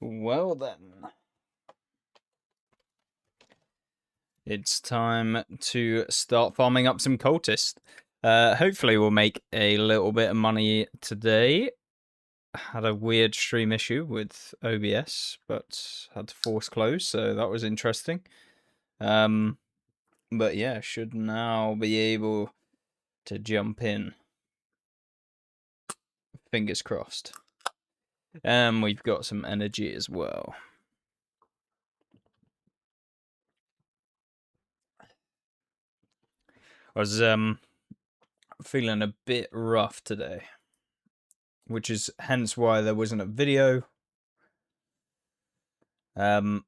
Well then. It's time to start farming up some cultists. Hopefully we'll make a little bit of money today. Had a weird stream issue with OBS, but had to force close, so that was interesting. But yeah, should now be able to jump in. Fingers crossed. And we've got some energy as well. I was feeling a bit rough today, which is hence why there wasn't a video. But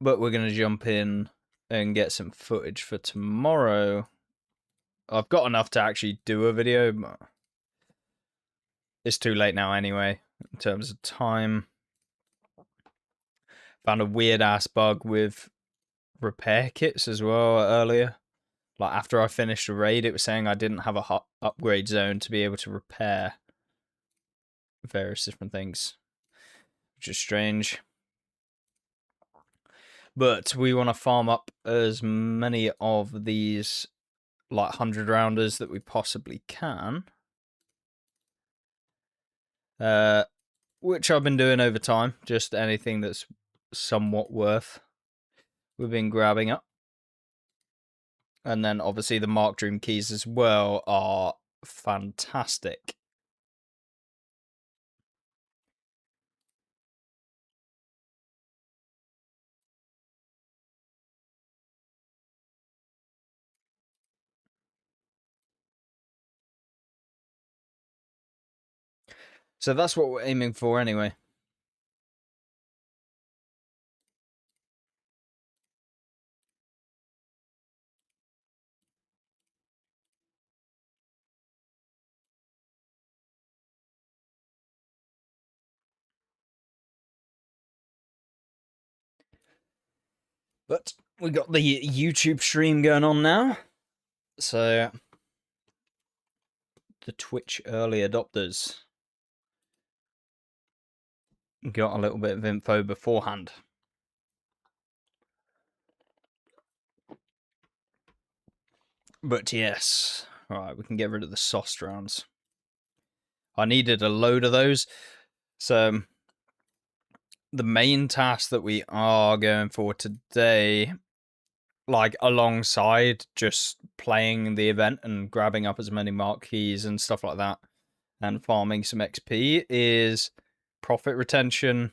we're gonna jump in and get some footage for tomorrow. I've got enough to actually do a video, but it's too late now anyway, in terms of time. Found a weird ass bug with repair kits as well earlier. Like after I finished a raid, it was saying I didn't have a upgrade zone to be able to repair various different things, which is strange. But we want to farm up as many of these like 100 rounders that we possibly can. Which I've been doing over time, just anything that's somewhat worth we've been grabbing up. And then obviously the Mark Dream keys as well are fantastic. So that's what we're aiming for anyway. But we got the YouTube stream going on now. So the Twitch early adopters got a little bit of info beforehand. But yes, alright, we can get rid of the sauce rounds. I needed a load of those. So the main task that we are going for today, like alongside just playing the event and grabbing up as many mark keys and stuff like that and farming some XP, is profit retention,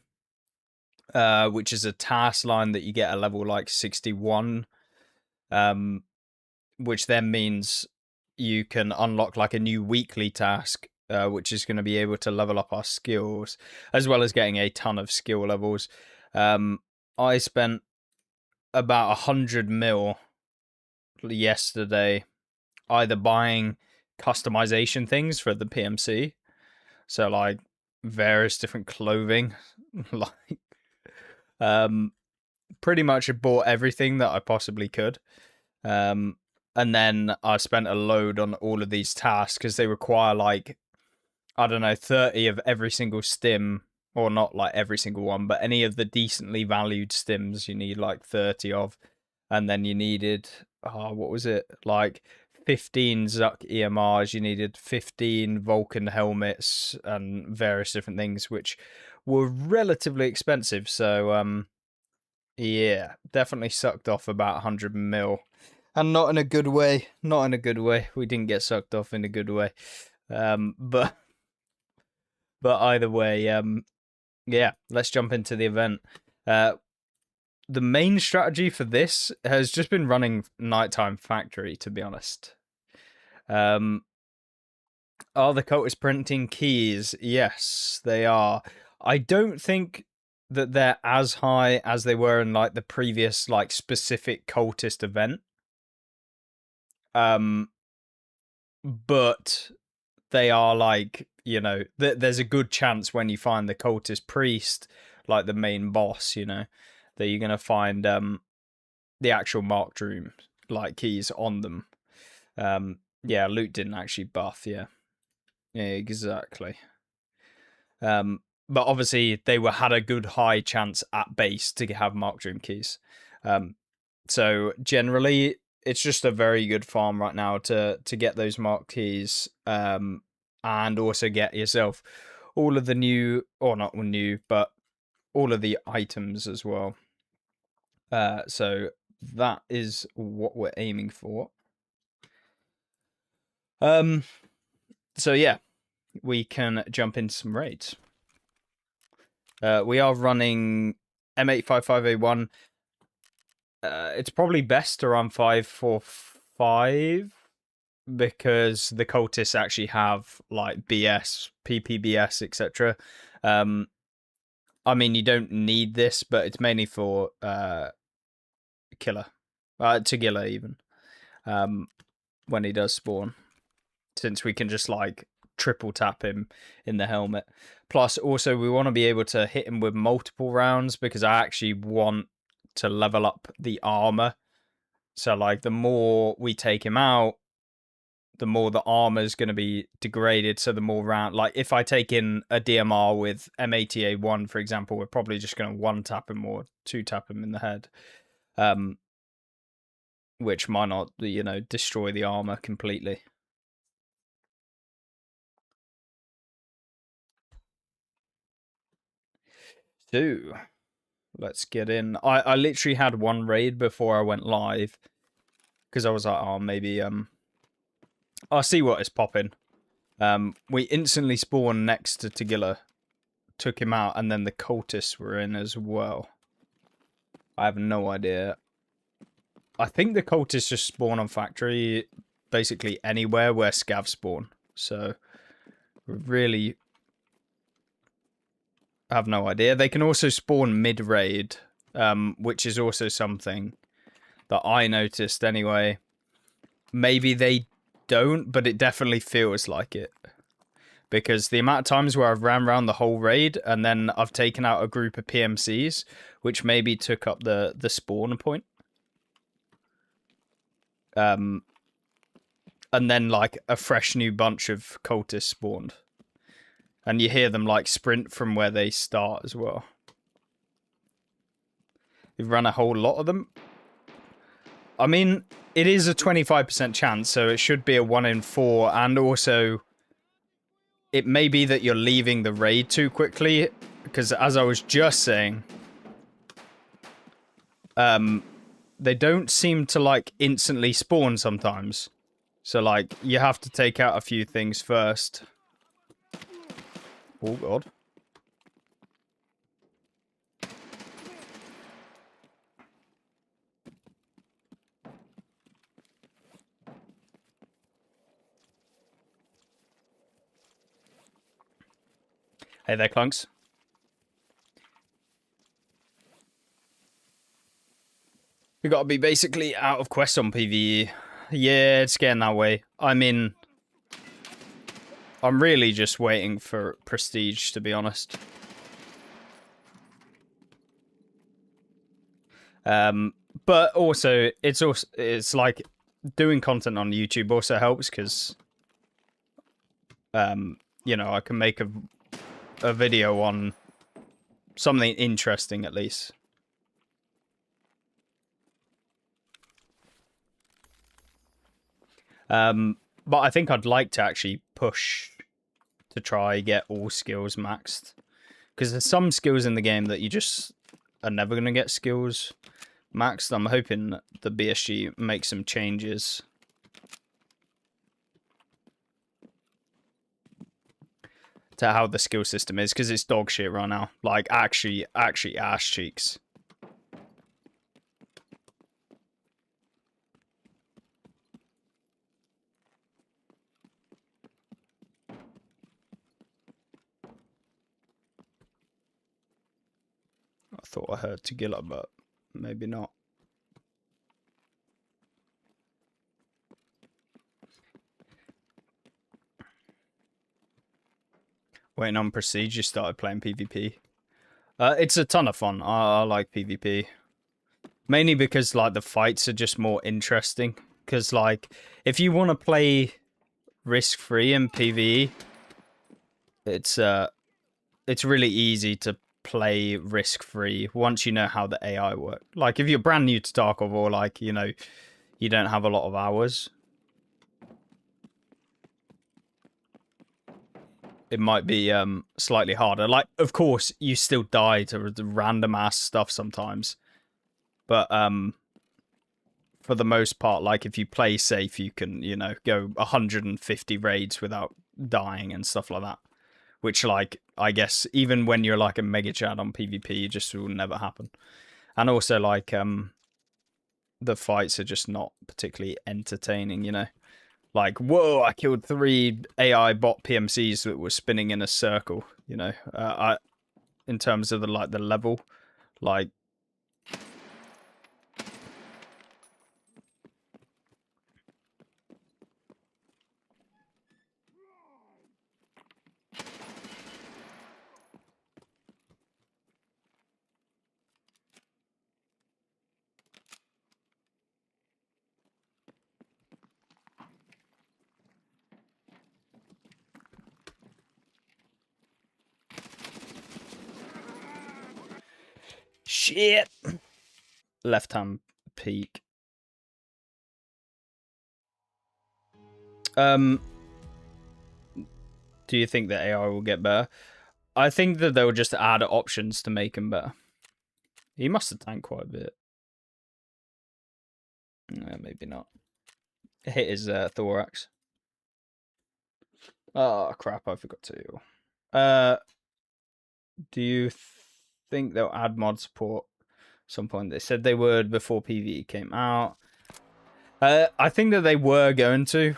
which is a task line that you get a level like 61, which then means you can unlock like a new weekly task, which is going to be able to level up our skills, as well as getting a ton of skill levels. I spent about 100 mil yesterday either buying customization things for the PMC, so like various different clothing, like pretty much bought everything that I possibly could. And then I spent a load on all of these tasks because they require like, I don't know, 30 of every single stim, or not like every single one, but any of the decently valued stims you need like 30 of. And then you needed, what was it? Like 15 Zuck EMRs, you needed 15 Vulcan helmets and various different things, which were relatively expensive. So, yeah, definitely sucked off about 100 mil. And not in a good way. Not in a good way. We didn't get sucked off in a good way. But either way, yeah, let's jump into the event. The main strategy for this has just been running nighttime factory, to be honest. Are the cultists printing keys? Yes, they are. I don't think that they're as high as they were in like the previous like specific cultist event. But they are like, you know, there's a good chance when you find the cultist priest, like the main boss, you know, that you're gonna find the actual Mark Dream like keys on them. Yeah, loot didn't actually buff, yeah. Yeah, exactly. but obviously they had a good high chance at base to have Mark Dream keys. So generally, it's just a very good farm right now to get those Mark keys, and also get yourself all of the new, or not new, but all of the items as well. So that is what we're aiming for. So yeah, we can jump into some raids. We are running M855A1. It's probably best to run 545 because the cultists actually have like BS, PPBS, etc. I mean, you don't need this, but it's mainly for killer, Tagilla even, when he does spawn, since we can just like triple tap him in the helmet. Plus, also we want to be able to hit him with multiple rounds because I actually want to level up the armor. So like the more we take him out, the more the armor is going to be degraded. So the more round, like if I take in a DMR with M80A1, for example, we're probably just going to one tap him or two tap him in the head, which might not, destroy the armor completely. So let's get in. I literally had one raid before I went live because I was like, oh, maybe I'll see what is popping. We instantly spawned next to Tagilla, took him out, and then the cultists were in as well. I have no idea. I think the cultists just spawn on factory, basically anywhere where scavs spawn. So really have no idea. They can also spawn mid-raid, which is also something that I noticed anyway. Maybe they don't, but it definitely feels like it. Because the amount of times where I've ran around the whole raid and then I've taken out a group of PMCs, which maybe took up the spawn point. And then like a fresh new bunch of cultists spawned. And you hear them like sprint from where they start as well. You've run a whole lot of them. I mean, it is a 25% chance, so it should be a 1 in 4. And also, it may be that you're leaving the raid too quickly. Because as I was just saying, they don't seem to like instantly spawn sometimes. So like, you have to take out a few things first. Oh, God. Hey there, Clunks. We gotta be basically out of quests on PVE. Yeah, it's getting that way. I mean, I'm really just waiting for prestige, to be honest. But also, it's like doing content on YouTube also helps because, I can make a video on something interesting at least. But I think I'd like to actually push to try get all skills maxed, because there's some skills in the game that you just are never going to get skills maxed. I'm hoping the BSG makes some changes. To how the skill system is, because it's dog shit right now. Like, actually ass cheeks. I thought I heard Tagilla, but maybe not. Waiting on Prestige, you started playing PvP. It's a ton of fun. I like PvP. Mainly because, like, the fights are just more interesting. Because, like, if you want to play risk-free in PvE, it's, it's really easy to play risk free once you know how the AI works. Like if you're brand new to Tarkov, or like you don't have a lot of hours, it might be slightly harder. Like of course you still die to the random ass stuff sometimes, but for the most part, like if you play safe, you can go 150 raids without dying and stuff like that. Which, like, I guess even when you're like a mega chat on PvP, it just will never happen. And also, like, the fights are just not particularly entertaining, Like, whoa, I killed 3 AI bot PMCs that were spinning in a circle, in terms of the level, like. Shit! Left hand peek. Do you think that AI will get better? I think that they'll just add options to make him better. He must have tanked quite a bit. No, maybe not. Hit his thorax. Oh crap! I forgot to. Do you think they'll add mod support at some point? They said they would before PvE came out. I think that they were going to.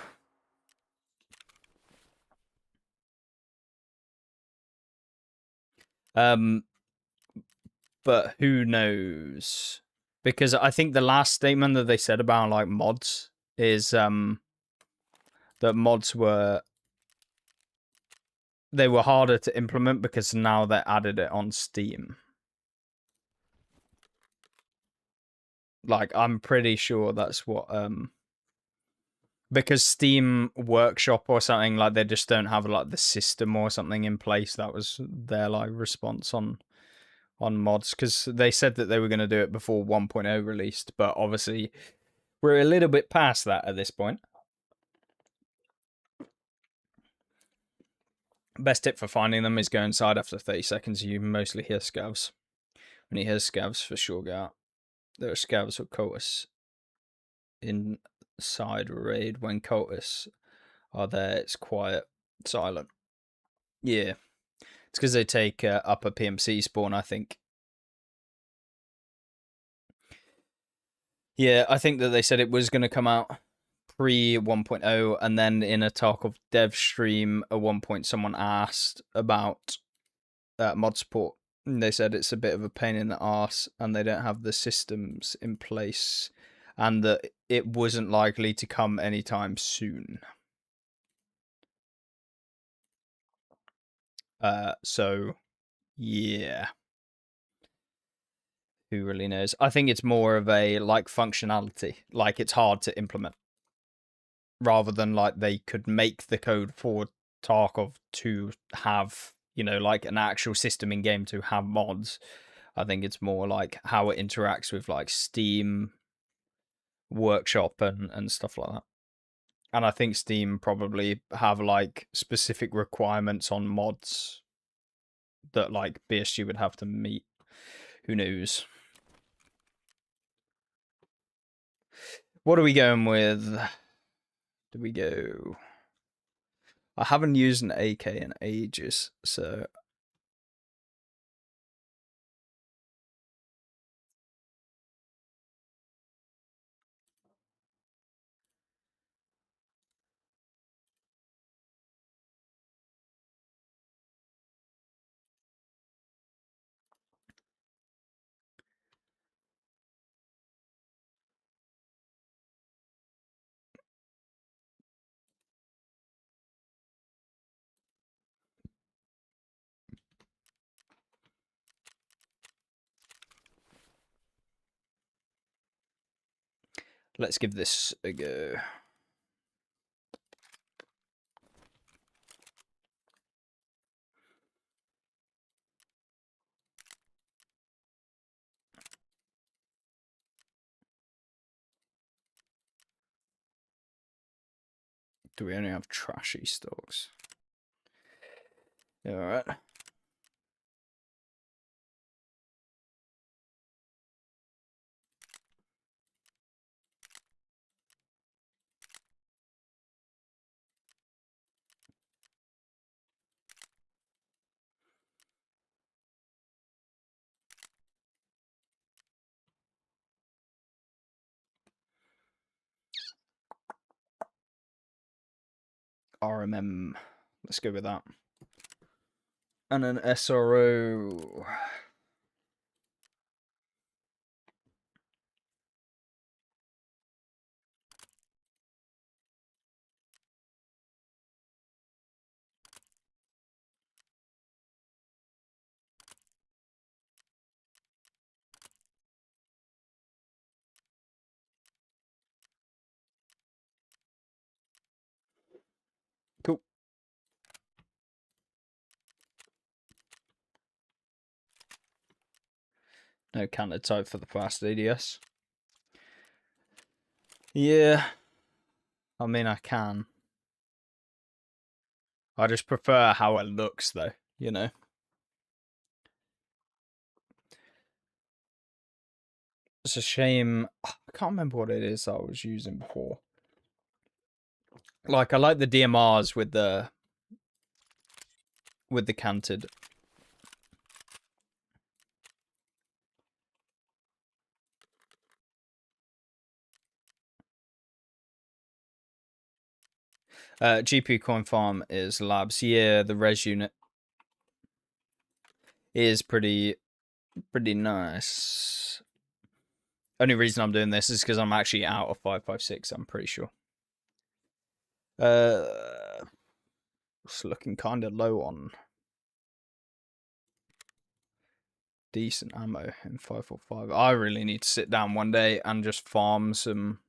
But who knows? Because I think the last statement that they said about like mods is that mods were harder to implement because now they added it on Steam. Like I'm pretty sure that's what because Steam Workshop or something, like they just don't have like the system or something in place. That was their like response on mods, because they said that they were going to do it before 1.0 released, but obviously we're a little bit past that at this point. Best tip for finding them is go inside after 30 seconds. You mostly hear scavs. When you hear scavs, for sure, go out. There are scavs with cultists inside raid. When cultists are there, it's quiet, silent. Yeah. It's because they take upper PMC spawn, I think. Yeah, I think that they said it was going to come out pre 1.0, and then in a Tarkov dev stream, at one point someone asked about mod support. And they said it's a bit of a pain in the arse, and they don't have the systems in place, and that it wasn't likely to come anytime soon. So, yeah. Who really knows? I think it's more of a like functionality, like it's hard to implement, rather than like they could make the code for Tarkov to have, like an actual system in game to have mods. I think it's more like how it interacts with like Steam Workshop and stuff like that. And I think Steam probably have like specific requirements on mods that like BSG would have to meet. Who knows? What are we going with? Do we go? I haven't used an AK in ages, so let's give this a go. Do we only have trashy stocks? Yeah, alright. RMM. Let's go with that. And an SRO. Cool. No counter type for the fast ADS. Yeah. I mean, I can. I just prefer how it looks, though, you know? It's a shame. I can't remember what it is I was using before. Like, I like the DMRs with the canted. GPU coin farm is labs. Yeah, the res unit is pretty nice. Only reason I'm doing this is because I'm actually out of 556, I'm pretty sure. It's looking kind of low on decent ammo in 545. I really need to sit down one day and just farm some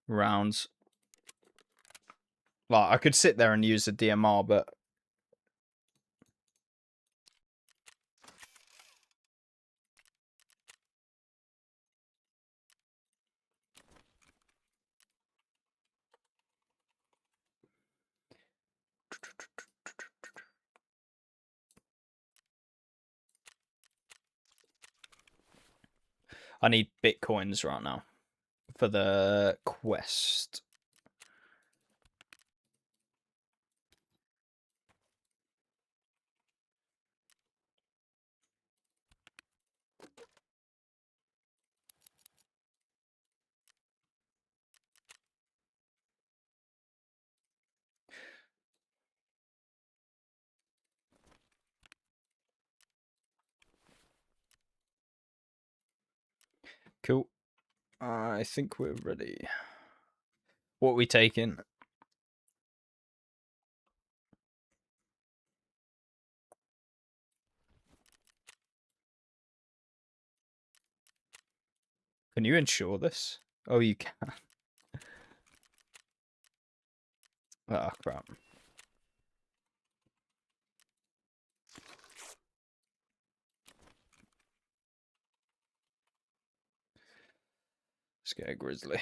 rounds. Like, I could sit there and use the DMR, but I need bitcoins right now for the quest. Cool. I think we're ready. What are we taking? Can you insure this? Oh, you can. Oh, crap. Let's get a grizzly.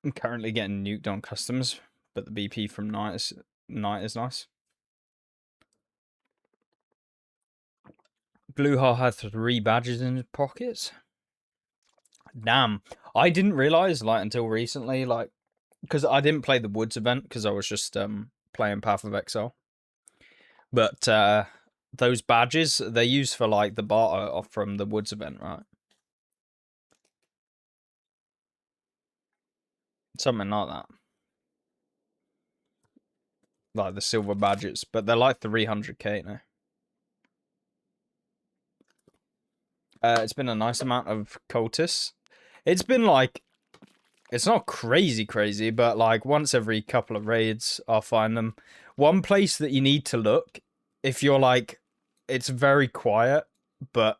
I'm currently getting nuked on customs, but the BP from night is nice. Blue Heart had 3 badges in his pockets. Damn, I didn't realize like until recently, like because I didn't play the Woods event because I was just playing Path of Exile. But those badges they use for like the barter off from the Woods event, right? Something like that. Like the silver badges, but they're like 300k now. It's been a nice amount of cultists. It's been like It's not crazy, but like once every couple of raids, I'll find them. One place that you need to look, if you're like, it's very quiet, but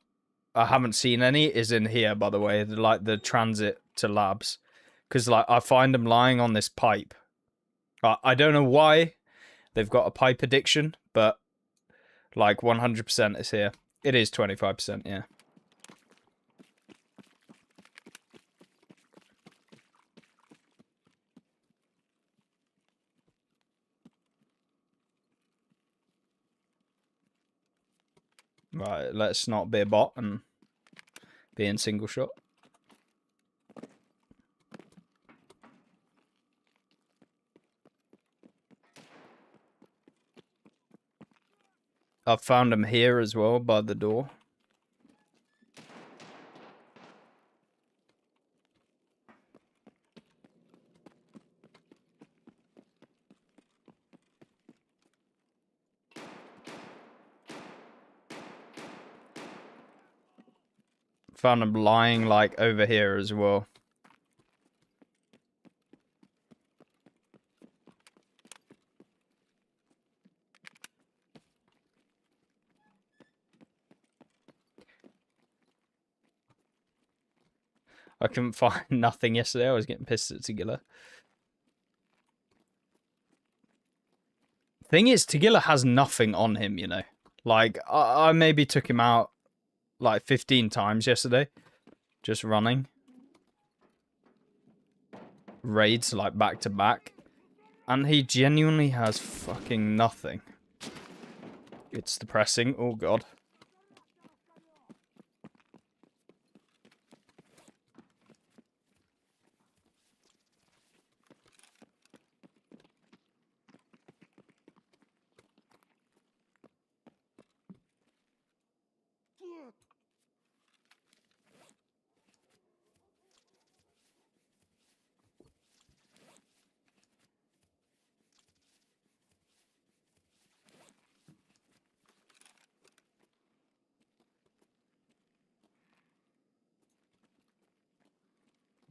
I haven't seen any, is in here, by the way, like the transit to labs. Because like I find them lying on this pipe. I don't know why they've got a pipe addiction, but like 100% is here. It is 25%, yeah. Right, let's not be a bot and be in single shot. I've found them here as well by the door. Found them lying like over here as well. I couldn't find nothing yesterday. I was getting pissed at Tagilla. Thing is, Tagilla has nothing on him, you know. Like, I maybe took him out like 15 times yesterday. Just running. Raids, like, back to back. And he genuinely has fucking nothing. It's depressing. Oh, God.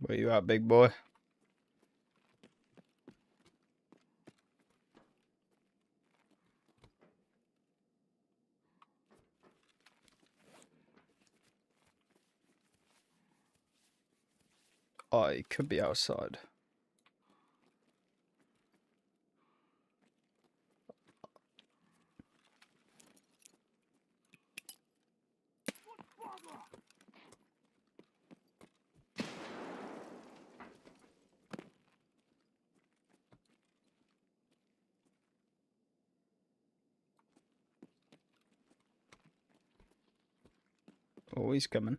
Where you at, big boy? Oh, he could be outside. Oh, he's coming.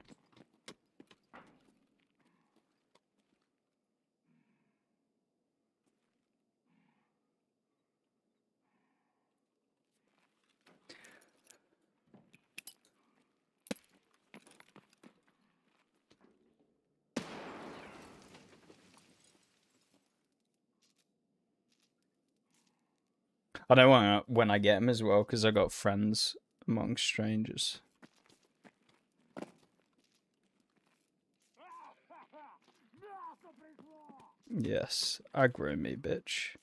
I don't want when I get him as well, because I got friends among strangers. Yes, aggro me, bitch.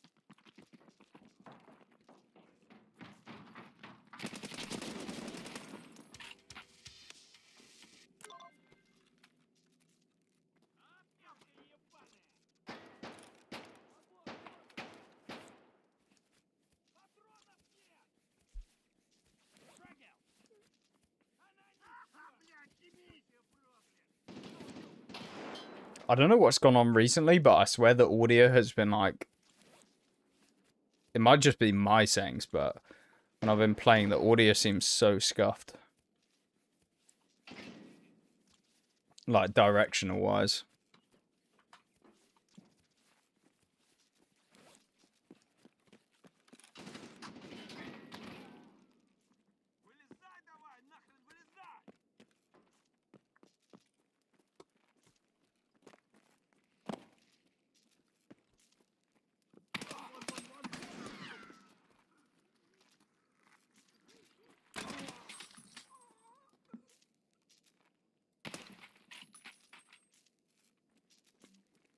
I don't know what's gone on recently, but I swear the audio has been like... It might just be my settings, but when I've been playing, the audio seems so scuffed. Like, directional-wise.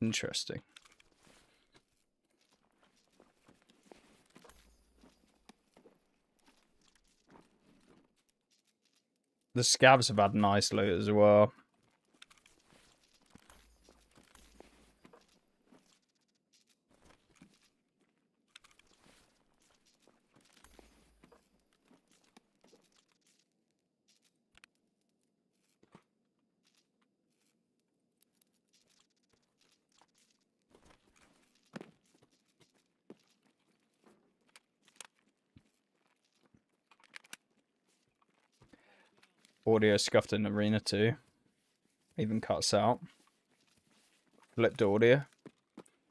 Interesting. The scabs have had nice loot as well. Audio scuffed in arena too. Even cuts out. Flipped audio.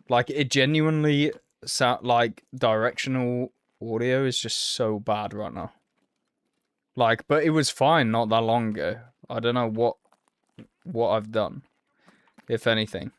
Like, it genuinely sound like directional audio is just so bad right now. Like, but it was fine not that long ago. I don't know what I've done, if anything.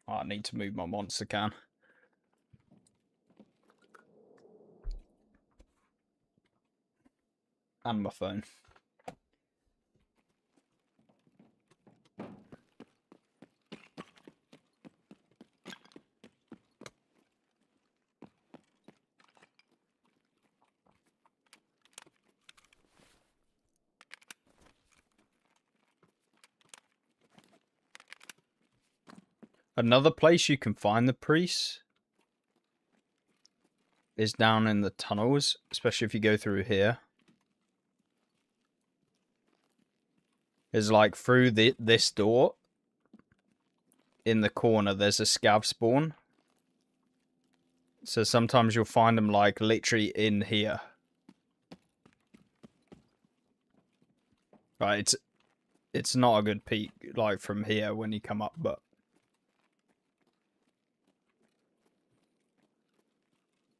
Oh, I need to move my monster can. And my phone. Another place you can find the priests is down in the tunnels, especially if you go through here. Is like through this door. In the corner, there's a scav spawn. So sometimes you'll find them like literally in here. Right, it's not a good peek like from here when you come up, but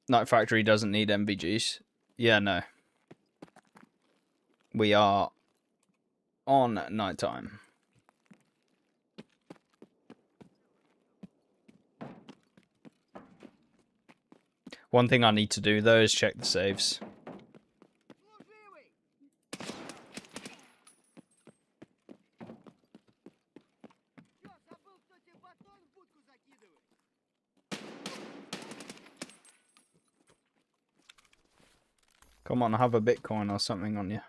Night Factory doesn't need MVGs. Yeah, no. We are on nighttime. One thing I need to do though is check the saves. Come on, have a Bitcoin or something on you.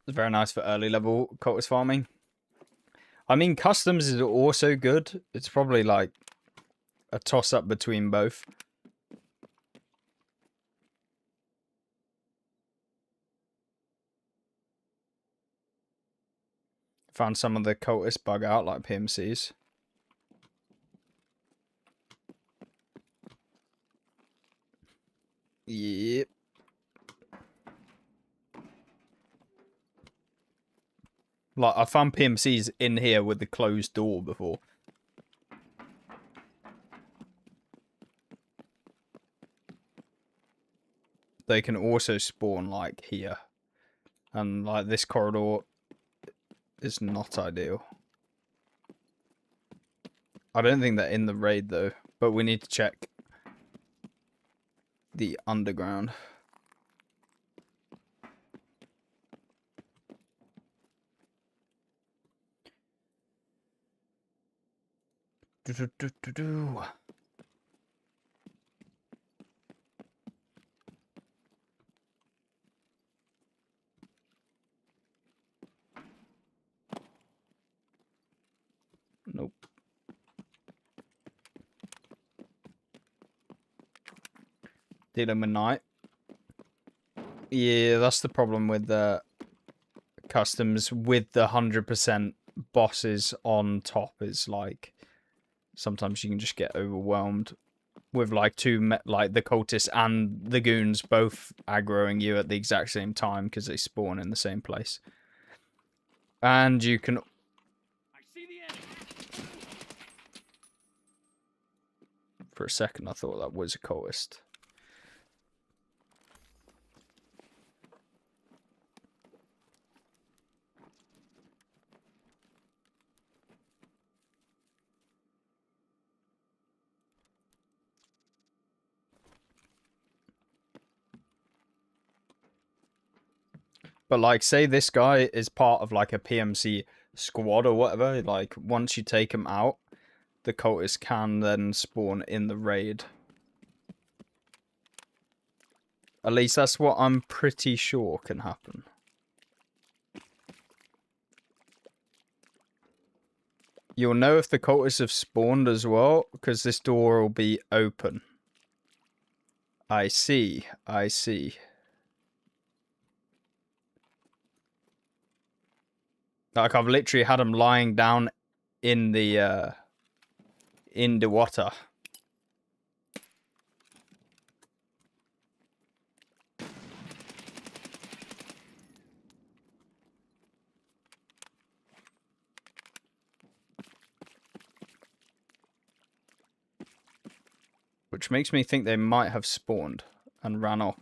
It's very nice for early level cultist farming. I mean, customs is also good. It's probably like a toss up between both. Found some of the cultists bug out like PMCs. Yep. Like, I found PMCs in here with the closed door before. They can also spawn, like, here. And, like, this corridor is not ideal. I don't think they're in the raid, though. But we need to check the underground. Nope. Dealing with night. Yeah, that's the problem with the customs with the 100% bosses on top. Is like sometimes you can just get overwhelmed with like like the cultists and the goons both aggroing you at the exact same time because they spawn in the same place. And you can For a second, I thought that was a cultist. But, like, say this guy is part of, like, a PMC squad or whatever. Like, once you take him out, the cultists can then spawn in the raid. At least that's what I'm pretty sure can happen. You'll know if the cultists have spawned as well, because this door will be open. I see. I see. Like, I've literally had them lying down in the water. Which makes me think they might have spawned and ran off.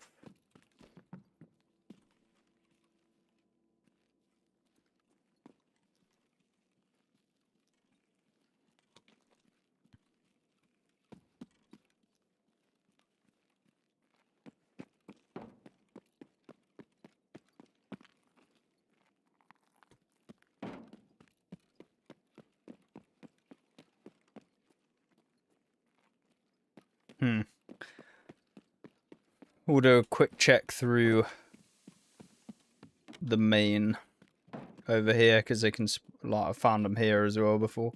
We'll do a quick check through the main over here, because they can, like, I found them here as well before.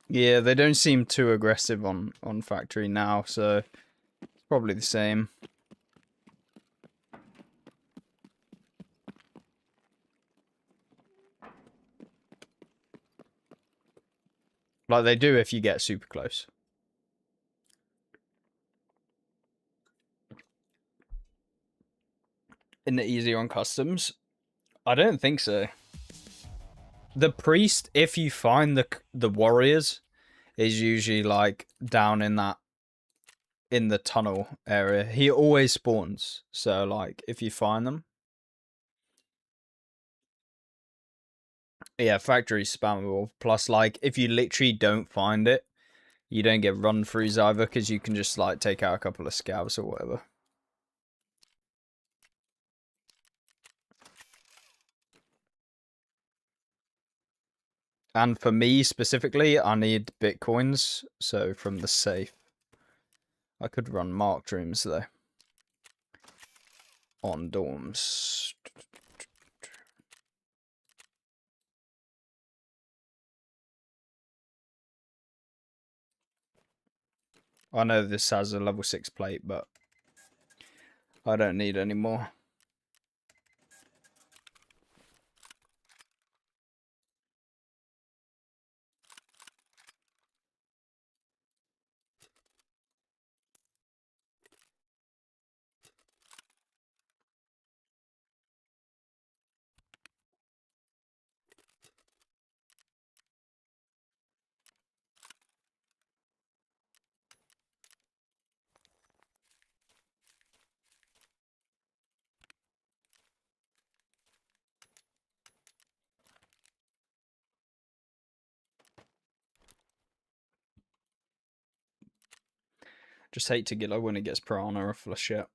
Yeah, they don't seem too aggressive on factory now, so it's probably the same. Like they do if you get super close. Isn't it easier on customs? I don't think so. The priest, if you find the warriors, is usually like down in the tunnel area. He always spawns, so like if you find them. Yeah, factory's spammable. Plus, like, if you literally don't find it, you don't get run-throughs either, because you can just, like, take out a couple of scavs or whatever. And for me, specifically, I need bitcoins, so from the safe. I could run marked rooms, though. On dorms. I know this has a level 6 plate, but I don't need any more. Just hate to get low when it gets piranha or flechette.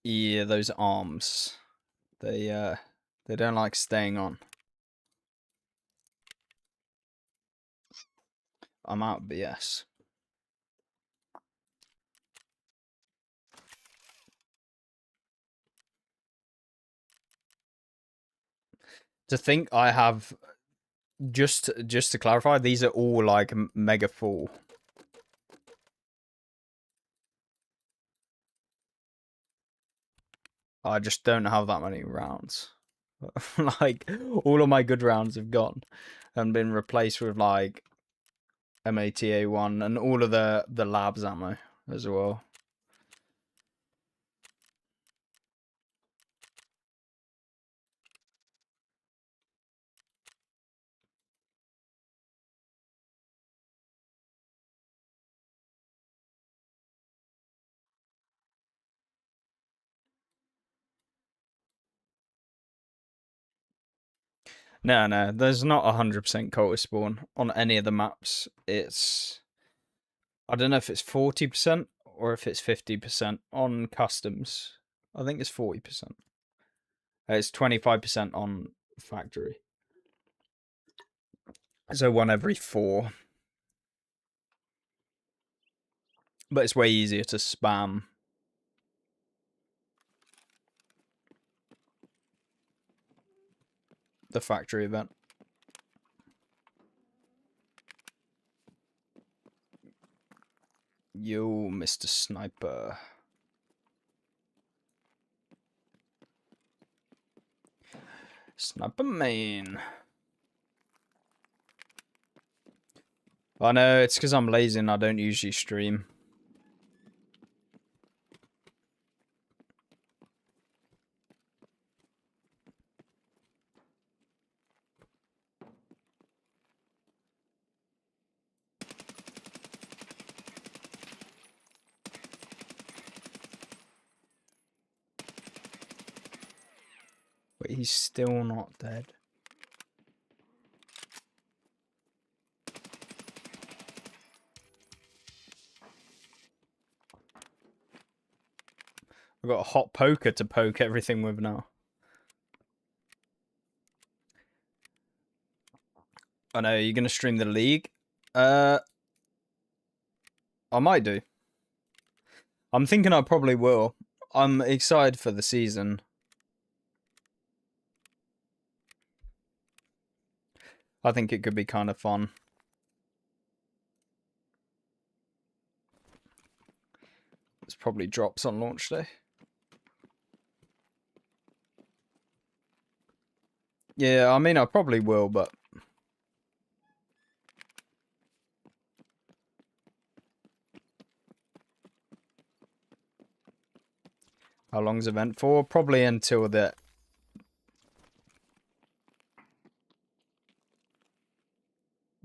Yeah, those arms. They don't like staying on. I'm out of BS. To think I have, just to clarify, these are all like mega full. I just don't have that many rounds. Like, all of my good rounds have gone and been replaced with, like, MATA1 and all of the labs ammo as well. No, there's not 100% cultist spawn on any of the maps. It's, I don't know if it's 40% or if it's 50% on customs. I think it's 40%. It's 25% on factory. So 1 every 4. But it's way easier to spam the factory event. Yo, Mr. Sniper. Sniper main. I know, it's because I'm lazy and I don't usually stream. But he's still not dead. I've got a hot poker to poke everything with now. I know, you're going to stream the league? I might do. I'm thinking I probably will. I'm excited for the season. I think it could be kind of fun. This probably drops on launch day. Yeah, I mean, I probably will, but... How long's the event for? Probably until the...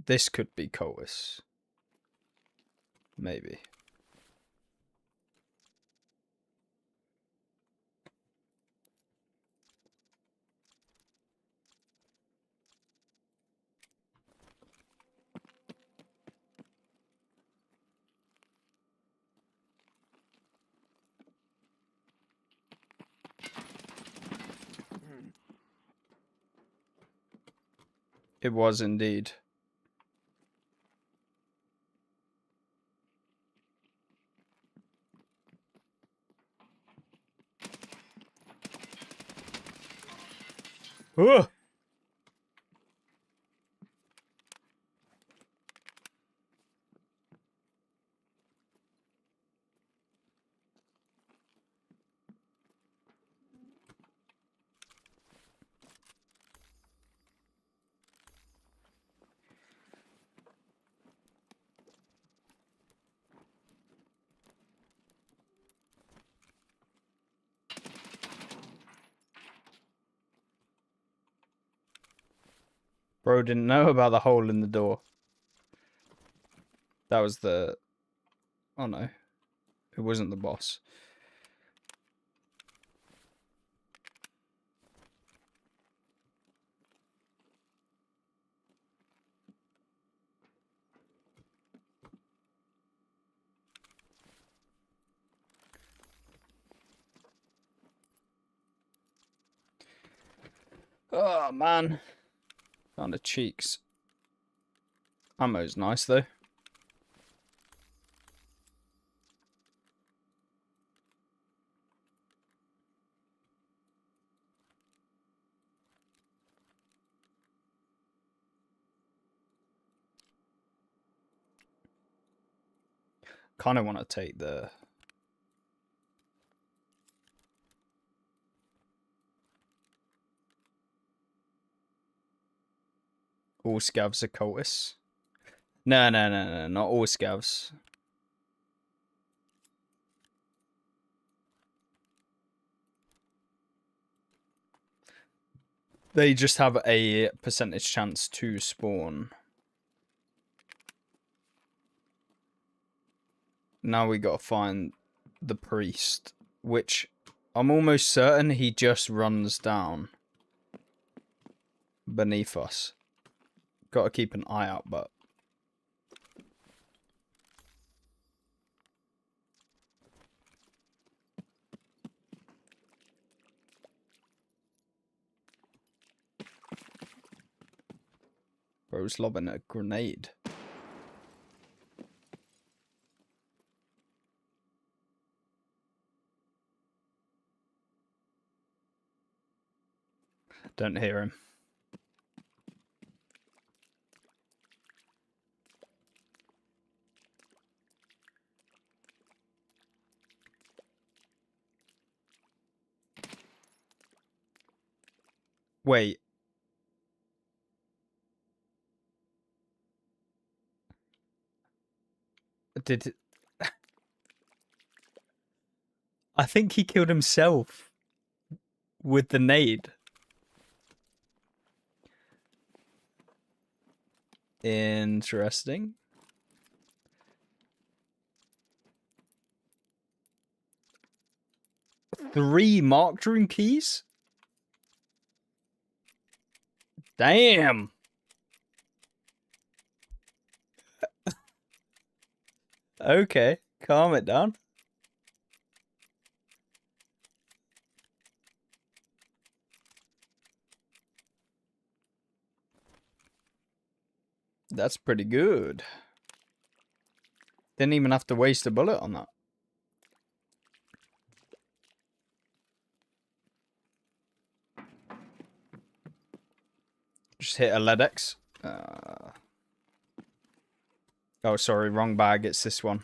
This could be Cultist. Maybe. It was indeed. Ugh! Bro didn't know about the hole in the door. That was the... Oh no. It wasn't the boss. Oh man. Found the cheeks. Ammo's nice though. Kind of want to take the... All scavs are cultists. No, not all scavs. They just have a percentage chance to spawn. Now we gotta find the priest, which I'm almost certain he just runs down beneath us. Gotta keep an eye out, but... Bro's lobbing a grenade. Don't hear him. Wait. Did... I think he killed himself with the nade. Interesting. Three marked room keys? Damn. Okay, calm it down. That's pretty good. Didn't even have to waste a bullet on that. Just hit a LEDX. Oh, sorry, wrong bag. It's this one.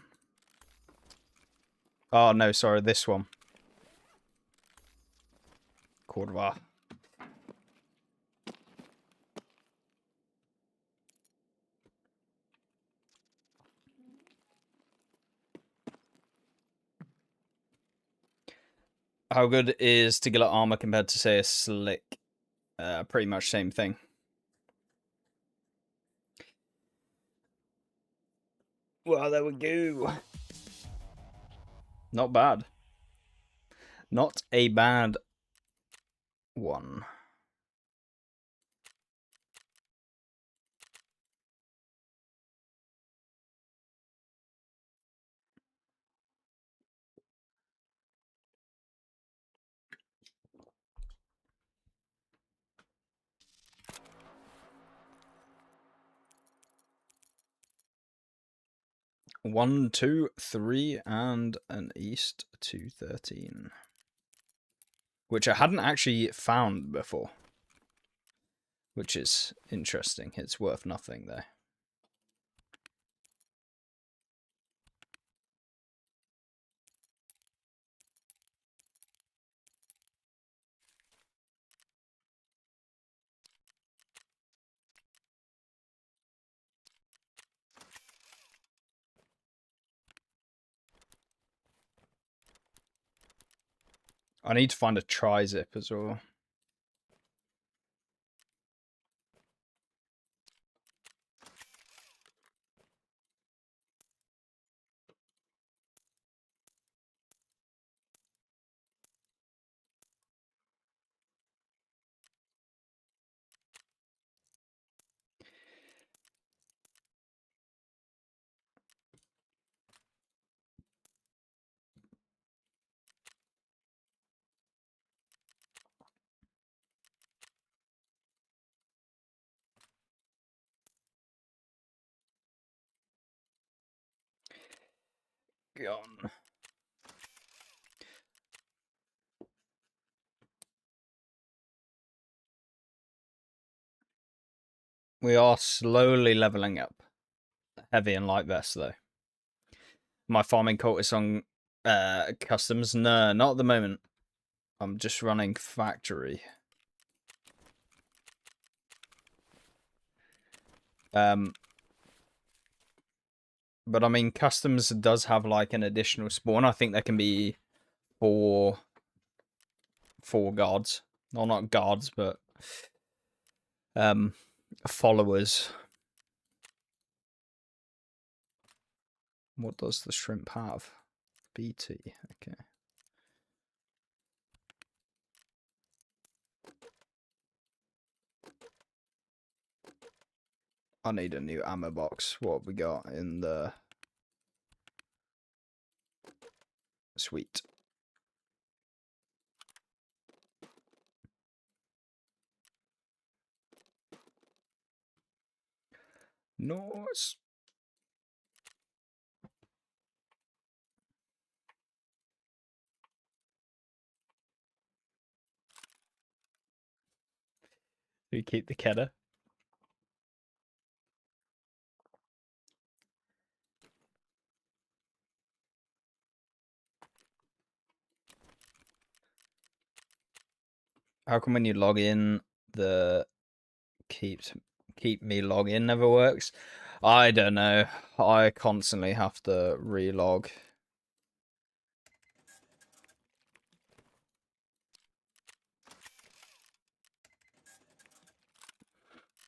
Oh, no, sorry, this one. Cordova. How good is Tigula armor compared to, say, a slick? Pretty much same thing. Well, there we go. Not bad. Not a bad one. One, 2, 3, and an east to 13. Which I hadn't actually found before. Which is interesting. It's worth nothing, though. I need to find a tri-zip as well. Gone. We are slowly leveling up. Heavy and light vest, though. My farming cultist on customs? No, not at the moment. I'm just running factory. But I mean, customs does have like an additional spawn. I think there can be four guards. Well, not guards, but followers. What does the shrimp have? BT. Okay. I need a new ammo box. What we got in the... Sweet. Nice. We keep the Kedda. How come when you log in, the keep me login never works? I don't know. I constantly have to relog.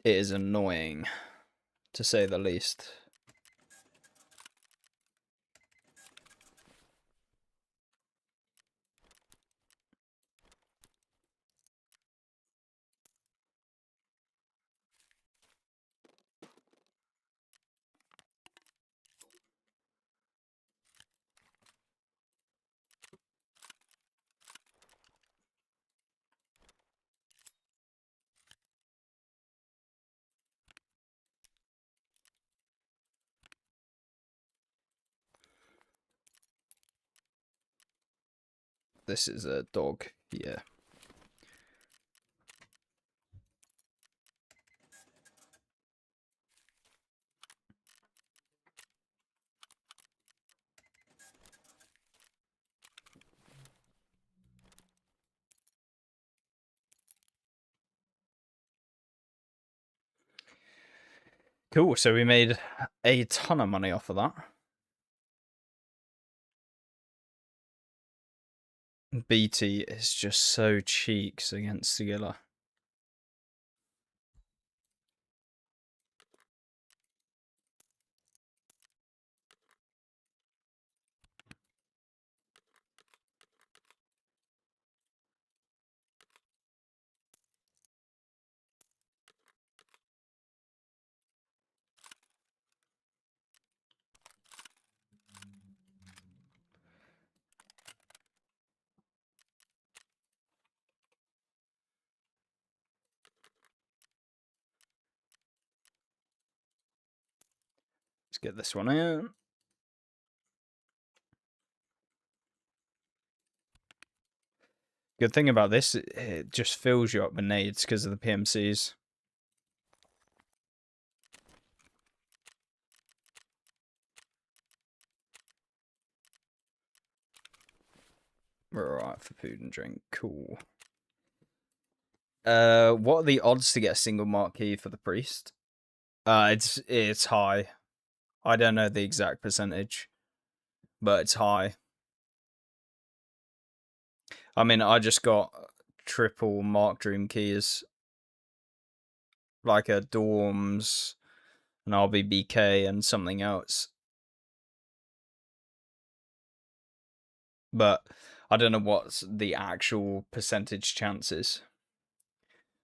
It is annoying, to say the least. This is a dog, yeah. Cool, so we made a ton of money off of that. BT is just so cheeks against Sigilla. Let's get this one in. Good thing about this, it just fills you up with nades because of the PMCs. We're alright for food and drink. Cool. What are the odds to get a single marquee for the priest? It's high. I don't know the exact percentage, but it's high. I mean, I just got triple Mark Dream keys, like a dorms, an RBBK, and something else. But I don't know what's the actual percentage chances.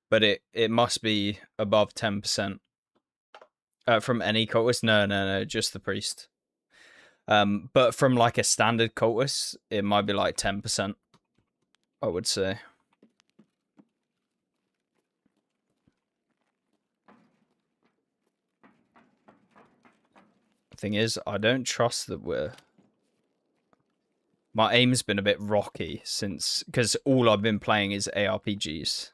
But it must be above 10%. From any cultist? No, just the priest. But from like a standard cultist, it might be like 10%, I would say. Thing is, I don't trust that we're... My aim's been a bit rocky since... Because all I've been playing is ARPGs.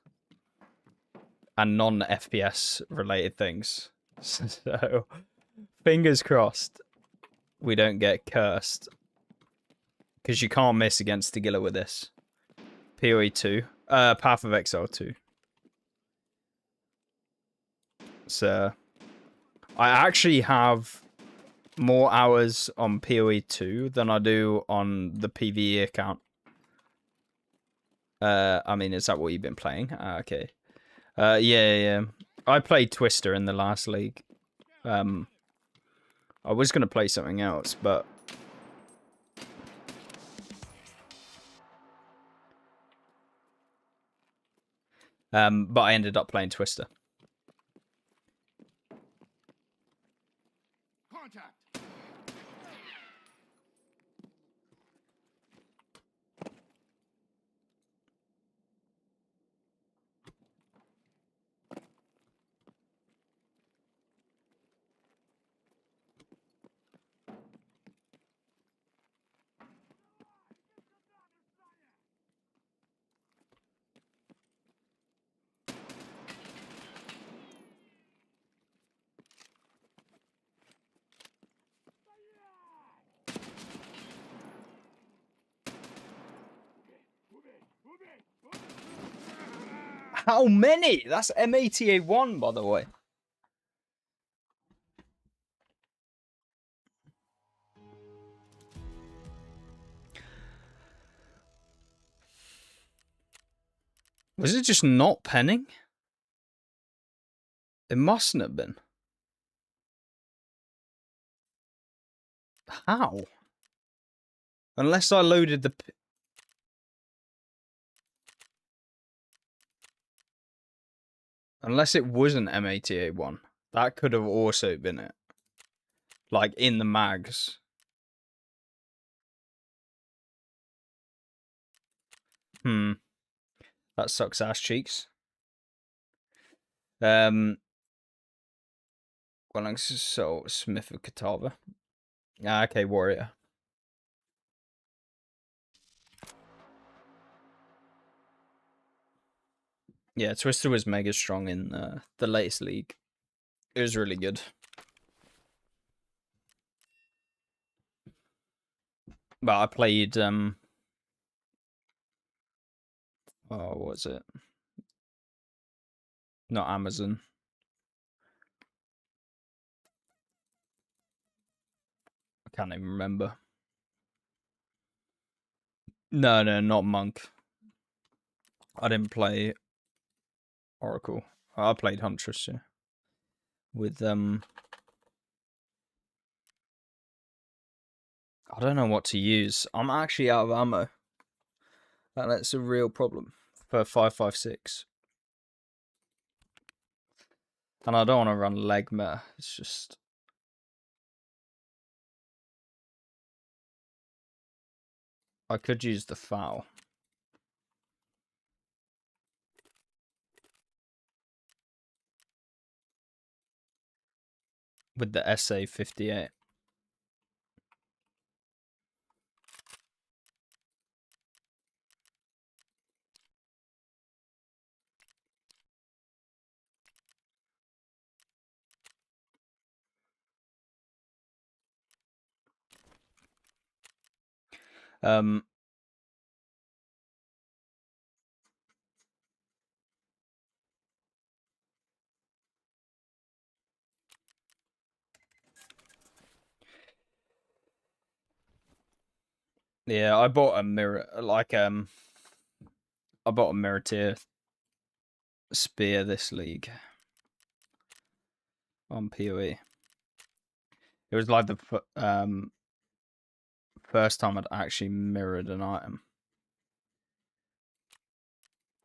And non-FPS related things. So, fingers crossed we don't get cursed. Because you can't miss against Tagilla with this. PoE 2. Path of Exile 2. So, I actually have more hours on PoE 2 than I do on the PVE account. I mean, is that what you've been playing? Okay. Yeah. I played Twister in the last league. I was going to play something else, but... but I ended up playing Twister. Contact. How many? That's M88-1, by the way. Was it just not penning? It mustn't have been. How? Unless I loaded the... Unless it wasn't M88-1. That could have also been it. Like, in the mags. That sucks ass cheeks. Well, so Smith of Catawba. Okay, Warrior. Yeah, Twister was mega strong in the latest league. It was really good. But I played oh, what was it? Not Amazon. I can't even remember. No, not Monk. I didn't play Oracle. I played Huntress, yeah. With I don't know what to use. I'm actually out of ammo. And that's a real problem for 5.56. And I don't want to run leg meta. It's just... I could use the foul. With the SA-58. Yeah, I bought a mirror, like, I bought a mirror tier spear this league on PoE. It was like the first time I'd actually mirrored an item.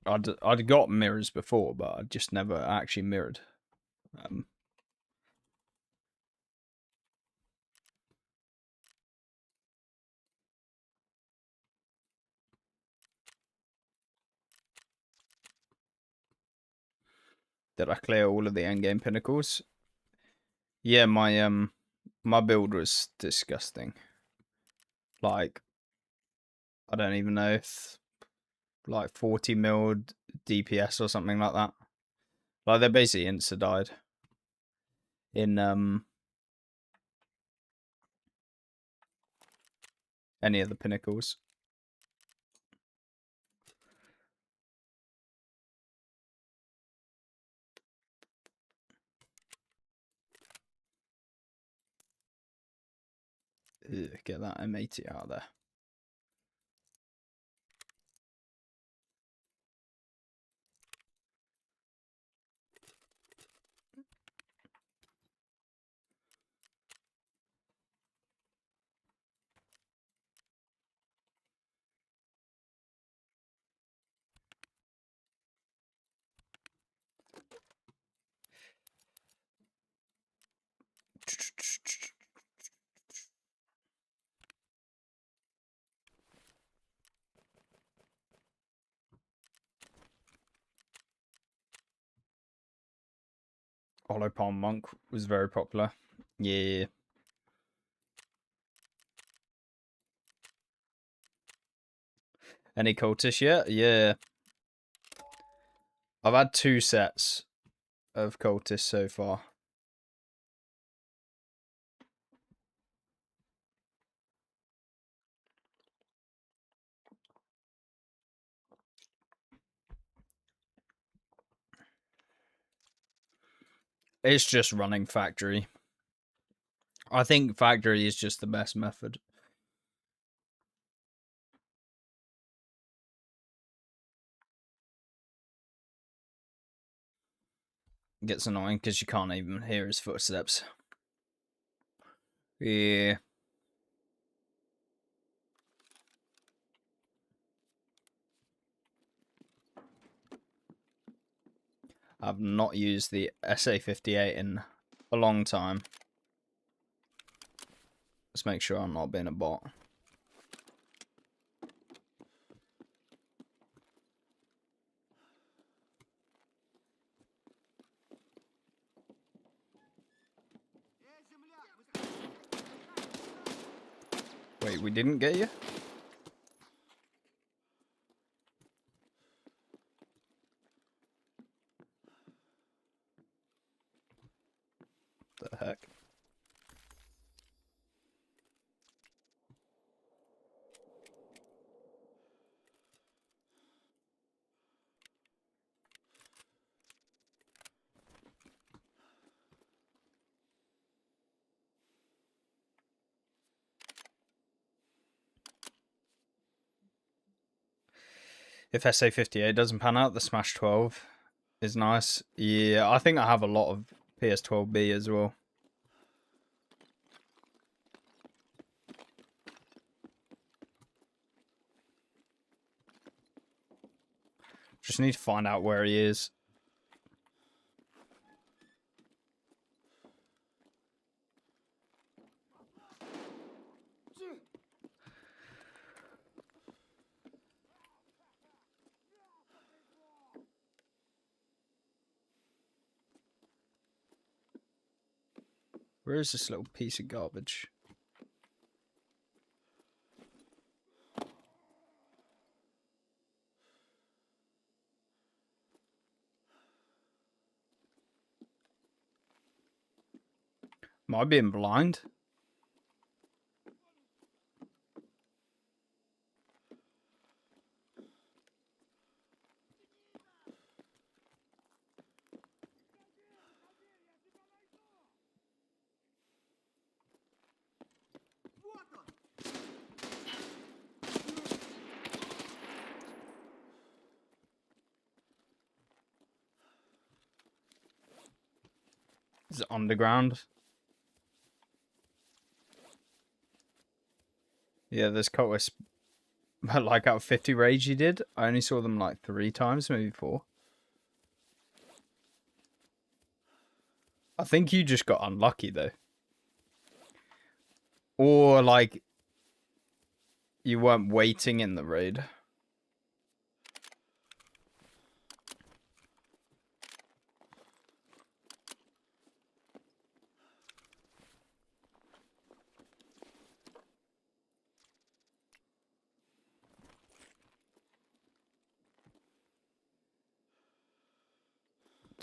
I'd got mirrors before, but I'd just never actually mirrored. Did I clear all of the endgame pinnacles? Yeah, my build was disgusting. Like, I don't even know if like 40 mil DPS or something like that. Like, they're basically insta-died in any of the pinnacles. Ugh, get that M80 out of there. Hollow Palm Monk was very popular. Yeah. Any cultists yet? Yeah. I've had 2 sets of cultists so far. It's just running factory. I think factory is just the best method. It gets annoying because you can't even hear his footsteps. Yeah. I've not used the SA58 in a long time. Let's make sure I'm not being a bot. Wait, we didn't get you? The heck? If SA58 doesn't pan out, the Smash 12 is nice. Yeah, I think I have a lot of PS12B as well. Just need to find out where he is. Where is this little piece of garbage? Am I being blind? Is it underground? Yeah, there's cultists. Like out of 50 raids you did, I only saw them like 3 times, maybe 4. I think you just got unlucky though. Or like you weren't waiting in the raid.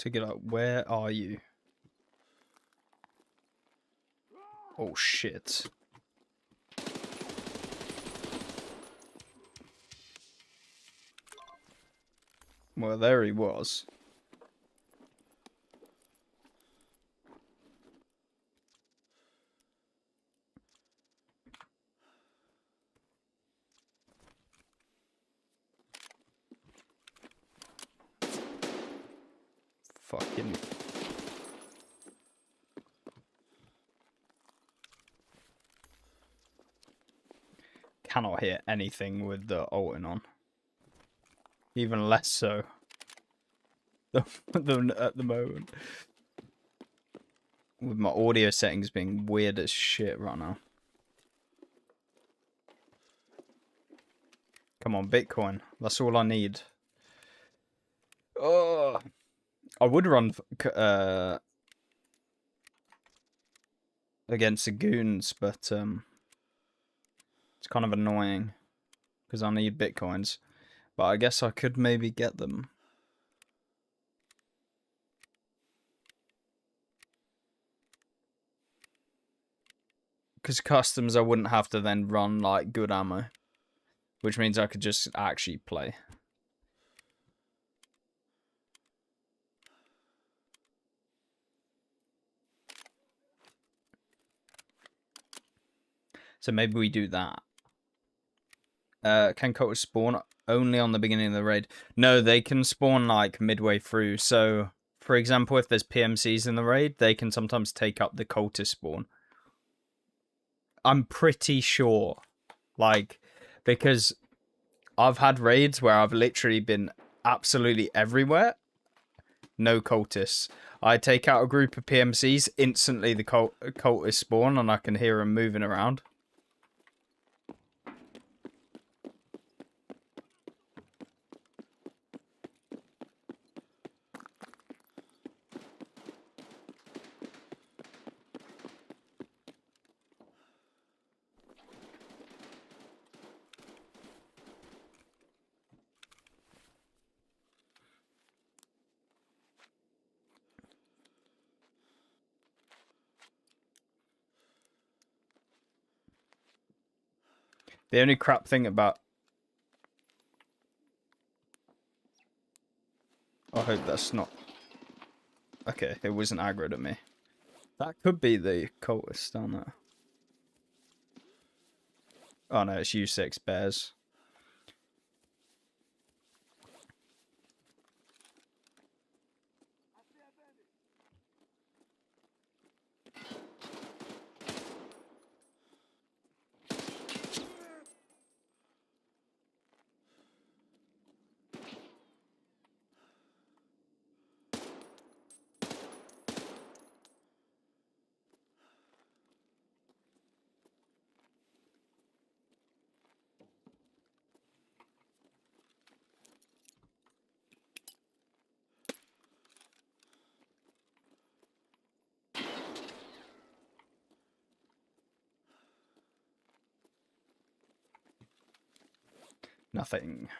To get up, where are you? Oh shit. Well, there he was. fucking... Cannot hit anything with the ulting on. Even less so than at the moment. With my audio settings being weird as shit right now. Come on, Bitcoin. That's all I need. Oh, I would run against the goons, but it's kind of annoying because I need Bitcoins. But I guess I could maybe get them. Because customs, I wouldn't have to then run like good ammo, which means I could just actually play. So maybe we do that. Can cultists spawn only on the beginning of the raid? No, they can spawn like midway through. So, for example, if there's PMCs in the raid, they can sometimes take up the cultist spawn. I'm pretty sure, like, because I've had raids where I've literally been absolutely everywhere. No cultists. I take out a group of PMCs, instantly the cultists spawn, and I can hear them moving around. The only crap thing about... I hope that's not... Okay, it wasn't aggroed at me. That could be the cultist down there. Oh no, it's U6 bears. Nothing.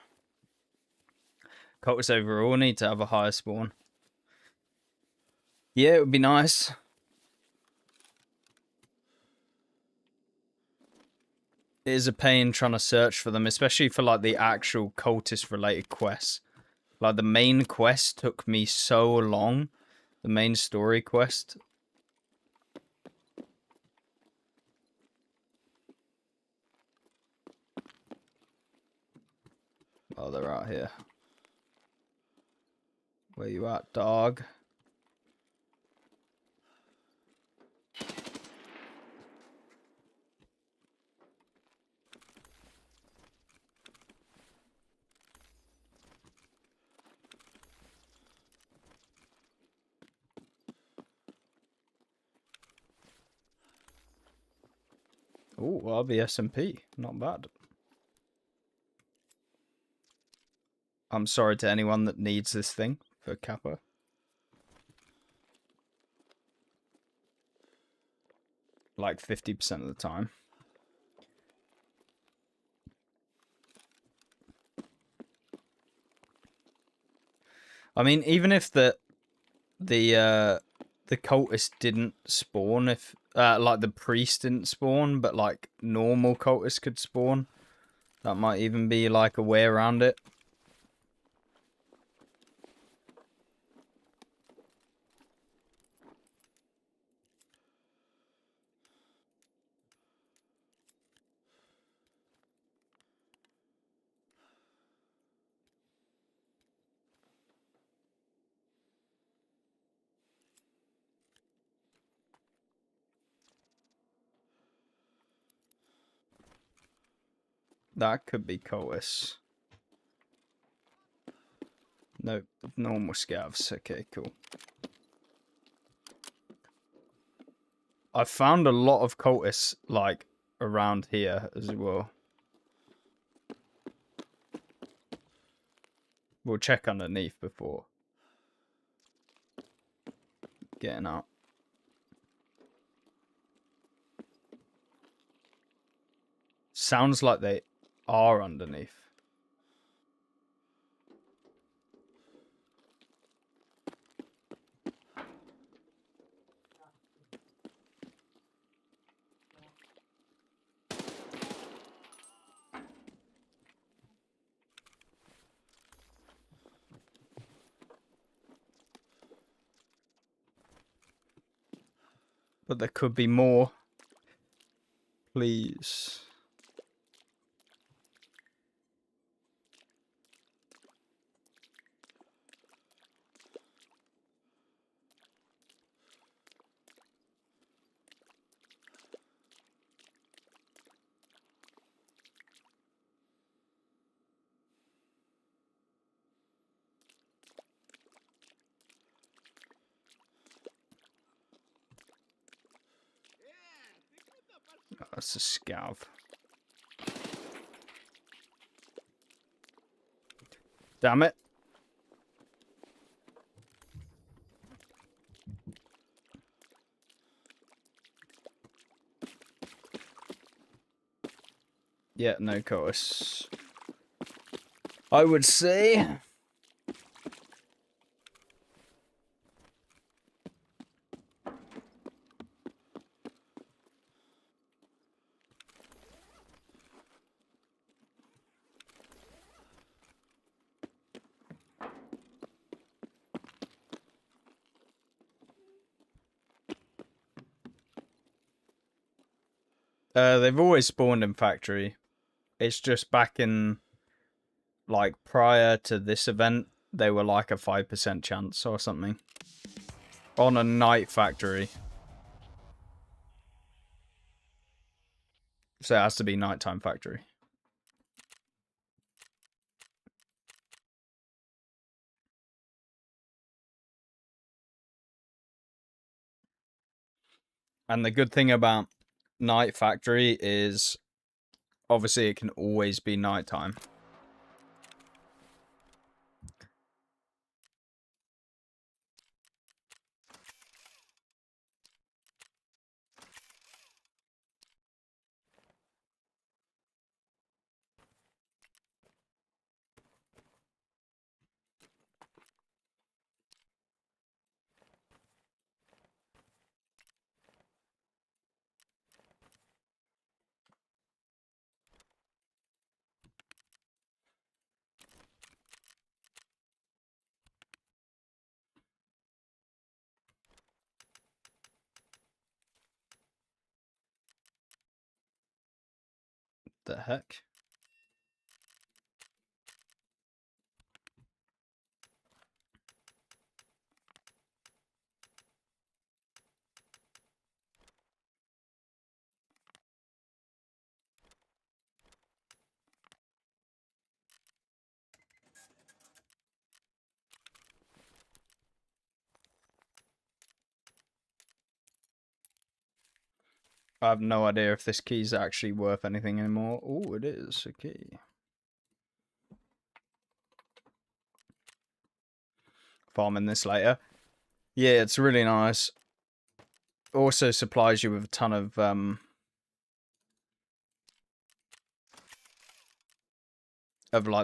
Cultists overall need to have a higher spawn. Yeah, it would be nice. It is a pain trying to search for them, especially for like the actual cultist related quests. Like the main quest took me so long. The main story quest. Oh, they're out here. Where you at, dog? Oh, RBSMP. Not bad. I'm sorry to anyone that needs this thing for Kappa. Like 50% of the time. I mean, even if the cultist didn't spawn, if like the priest didn't spawn, but like normal cultists could spawn, that might even be like a way around it. That could be Cultist. Nope, normal scavs. Okay, cool. I found a lot of cultists, like, around here as well. We'll check underneath before getting out. Sounds like they are underneath. But there could be more. Please. Oh, that's a scav. Damn it. Yeah, no course. I would say. They've always spawned in factory. It's just back in, like, prior to this event, they were like a 5% chance or something. On a night factory. So it has to be nighttime factory. And the good thing about night factory is obviously it can always be nighttime. The heck? I have no idea if this key's actually worth anything anymore. Oh, it is. Okay. Farming this later. Yeah, it's really nice. Also supplies you with a ton of like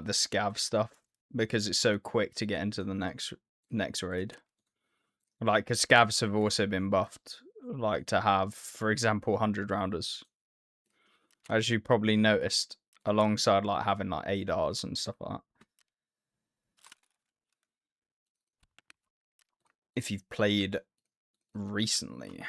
the scav stuff because it's so quick to get into the next raid. Like, because scavs have also been buffed, like to have, for example, 100 rounders, as you probably noticed, alongside like having like ADARs and stuff like that. If you've played recently.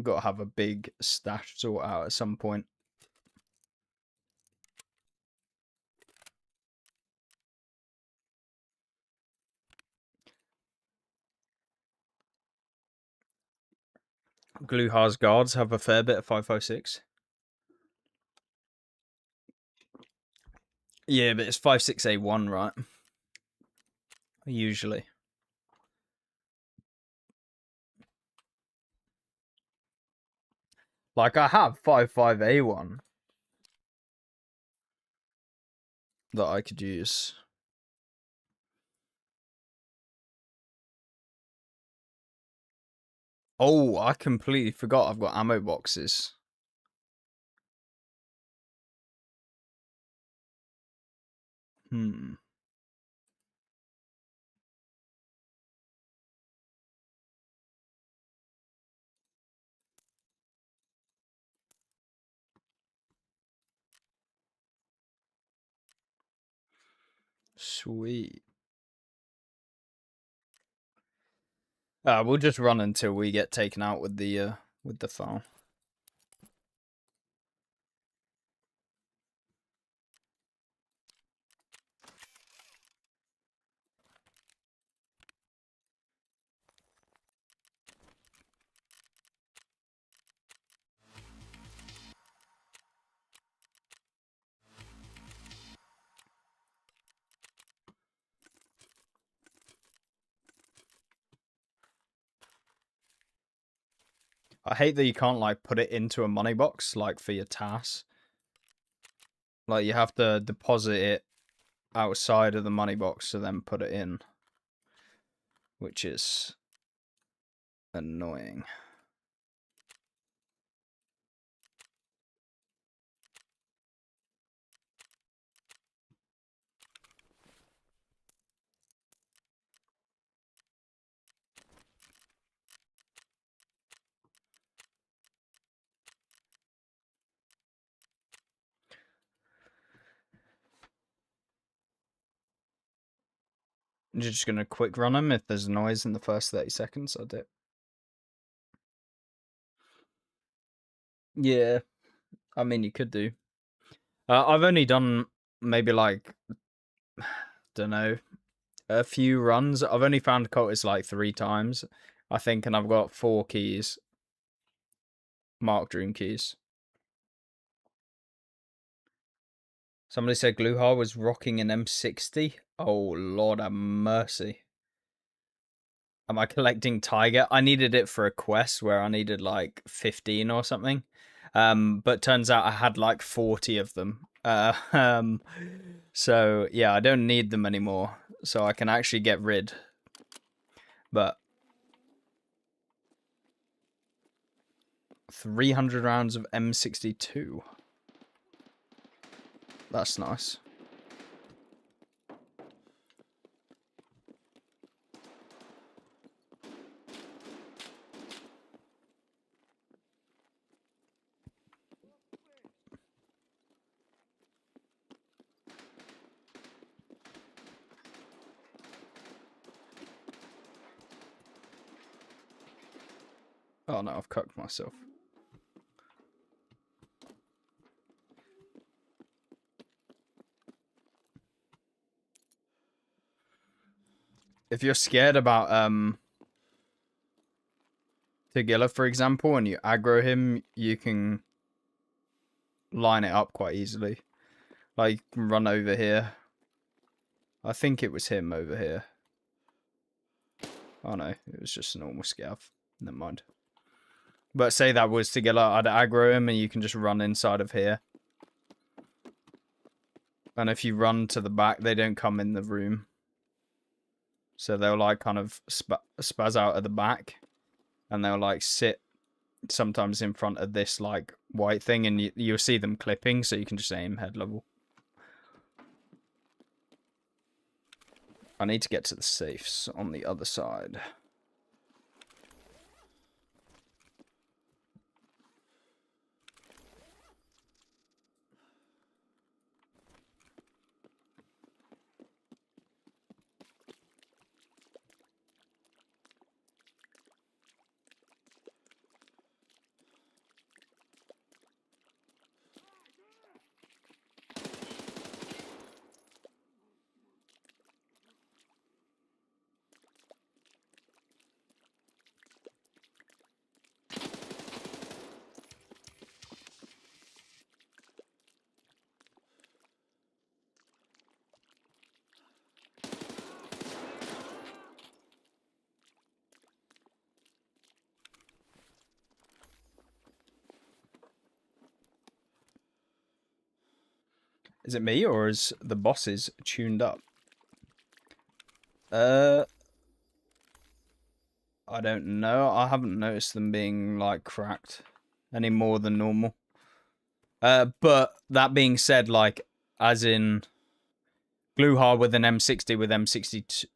Got to have a big stash sort out at some point. Gluhar's guards have a fair bit of 556. Yeah, but it's 56A1, right? Usually. Like, I have 55A1 that I could use. Oh, I completely forgot I've got ammo boxes. Sweet. We'll just run until we get taken out with the file. I hate that you can't like put it into a money box like for your tasks. Like you have to deposit it outside of the money box to then put it in, which is annoying. You're just gonna quick run them if there's noise in the first 30 seconds. I'll do it. Yeah, I mean you could do. I've only done maybe like don't know a few runs. I've only found cultists like 3 times, I think, and I've got 4 keys, marked dream keys. Somebody said Gluhar was rocking an M60. Oh Lord have mercy. Am I collecting Tiger? I needed it for a quest where I needed like 15 or something. But turns out I had like 40 of them. So yeah, I don't need them anymore. So I can actually get rid. But 300 rounds of M62. That's nice. Oh no, I've cooked myself. If you're scared about Tagilla, for example, and you aggro him, you can line it up quite easily. Like, you can run over here. I think it was him over here. Oh no, it was just a normal scav. Never mind. But say that was Tagilla, I'd aggro him and you can just run inside of here. And if you run to the back, they don't come in the room. So they'll like kind of spaz out at the back. And they'll like sit sometimes in front of this like white thing, and you'll see them clipping, so you can just aim head level. I need to get to the safes on the other side. Is it me or is the bosses tuned up? I don't know. I haven't noticed them being like cracked any more than normal. But that being said, like as in glue hard with an M60 with M62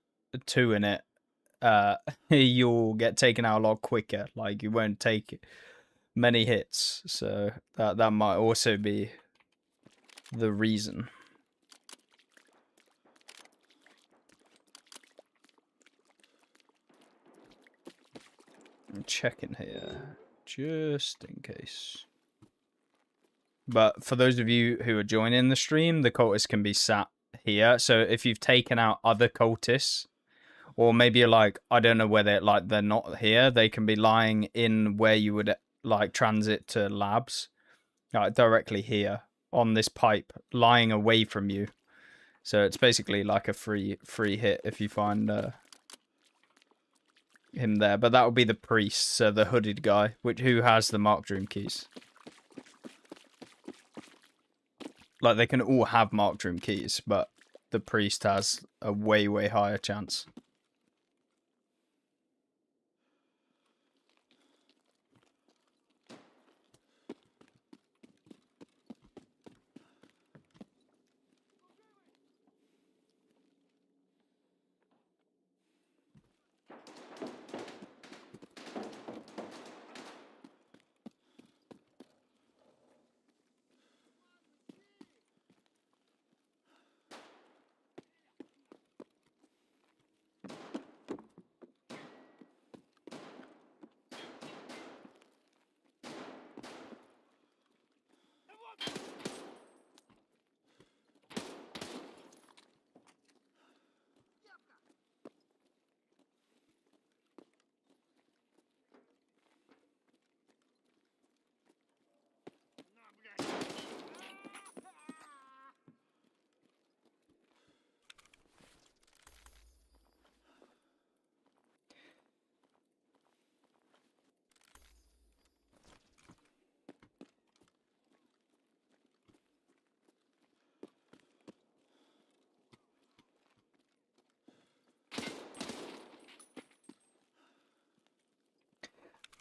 in it, you'll get taken out a lot quicker. Like you won't take many hits, so that might also be the reason. I'm checking here just in case. But for those of you who are joining the stream, the cultists can be sat here. So if you've taken out other cultists, or maybe you're like, I don't know whether like they're not here, they can be lying in where you would like transit to labs, like directly here on this pipe, lying away from you. So it's basically like a free hit if you find him there. But that would be the priest, so the hooded guy, who has the marked room keys. Like, they can all have marked room keys, but the priest has a way, way higher chance.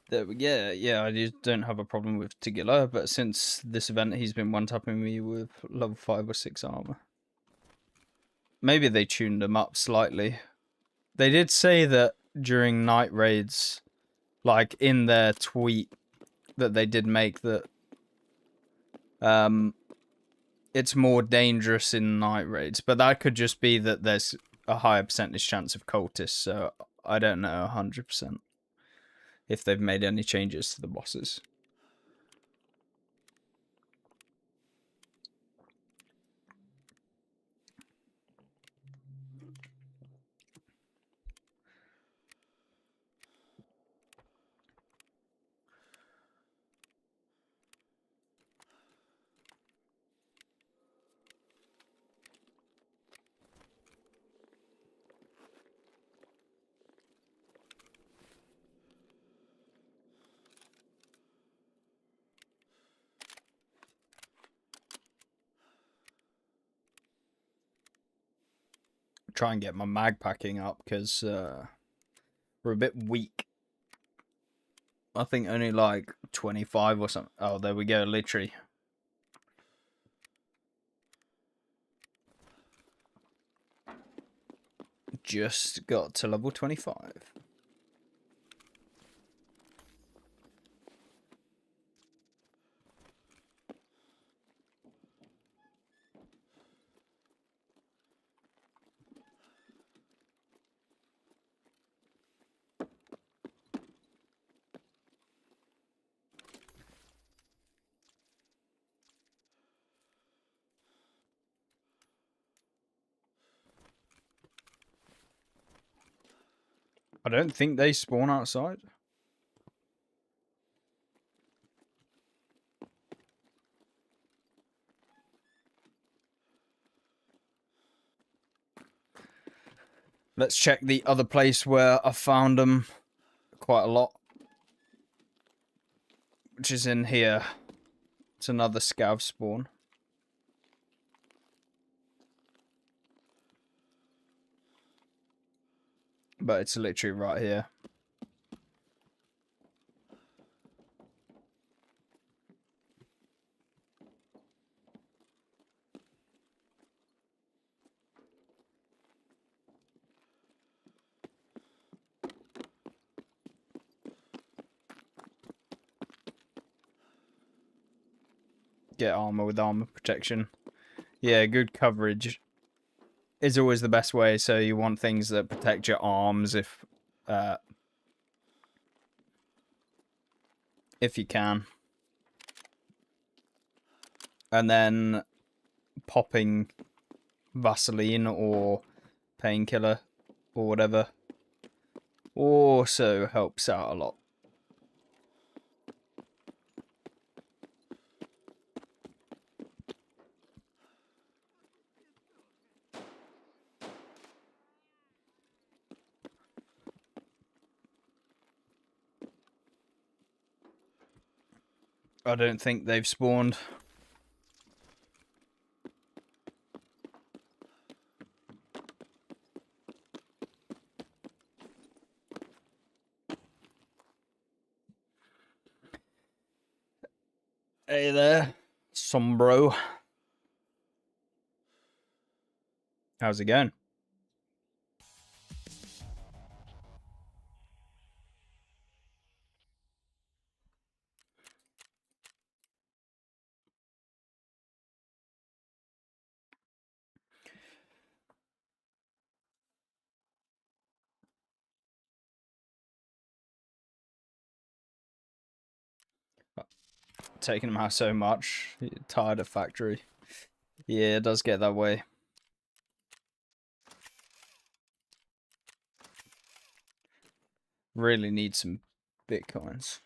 There we go. Yeah, I just don't have a problem with Tigilla, but since this event, he's been one-tapping me with level 5 or 6 armor. Maybe they tuned him up slightly. They did say that during night raids, like in their tweet that they did make, that it's more dangerous in night raids, but that could just be that there's a higher percentage chance of cultists, so I don't know 100% if they've made any changes to the bosses. Try and get my mag packing up because we're a bit weak. I think only like 25 or something. Oh, there we go, literally. Just got to level 25. I don't think they spawn outside. Let's check the other place where I found them quite a lot, which is in here. It's another scav spawn. but it's literally right here. Get armor with armor protection. Yeah, good coverage is always the best way. So you want things that protect your arms if you can. And then popping Vaseline or painkiller or whatever also helps out a lot. I don't think they've spawned. Hey there, Sombro. How's it going? Taking them out so much. You're tired of factory. Yeah, it does get that way. Really need some bitcoins.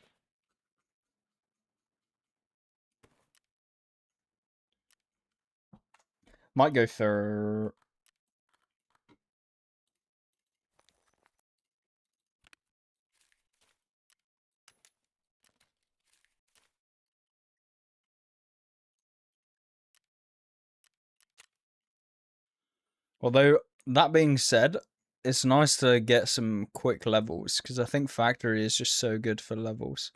Might go for... Although, that being said, it's nice to get some quick levels, because I think factory is just so good for levels.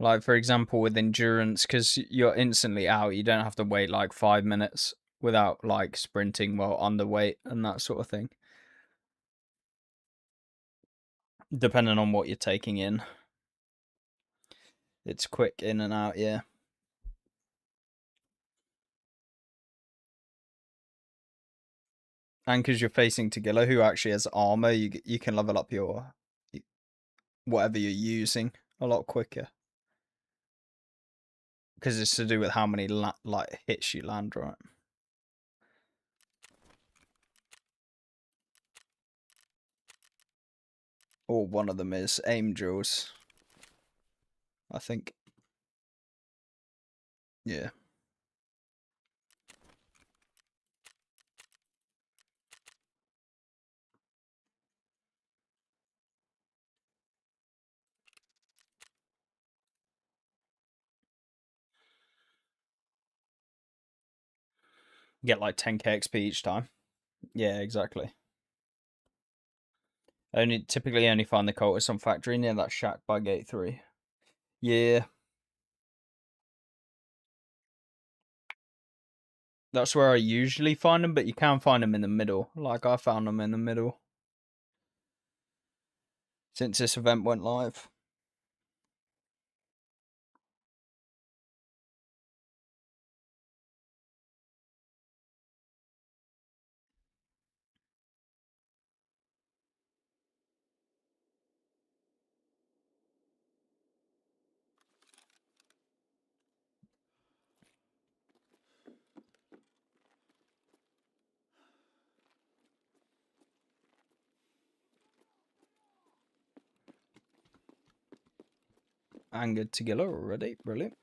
Like, for example, with endurance, because you're instantly out, you don't have to wait like 5 minutes without like sprinting while underweight and that sort of thing. Depending on what you're taking in. It's quick in and out, yeah. And because you're facing Tagilla, who actually has armor, you can level up your whatever you're using a lot quicker. Because it's to do with how many like hits you land, right? Or one of them is aim drills, I think. Yeah. Get like 10k XP each time. Yeah, exactly. Typically only find the cultists on factory near that shack by gate 3. Yeah. That's where I usually find them, but you can find them in the middle. Like I found them in the middle. Since this event went live. Angered Tagilla already. Brilliant.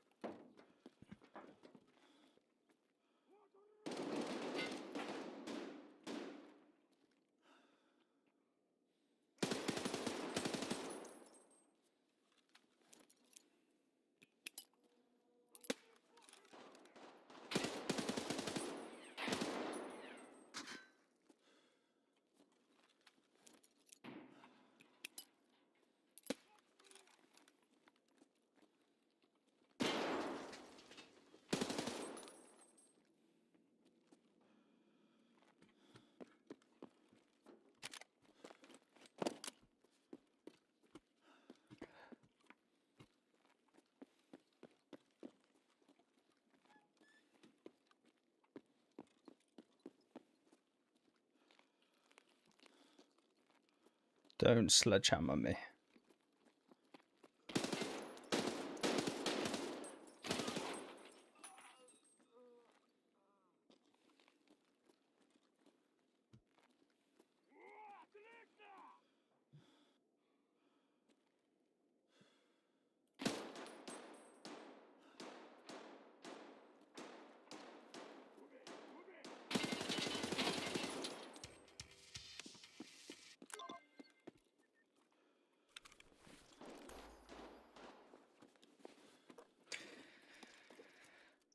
Don't sledgehammer me.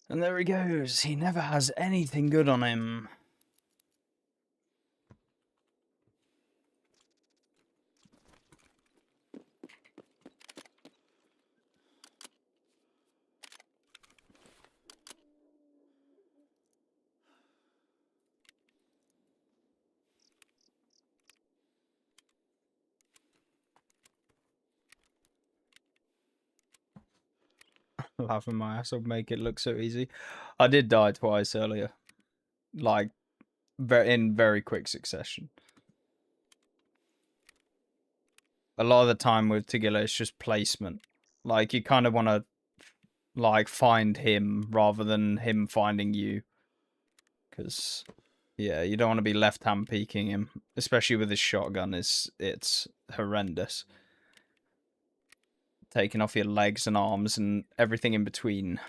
And there he goes. He never has anything good on him. Laughing my ass off, make it look so easy. I did die twice earlier. Like, in very quick succession. A lot of the time with Tagilla, it's just placement. Like, you kind of want to, like, find him rather than him finding you. Because, yeah, you don't want to be left-hand peeking him. Especially with his shotgun, it's horrendous. Taking off your legs and arms and everything in between.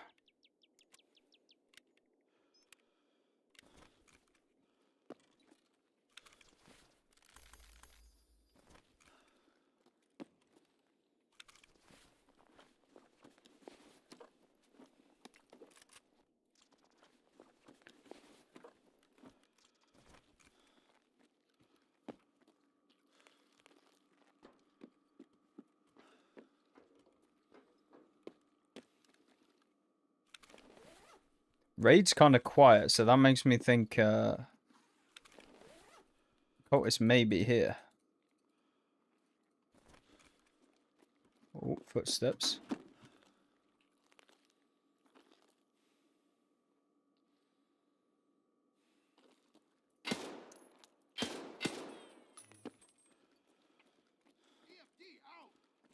Raid's kind of quiet, so that makes me think Cultist may be here. Oh, footsteps.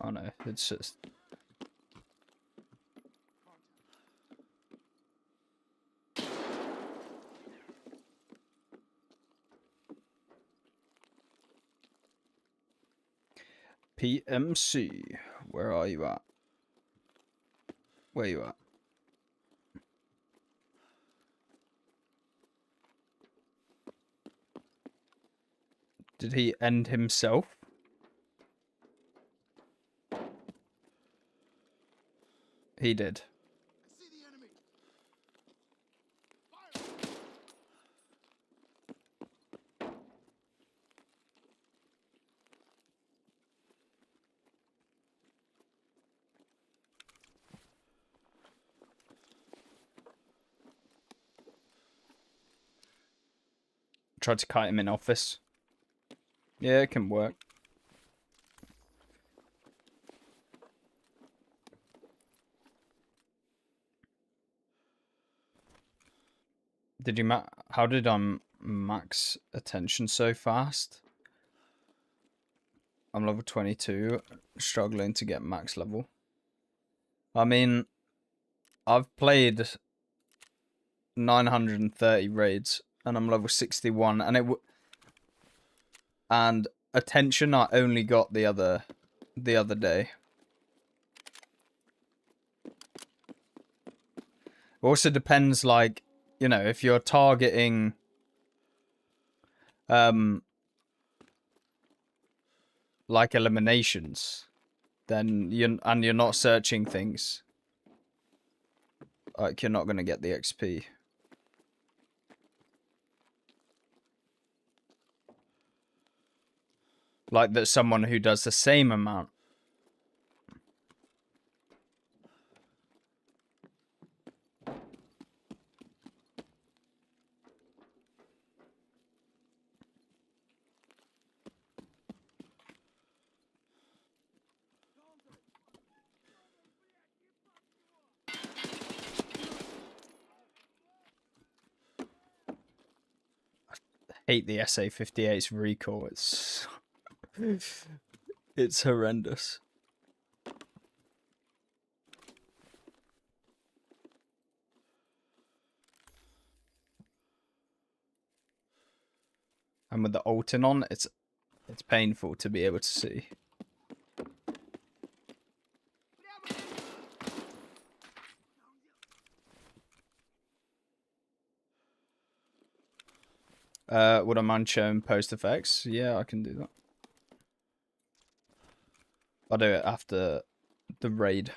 Oh no, it's just... PMC, where are you at? Where you at? Did he end himself? He did. Tried to kite him in office. Yeah, it can work. Did you how did I max attention so fast? I'm level 22, struggling to get max level. I mean, I've played 930 raids and I'm level 61, and and attention I only got the other day. Also depends, like, you know, if you're targeting like eliminations, then you're not searching things, like, you're not going to get the XP. Like that someone who does the same amount. I hate the SA-58's recoil. It's It's horrendous. And with the Alton on, it's painful to be able to see. Would I mind showing post effects? Yeah, I can do that. I'll do it after the raid.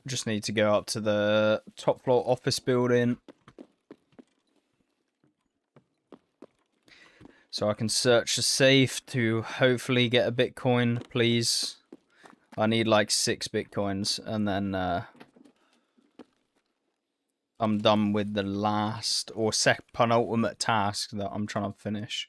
Just need to go up to the top floor office building. So I can search the safe to hopefully get a Bitcoin, please. I need like 6 Bitcoins, and then I'm done with the last or penultimate task that I'm trying to finish.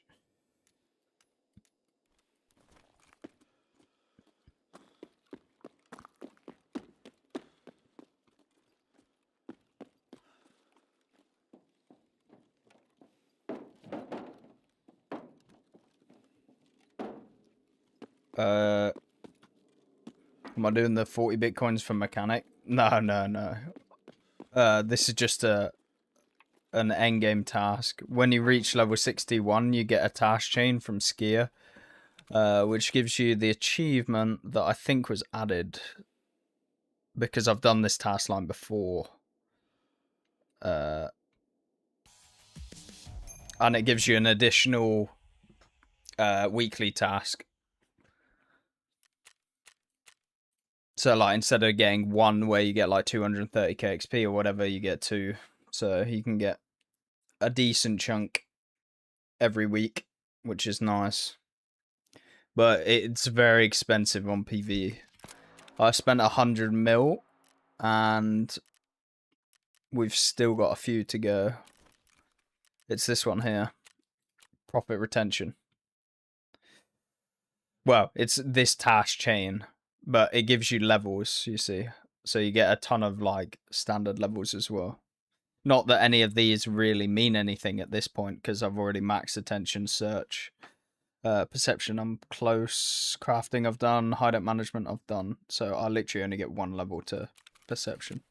Am I doing the 40 Bitcoins for mechanic? No, no, no. This is just an endgame task. When you reach level 61, you get a task chain from Skier, which gives you the achievement that I think was added because I've done this task line before. And it gives you an additional weekly task. So, like, instead of getting 1 where you get, like, 230k XP or whatever, you get 2. So, you can get a decent chunk every week, which is nice. But it's very expensive on PVE. I spent 100 mil, and we've still got a few to go. It's this one here. Profit retention. Well, it's this task chain, but it gives you levels, you see. So you get a ton of, like, standard levels as well. Not that any of these really mean anything at this point, because I've already maxed attention, search, perception, I'm close, crafting I've done, hideout management I've done. So I literally only get 1 level to perception.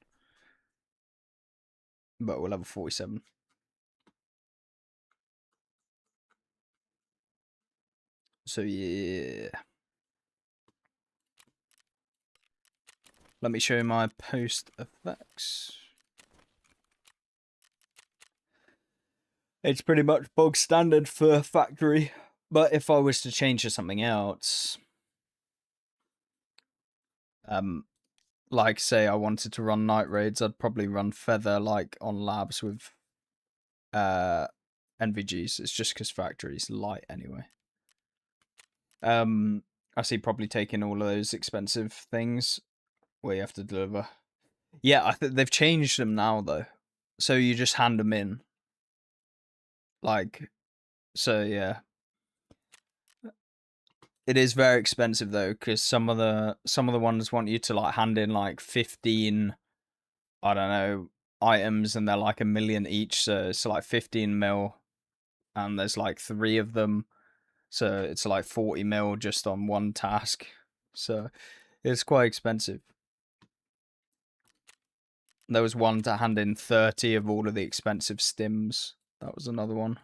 But we're level 47. So yeah. Let me show you my post effects. It's pretty much bog standard for factory. But if I was to change to something else, like say I wanted to run night raids, I'd probably run feather like on labs with NVGs. It's just because factory's light anyway. I see probably taking all of those expensive things where you have to deliver. Yeah, I think they've changed them now though. So you just hand them in. Like, so yeah. It is very expensive though, because some of the ones want you to like hand in like 15, I don't know, items, and they're like 1 million each. So it's like 15 mil, and there's like 3 of them. So it's like 40 mil just on one task. So it's quite expensive. There was one to hand in 30 of all of the expensive stims. That was another one.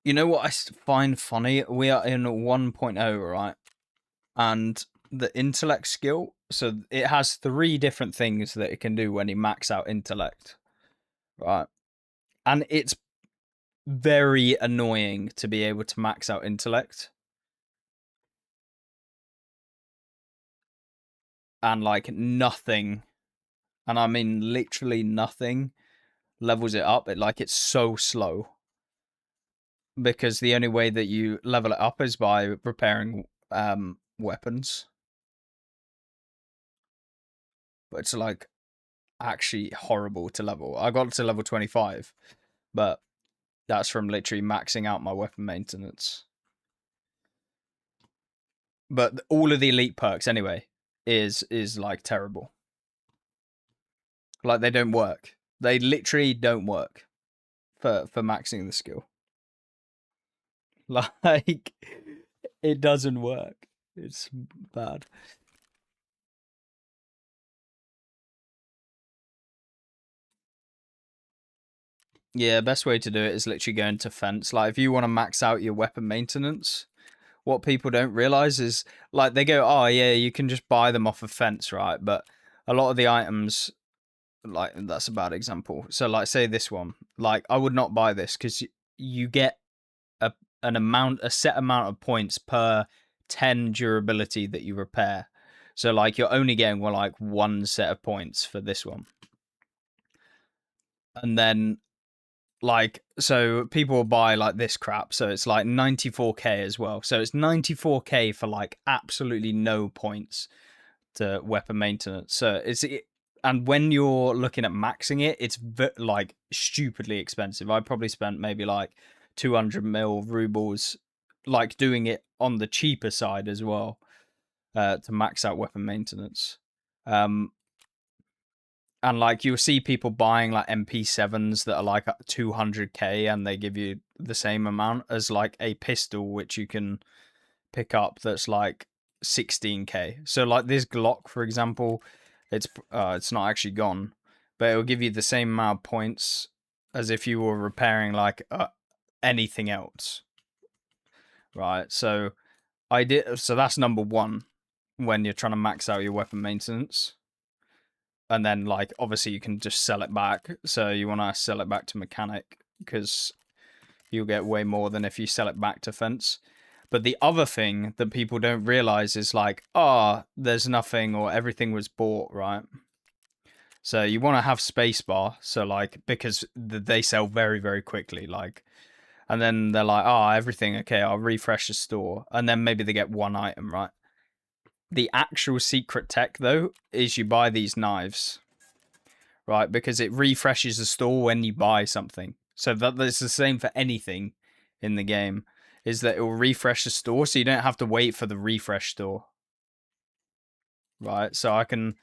You know what I find funny? We are in 1.0, right? And the intellect skill, so it has 3 different things that it can do when you max out intellect, right? And it's very annoying to be able to max out intellect. And like nothing, and I mean literally nothing, levels it up. It's so slow. Because the only way that you level it up is by repairing weapons. but it's like actually horrible to level. I got to level 25, but that's from literally maxing out my weapon maintenance. But all of the elite perks anyway is like terrible. Like they don't work. They literally don't work for maxing the skill. Like it doesn't work. It's bad. Yeah, best way to do it is literally going to fence. Like if you want to max out your weapon maintenance, what people don't realize is like they go, oh yeah, you can just buy them off of fence, right? But a lot of the items, like that's a bad example. So like say this one, like I would not buy this because you get a set amount of points per 10 durability that you repair. So like you're only getting like one set of points for this one. And then like so people will buy like this crap, so it's like 94k as well. So it's 94k for like absolutely no points to weapon maintenance. So and when you're looking at maxing it, it's like stupidly expensive. I probably spent maybe like 200 mil rubles, like doing it on the cheaper side as well, to max out weapon maintenance. And like you'll see people buying like MP7s that are like 200k, and they give you the same amount as like a pistol, which you can pick up that's like 16k. So like this Glock, for example, it's not actually gone, but it'll give you the same amount of points as if you were repairing like anything else, right? So that's number one when you're trying to max out your weapon maintenance. And then like obviously you can just sell it back, so you want to sell it back to mechanic because you'll get way more than if you sell it back to fence. But the other thing that people don't realize is like, there's nothing or everything was bought, right? So you want to have spacebar, so like because they sell very very quickly, like, and then they're like, everything okay, I'll refresh the store, and then maybe they get one item, right? The actual secret tech though is you buy these knives, right? Because it refreshes the store when you buy something. So that's the same for anything in the game, is that it will refresh the store, so you don't have to wait for the refresh store. Right, so I can,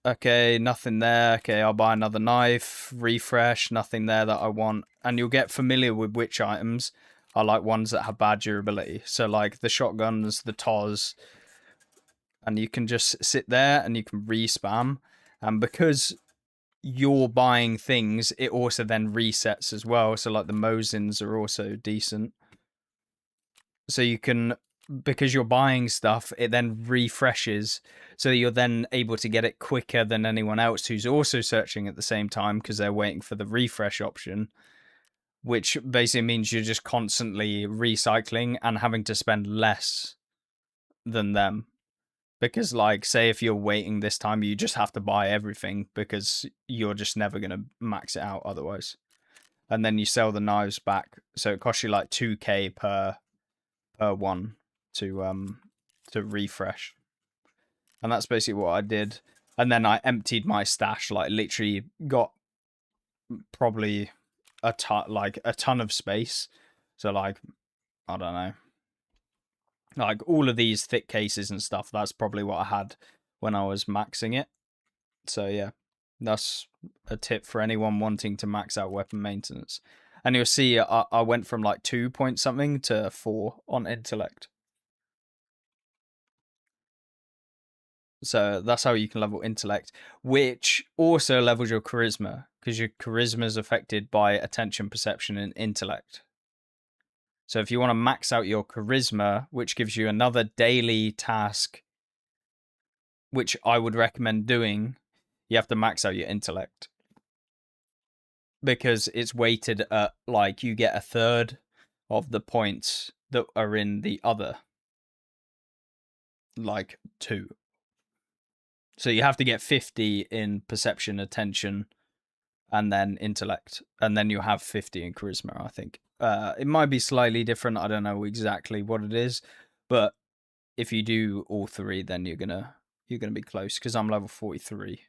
okay, nothing there, okay, I'll buy another knife, refresh, nothing there that I want. And you'll get familiar with which items are like ones that have bad durability. So like the shotguns, the TOS, and you can just sit there and you can respam. And because you're buying things, it also then resets as well. So like the Mosins are also decent. So you can, because you're buying stuff, it then refreshes. So you're then able to get it quicker than anyone else who's also searching at the same time because they're waiting for the refresh option, which basically means you're just constantly recycling and having to spend less than them. Because like say if you're waiting this time, you just have to buy everything because you're just never going to max it out otherwise. And then you sell the knives back, so it costs you like 2k per one to refresh. And that's basically what I did. And then I emptied my stash, like literally got probably a ton of space. So like I don't know, like all of these thick cases and stuff, that's probably what I had when I was maxing it. So yeah, that's a tip for anyone wanting to max out weapon maintenance. And you'll see I went from like 2 point something to 4 on intellect. So that's how you can level intellect, which also levels your charisma, because your charisma is affected by attention, perception, and intellect. So if you want to max out your charisma, which gives you another daily task, which I would recommend doing, you have to max out your intellect. Because it's weighted at, like, you get a third of the points that are in the other, like, 2. So you have to get 50 in perception, attention, and then intellect, and then you have 50 in charisma, I think. It might be slightly different. I don't know exactly what it is, but if you do all 3, then you're gonna you're going to be close because I'm level 43.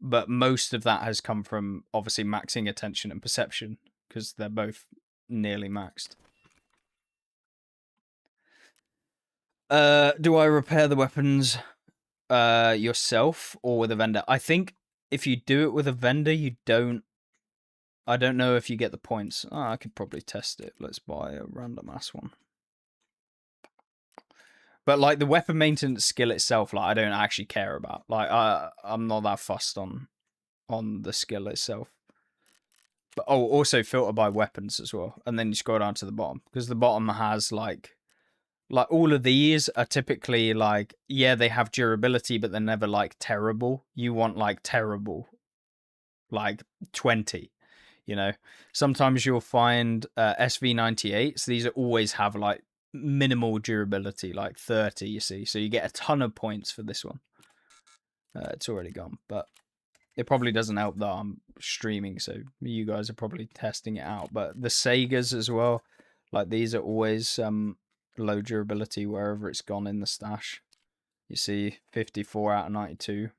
But most of that has come from obviously maxing attention and perception because they're both nearly maxed. Do I repair the weapons yourself or with a vendor? I think if you do it with a vendor, you don't. I don't know if you get the points. Oh, I could probably test it. Let's buy a random ass one. But like the weapon maintenance skill itself, like I don't actually care about. Like I'm not that fussed on the skill itself. But also filter by weapons as well, and then you scroll down to the bottom because the bottom has like all of these are typically like, yeah, they have durability, but they're never like terrible. You want like terrible, like 20. You know, sometimes you'll find SV98s. These always have like minimal durability, like 30. You see, so you get a ton of points for this one. It's already gone, but it probably doesn't help that I'm streaming, so you guys are probably testing it out. But the Segas as well, like these are always low durability wherever it's gone in the stash. You see 54 out of 92.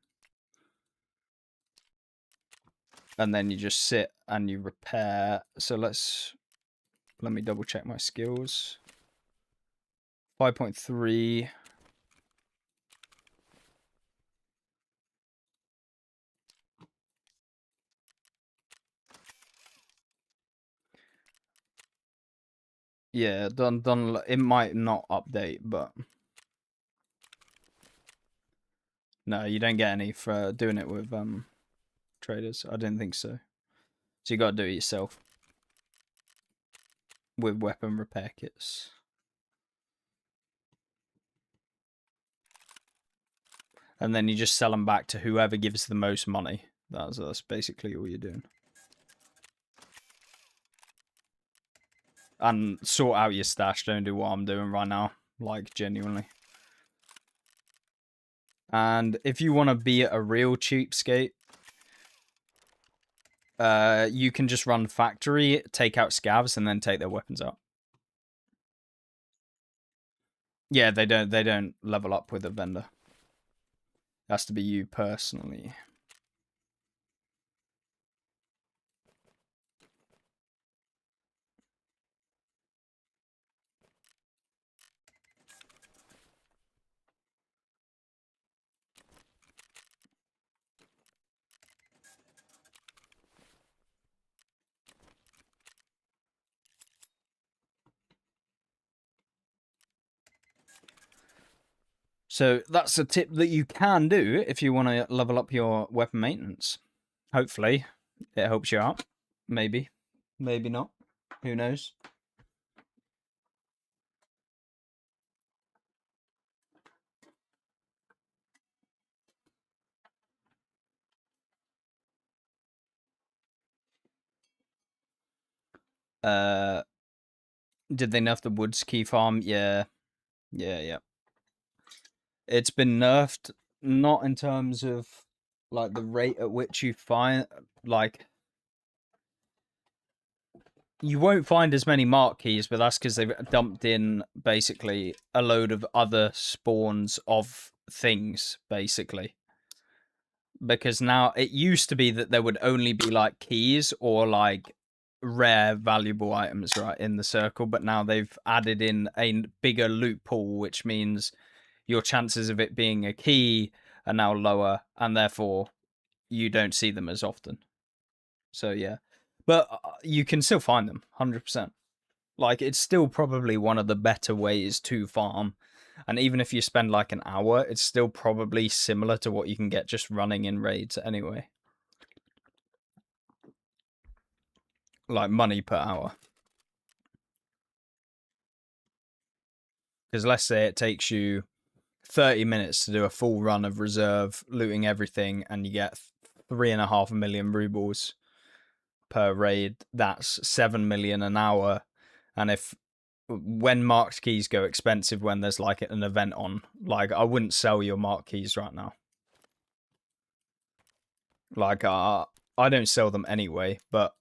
And then you just sit and you repair. So let me double check my skills. 5.3. Yeah, done. It might not update, but no, you don't get any for doing it with traders. I didn't think so. So you got to do it yourself with weapon repair kits. And then you just sell them back to whoever gives the most money. That's basically all you're doing. And sort out your stash. Don't do what I'm doing right now. Like, genuinely. And if you want to be a real cheapskate, you can just run factory, take out scavs, and then take their weapons out. Yeah, they don't level up with a vendor. It has to be you personally. So that's a tip that you can do if you want to level up your weapon maintenance. Hopefully, it helps you out. Maybe. Maybe not. Who knows? Did they nerf the woods key farm? Yeah. It's been nerfed, not in terms of like the rate at which you find, like, you won't find as many mark keys, but that's because they've dumped in basically a load of other spawns of things, basically. Because now it used to be that there would only be like keys or like rare valuable items right in the circle, but now they've added in a bigger loot pool, which means your chances of it being a key are now lower, and therefore you don't see them as often. So yeah, but you can still find them 100%. Like, it's still probably one of the better ways to farm. And even if you spend like an hour, it's still probably similar to what you can get just running in raids anyway. Like money per hour. Because let's say it takes you 30 minutes to do a full run of reserve, looting everything, and you get 3.5 million rubles per raid. That's 7 million an hour. And when marked keys go expensive when there's like an event on, like, I wouldn't sell your marked keys right now. Like, I don't sell them anyway, but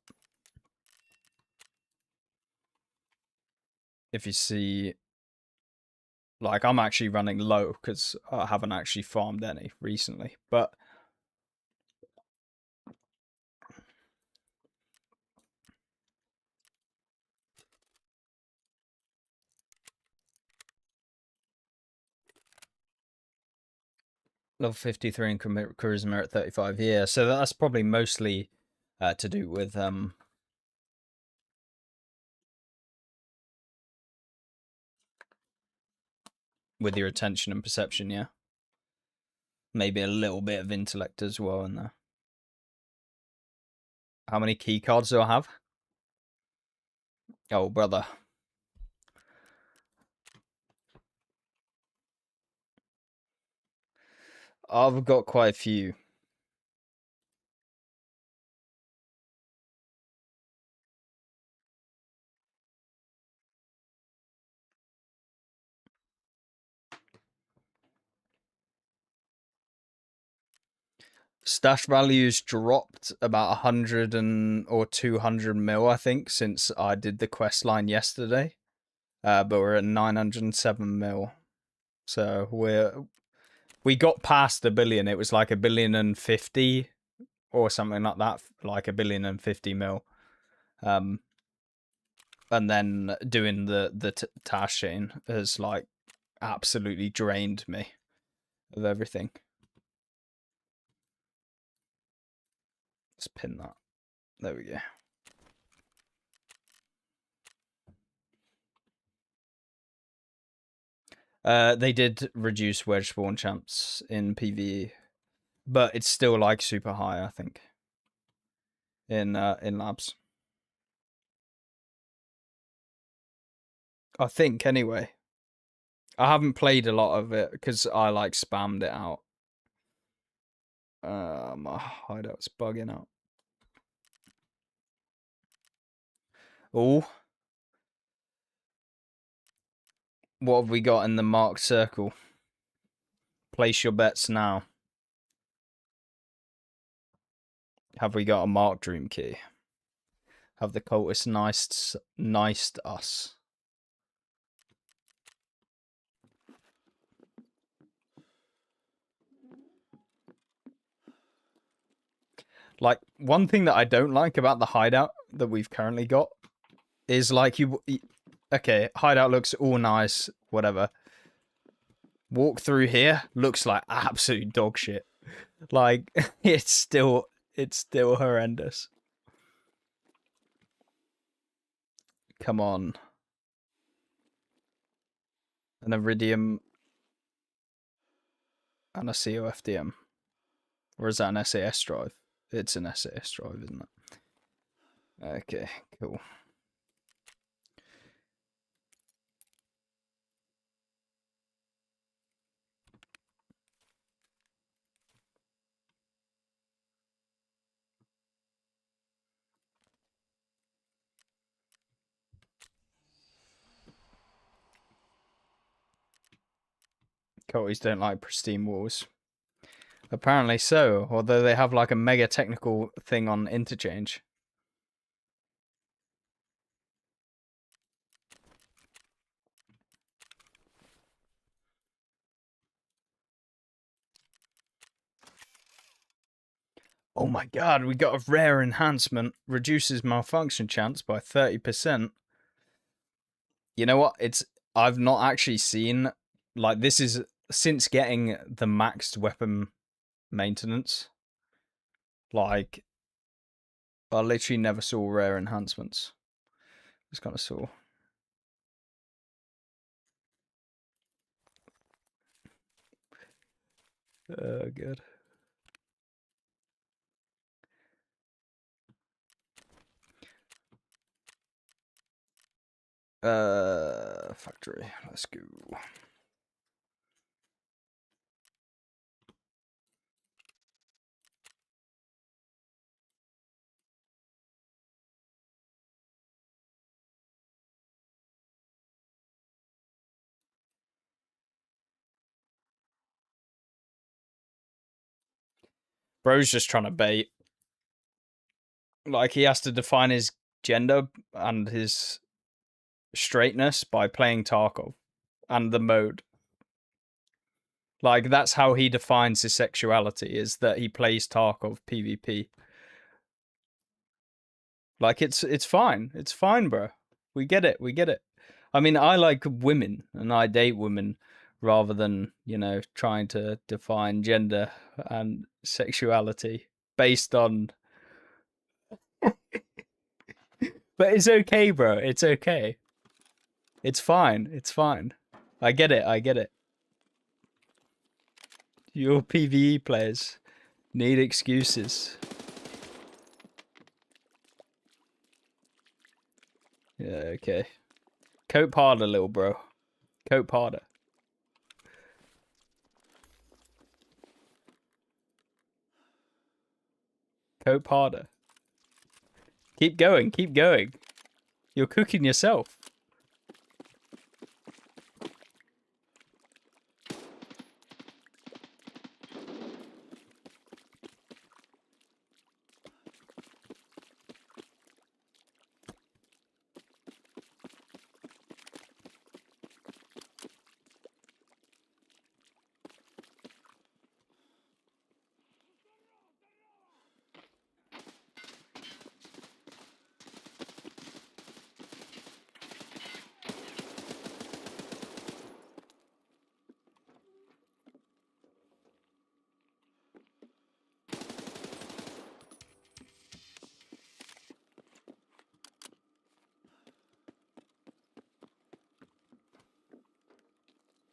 if you see Like, I'm actually running low because I haven't actually farmed any recently. But level 53 and charisma at 35. Yeah, so that's probably mostly to do with your attention and perception. Yeah, maybe a little bit of intellect as well in there. How many key cards do I have? Oh, brother. I've got quite a few. Stash values dropped about 100 or 200 mil, I think, since I did the quest line yesterday. But we're at 907 mil. So we got past a billion. It was like 1,050,000,000 or something like that, like 1,050,000,000. And then doing the task chain has like absolutely drained me of everything. Let's pin that. There we go. They did reduce wedge spawn champs in PVE, but it's still like super high, I think. In labs, I think anyway. I haven't played a lot of it because I like spammed it out. My hideout's bugging out. Oh, what have we got in the marked circle? Place your bets now. Have we got a marked dream key? Have the cultists niced us? Like, one thing that I don't like about the hideout that we've currently got is like okay, hideout looks all nice, whatever. Walk through here looks like absolute dog shit. Like it's still horrendous. Come on. An iridium and a COFDM. Or is that an SAS drive? It's an SAS drive, isn't it? Okay, cool. Culties don't like pristine walls. Apparently so, although they have like a mega technical thing on interchange. Oh my god, we got a rare enhancement. Reduces malfunction chance by 30%. You know what? I've not actually seen, like, this is since getting the maxed weapon maintenance. Like, I literally never saw rare enhancements. Just kind of saw. Good. Factory. Let's go. Bro's just trying to bait. Like, he has to define his gender and his straightness by playing Tarkov. and the mode. Like, that's how he defines his sexuality, is that he plays Tarkov PvP. Like, it's fine. It's fine, bro. We get it. We get it. I mean, I like women, and I date women rather than, you know, trying to define gender and sexuality based on... But it's okay, bro. It's okay. It's fine. It's fine. I get it. I get it. Your PvE players need excuses. Yeah, okay. Cope harder, little bro. Cope harder. Cope harder. Keep going. Keep going. You're cooking yourself.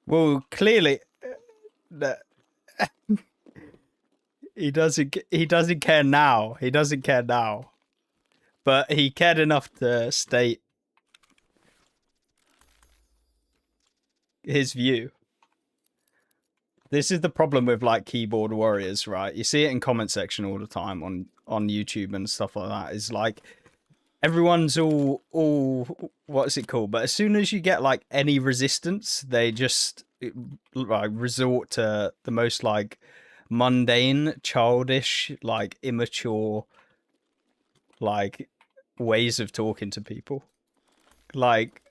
Well, clearly, he doesn't. He doesn't care now. He doesn't care now, but he cared enough to state his view. This is the problem with like keyboard warriors, right? You see it in comment section all the time on YouTube and stuff like that. Is like everyone's all what's it called? But as soon as you get like any resistance, they just like resort to the most like mundane, childish, like immature, like ways of talking to people. Like,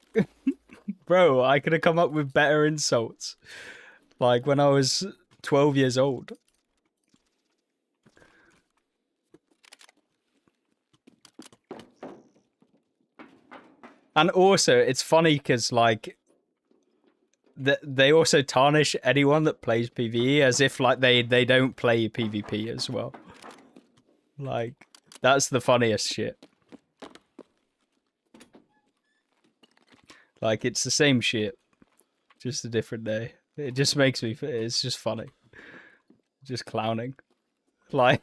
bro, I could have come up with better insults. Like when I was 12 years old. And also, it's funny because like they also tarnish anyone that plays PvE as if like they don't play PvP as well. Like that's the funniest shit. Like it's the same shit, just a different day. It just makes me. It's just funny. Just clowning. Like.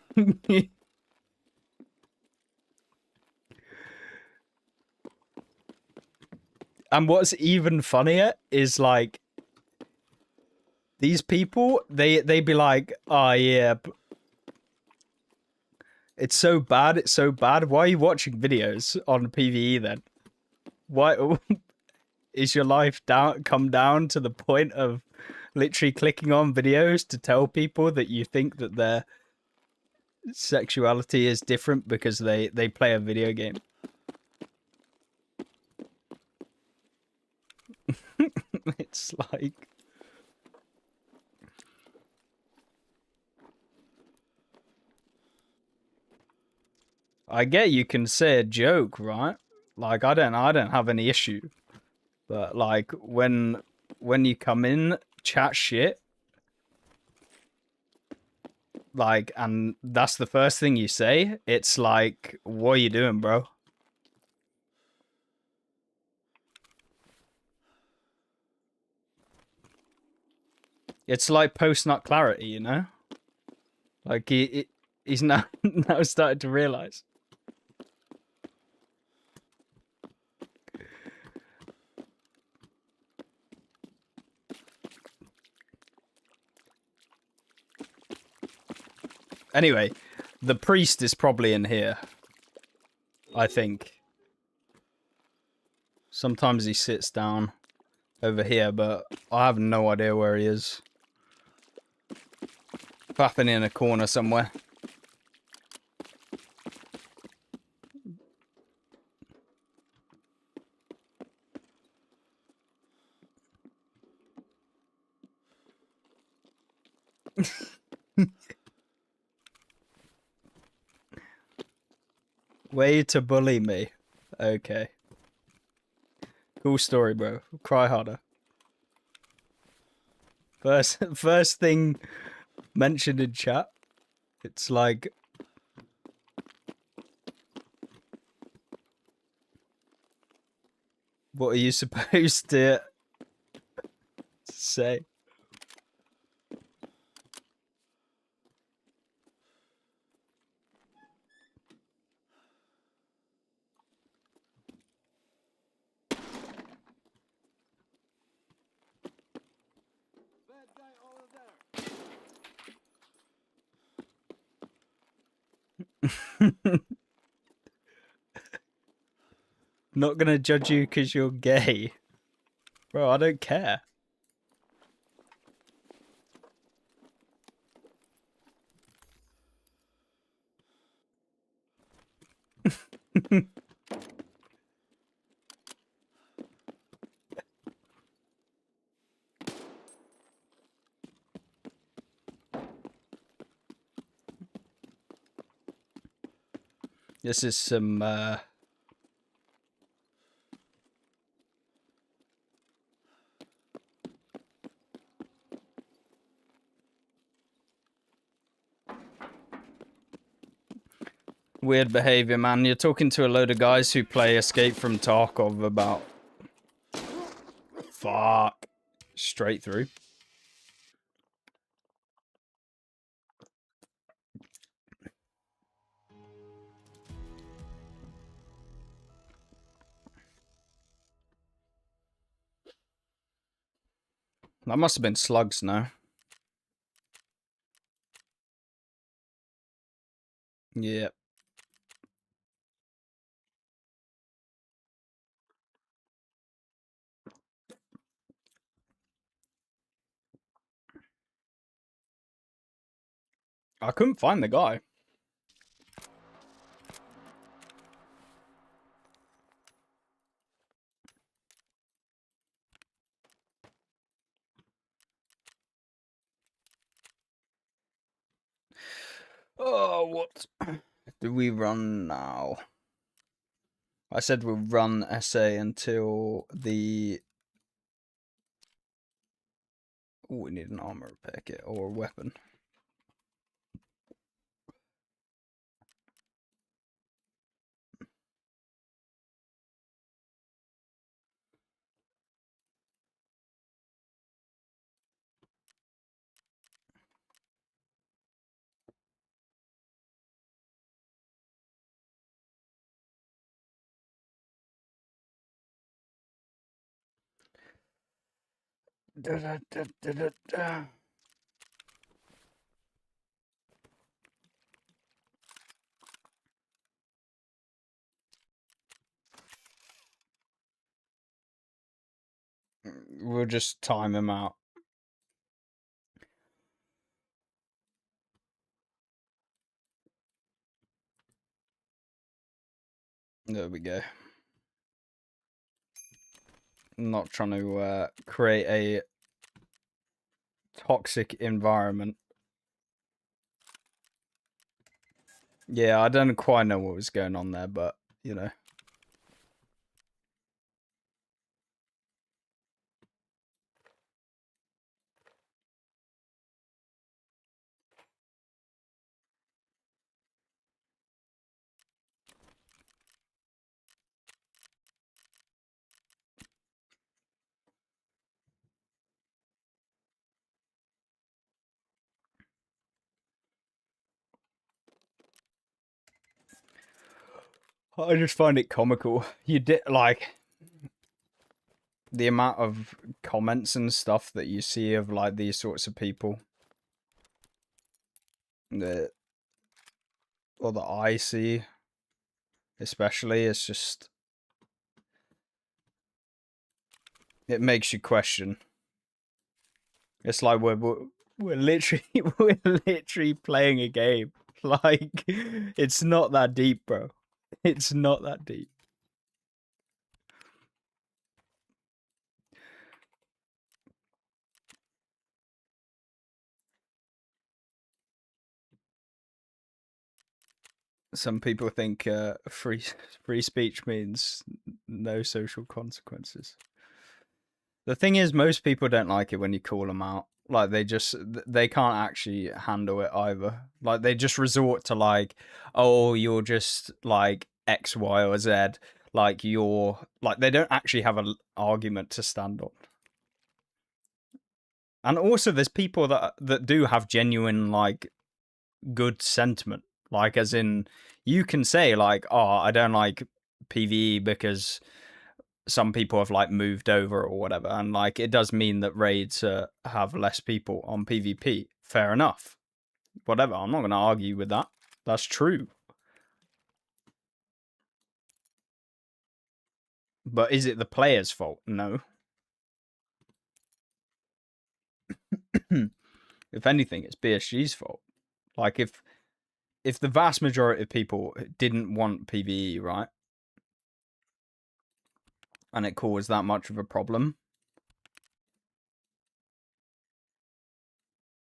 And what's even funnier is like these people, they be like, oh yeah, it's so bad, it's so bad. Why are you watching videos on PvE then? Why is your life come down to the point of literally clicking on videos to tell people that you think that their sexuality is different because they play a video game? It's like, I get you can say a joke, right? Like I don't have any issue. But like when you come in, chat shit, like, and that's the first thing you say, it's like, what are you doing, bro? It's like post-nut clarity, you know? Like he's now now started to realize. Anyway, the priest is probably in here. I think. Sometimes he sits down over here, but I have no idea where he is. Faffing in a corner somewhere. Way to bully me. Okay. Cool story, bro. Cry harder. First thing mentioned in chat. It's like, what are you supposed to say? Not gonna judge you because you're gay. Bro, I don't care. This is some weird behavior, man. You're talking to a load of guys who play Escape from Tarkov about... Fuck. Straight through. That must have been slugs now. Yep. I couldn't find the guy. Oh, what do we run now? I said we'll run SA until the... Oh, we need an armor repair kit or a weapon. Da, da, da, da. We'll just time him out. There we go. I'm not trying to create a toxic environment. Yeah, I don't quite know what was going on there, but, you know. I just find it comical. You did, like... The amount of comments and stuff that you see of, like, these sorts of people. Or that I see, especially, it's just... It makes you question. It's like we're literally we're literally playing a game. Like, it's not that deep, bro. It's not that deep. Some people think free speech means no social consequences. The thing is, most people don't like it when you call them out. Like they can't actually handle it either. Like they just resort to like, oh, you're just like X, Y, or Z. Like you're like they don't actually have an argument to stand on. And also, there's people that do have genuine like good sentiment. Like as in, you can say like, oh, I don't like PVE because some people have like moved over or whatever, and like it does mean that raids have less people on PvP. Fair enough. Whatever. I'm not going to argue with that. That's true. But is it the player's fault? No. If anything, it's BSG's fault. Like if the vast majority of people didn't want PvE, right, and it caused that much of a problem,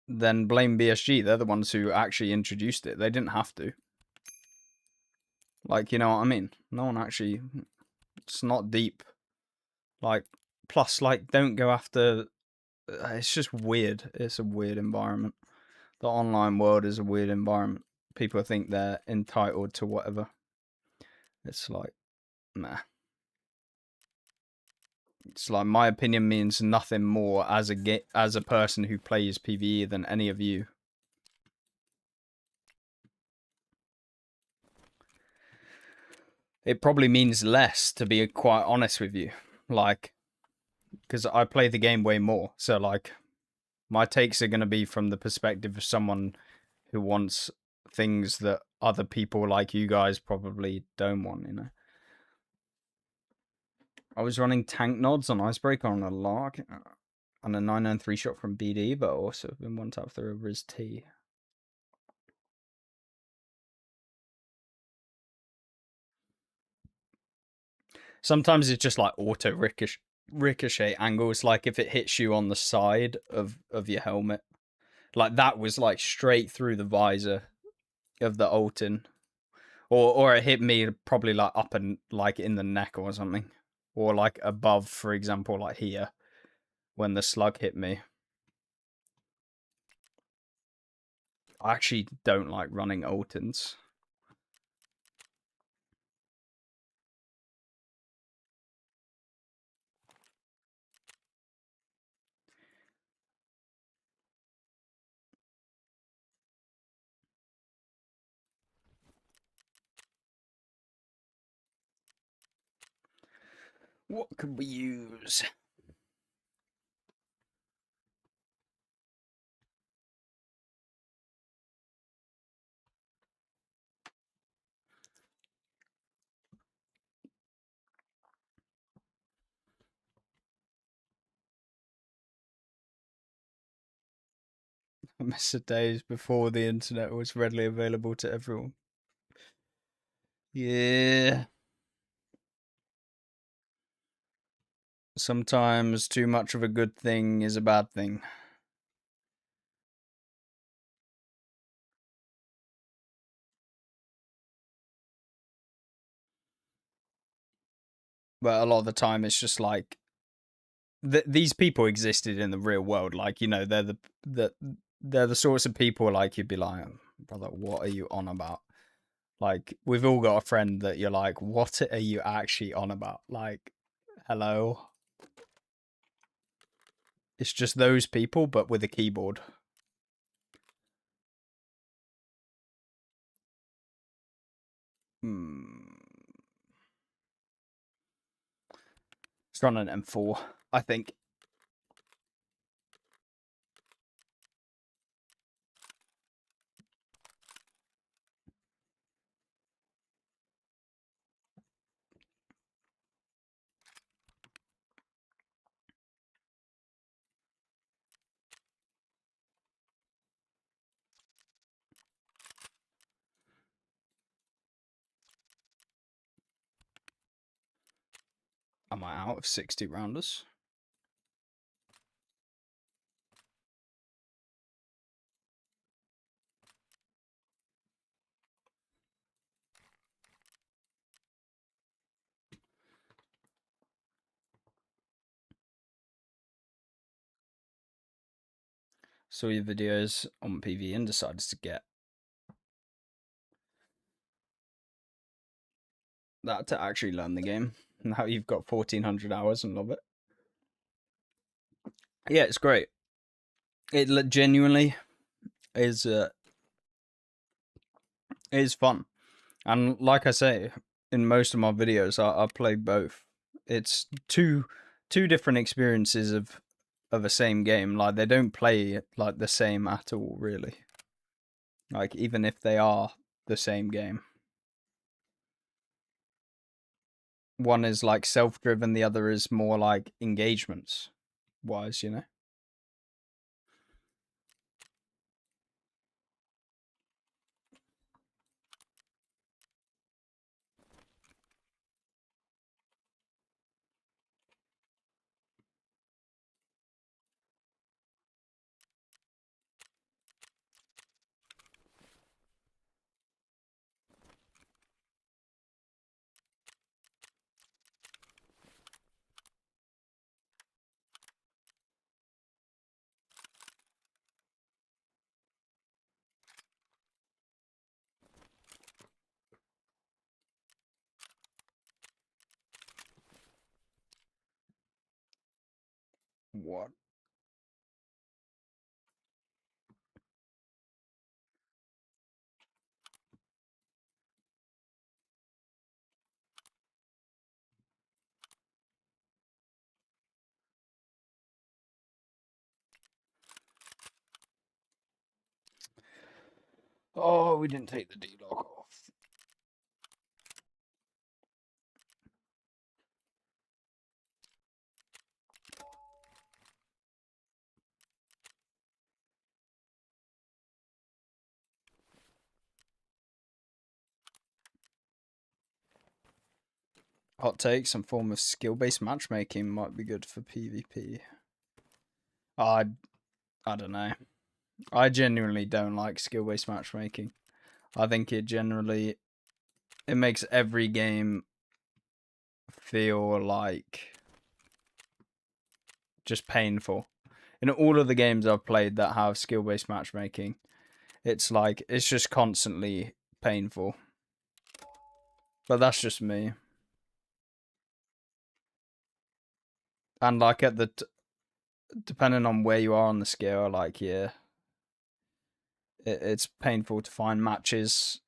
then blame BSG. They're the ones who actually introduced it. They didn't have to. Like, you know what I mean? No one actually. It's not deep. Like, plus, like, don't go after. It's just weird. It's a weird environment. The online world is a weird environment. People think they're entitled to whatever. It's like, nah. It's like my opinion means nothing more as a person who plays PvE than any of you. It probably means less, to be quite honest with you. Like, because I play the game way more, so like, my takes are going to be from the perspective of someone who wants things that other people like you guys probably don't want, you know. I was running tank nods on Icebreaker on a lark and a 993 shot from BD, but also been one tap through a Riz T. Sometimes it's just like auto ricochet angles, like if it hits you on the side of your helmet. Like that was like straight through the visor of the Alton. Or it hit me probably like up and like in the neck or something. Or like above, for example, like here, when the slug hit me. I actually don't like running Altons. What could we use? I miss the days before the internet was readily available to everyone. Yeah. Sometimes too much of a good thing is a bad thing. But a lot of the time it's just like these people existed in the real world. Like, you know, they're the sorts of people like you'd be like, brother, what are you on about? Like, we've all got a friend that you're like, what are you actually on about? Like, hello? It's just those people, but with a keyboard. It's running M4, I think. Am I out of 60 rounders? Saw your videos on PVE and decided to get that to actually learn the game. Now you've got 1400 hours and love it. Yeah, it's great. It genuinely is fun. And like I say, in most of my videos, I play both. It's two different experiences of a same game. Like they don't play like the same at all, really. Like even if they are the same game, one is like self-driven, the other is more like engagements wise, you know. What? Oh, we didn't take the D-lock off. Hot take, some form of skill-based matchmaking might be good for PvP. I don't know. I genuinely don't like skill-based matchmaking. I think it makes every game feel like just painful. In all of the games I've played that have skill-based matchmaking, it's just constantly painful. But that's just me. And like at the depending on where you are on the scale, like yeah, it's painful to find matches.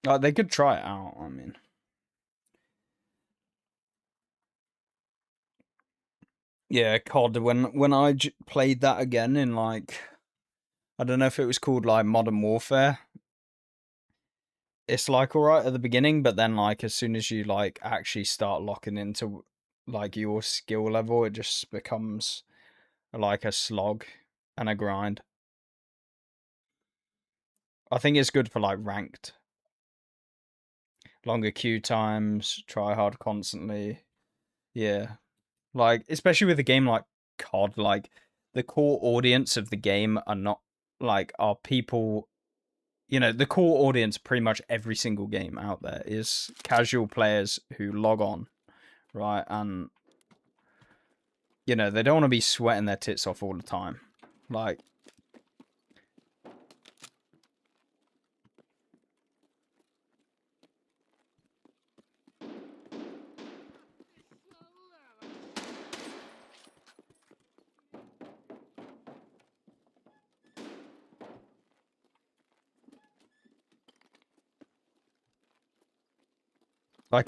Like they could try it out. I mean, yeah, COD. When I played that again in like, I don't know if it was called like Modern Warfare. It's like alright at the beginning, but then like as soon as you like actually start locking into like your skill level, it just becomes like a slog and a grind. I think it's good for like ranked. Longer queue times, try hard constantly. Yeah. Like, especially with a game like COD, like the core audience of the game are not like are people, the core audience pretty much every single game out there is casual players who log on, right? And they don't want to be sweating their tits off all the time. Like,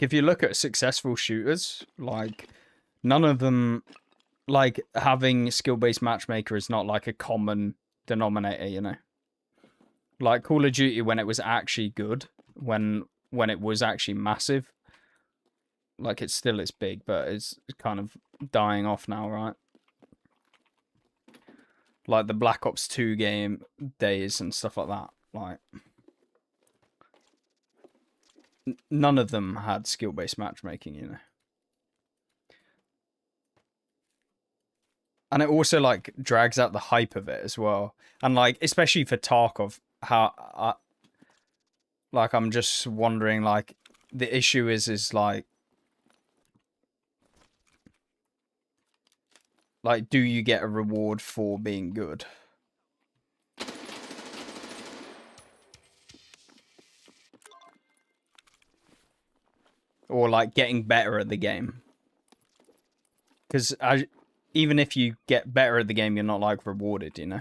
if you look at successful shooters, like none of them like having skill-based matchmaker is not like a common denominator, Like Call of Duty when it was actually good, when it was actually massive, like it's big, but it's kind of dying off now, right? like the Black Ops 2 game days and stuff like that. Like, none of them had skill-based matchmaking, you know. And it also like drags out the hype of it as well. And like, especially for Tarkov, like, I'm just wondering, like, the issue is like, do you get a reward for being good? Or like getting better at the game? Because even if you get better at the game, you're not like rewarded, you know?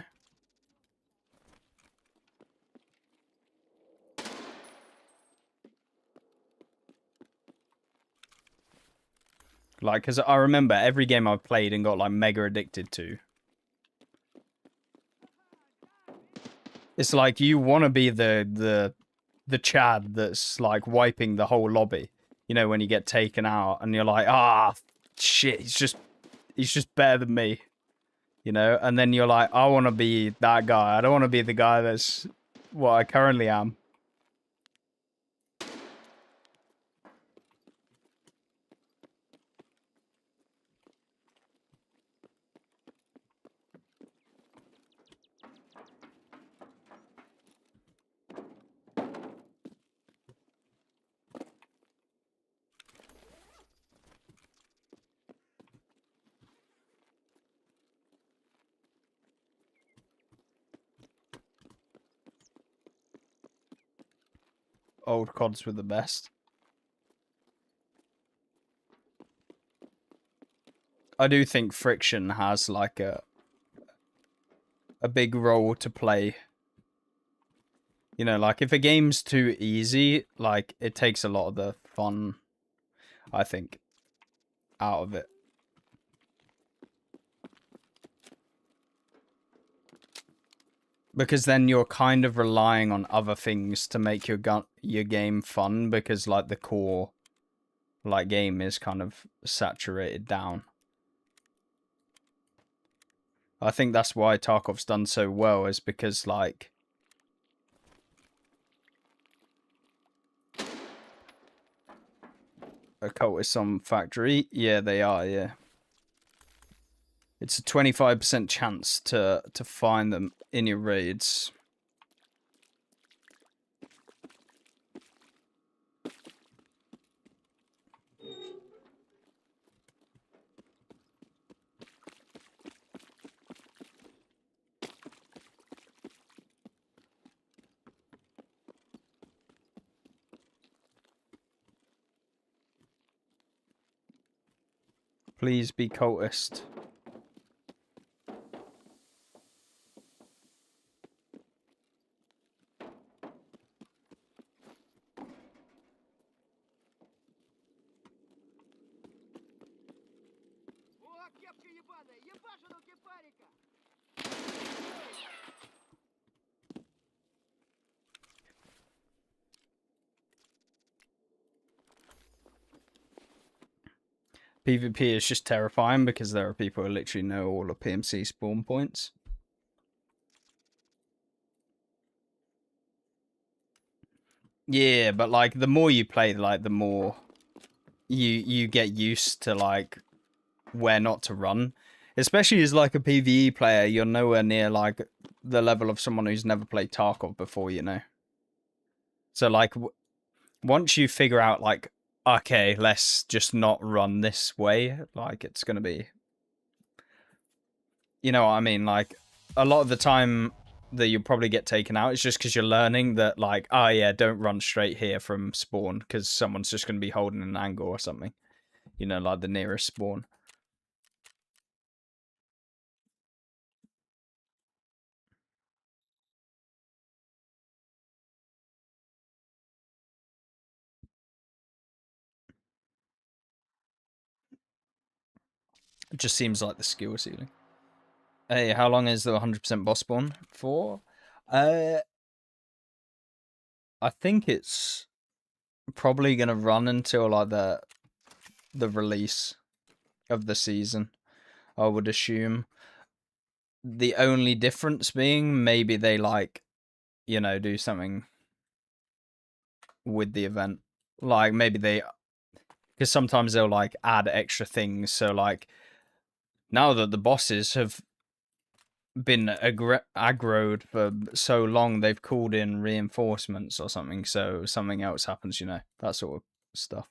Like, because I remember every game I've played and got like mega addicted to, it's like you want to be the Chad that's like wiping the whole lobby. You know, when you get taken out and you're like, ah, shit, he's just better than me. You know, and then you're like, I want to be that guy. I don't want to be the guy that's what I currently am. Old CODs were the best. I do think friction has like a big role to play. You know, like if a game's too easy, like it takes a lot of the fun, I think, out of it. Because then you're kind of relying on other things to make your game fun, because like the core like game is kind of saturated down. I think that's why Tarkov's done so well, is because like a Cultist on factory, yeah, they are, yeah. It's a 25% chance to find them in your raids. Please be Cultist. PvP is just terrifying because there are people who literally know all the PMC spawn points. Yeah, but like the more you play, like the more you get used to like where not to run. Especially as like a PvE player, you're nowhere near like the level of someone who's never played Tarkov before, you know. So like once you figure out like, okay, let's just not run this way, like it's gonna be, you know what I mean? Like a lot of the time that you'll probably get taken out is just because you're learning that like, oh yeah, don't run straight here from spawn because someone's just gonna be holding an angle or something. You know, like the nearest spawn. It just seems like the skill ceiling. Hey, how long is the 100% boss spawn for? I think it's probably gonna run until like the release of the season, I would assume. The only difference being maybe they like, do something with the event. Like maybe they, because sometimes they'll like add extra things. So like now that the bosses have been aggroed for so long, they've called in reinforcements or something. So something else happens, that sort of stuff.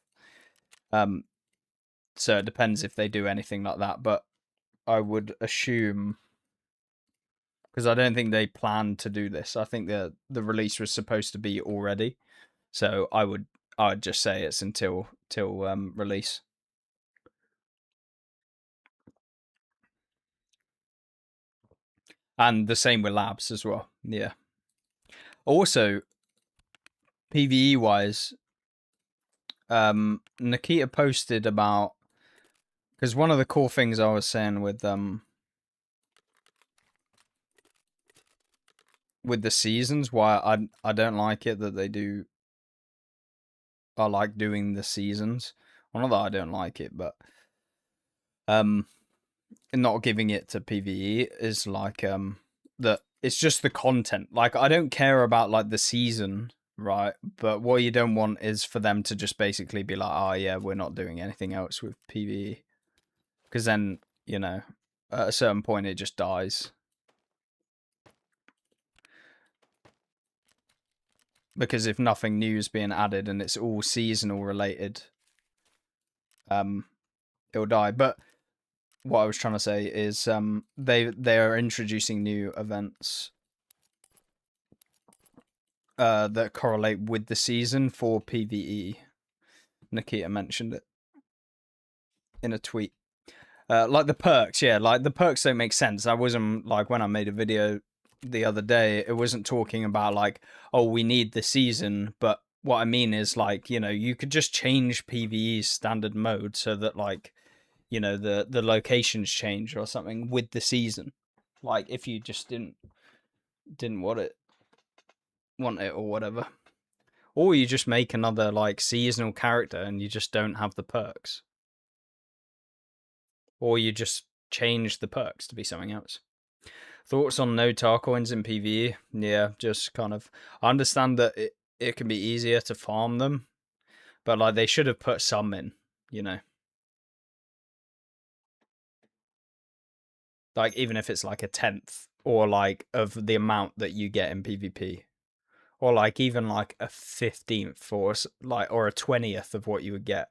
So it depends if they do anything like that, but I would assume, because I don't think they planned to do this. I think the release was supposed to be already. So I'd just say it's until release. And the same with labs as well. Yeah. Also, PVE wise, Nikita posted about, because one of the cool things I was saying with the seasons, why I don't like it that they do. I like doing the seasons. Well, not that I don't like it, but not giving it to PVE is like that it's just the content. Like I don't care about like the season, right? But what you don't want is for them to just basically be like, oh yeah, we're not doing anything else with PVE, because then at a certain point it just dies. Because if nothing new is being added and it's all seasonal related, it'll die. But what I was trying to say is they are introducing new events that correlate with the season for PVE. Nikita mentioned it in a tweet. Like the perks, yeah, like the perks don't make sense. I wasn't like when I made a video the other day, it wasn't talking about like, oh, we need the season, but what I mean is like, you could just change PVE's standard mode so that like, the locations change or something with the season. Like if you just didn't want it or whatever. Or you just make another like seasonal character and you just don't have the perks. Or you just change the perks to be something else. Thoughts on no tar coins in PvE? Yeah, just kind of. I understand that it can be easier to farm them, but like they should have put some in, Like even if it's like a 10th or like of the amount that you get in PvP. Or like even like a 15th or a 20th of what you would get.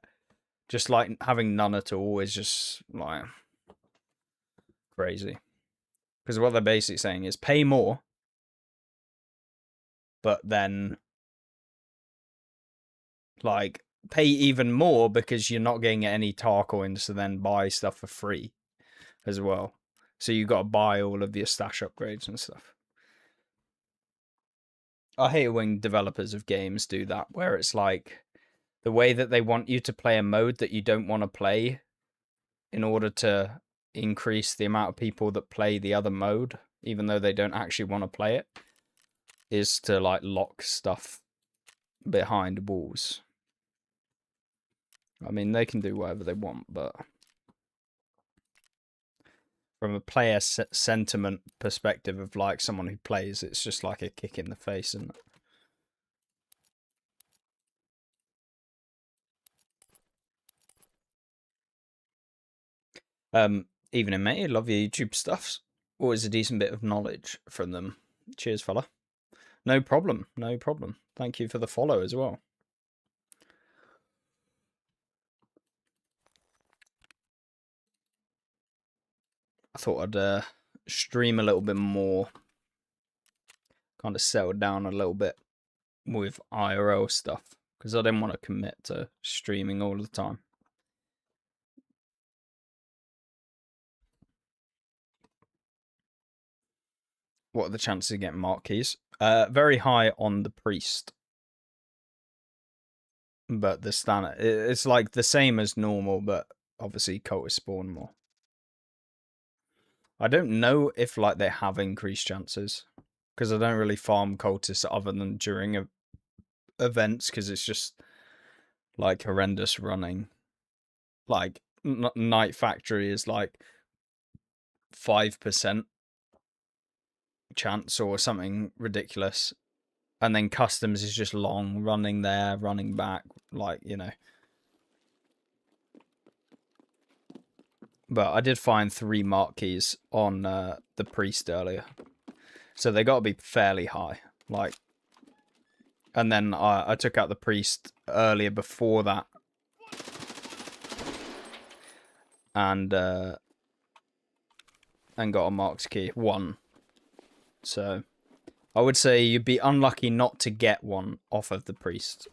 Just like having none at all is just like crazy. Because what they're basically saying is pay more, but then like pay even more because you're not getting any tar coins to then buy stuff for free as well. So you got to buy all of your stash upgrades and stuff. I hate when developers of games do that, where it's like the way that they want you to play a mode that you don't want to play in order to increase the amount of people that play the other mode, even though they don't actually want to play it, is to like lock stuff behind walls. I mean, they can do whatever they want, but from a player sentiment perspective of like someone who plays, it's just like a kick in the face. And evening, mate. Love your YouTube stuffs. Always a decent bit of knowledge from them. Cheers, fella. No problem. No problem. Thank you for the follow as well. I thought I'd stream a little bit more. Kind of settle down a little bit with IRL stuff because I didn't want to commit to streaming all the time. What are the chances of getting marquees? Very high on the priest. But the standard, it's like the same as normal, but obviously cultists spawn more. I don't know if like they have increased chances because I don't really farm cultists other than during events because it's just like horrendous running. Like Night Factory is like 5%, chance or something ridiculous. And then customs is just long, running there, running back, like, you know. But I did find 3 mark keys on the priest earlier. So they got to be fairly high. Like, and then I took out the priest earlier before that. And got a marked key. 1. So I would say you'd be unlucky not to get 1 off of the priest.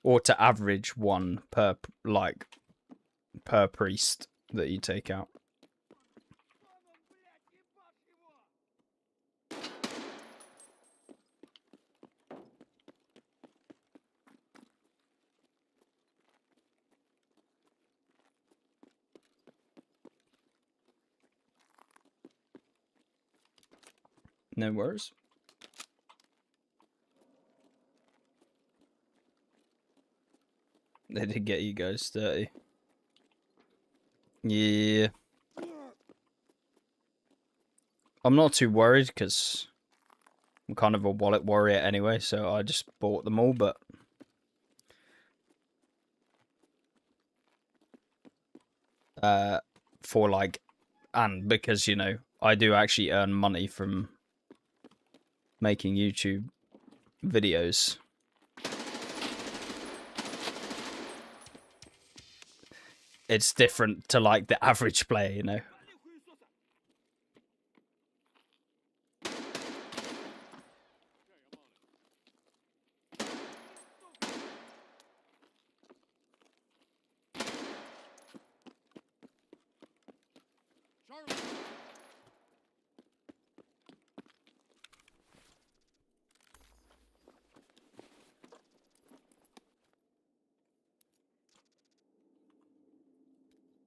Or to average 1 per priest that you take out. No worries. They did get you guys 30. Yeah. I'm not too worried because I'm kind of a wallet warrior anyway, so I just bought them all, but for like, and because, you know, I do actually earn money from making YouTube videos. It's different to like the average player, you know.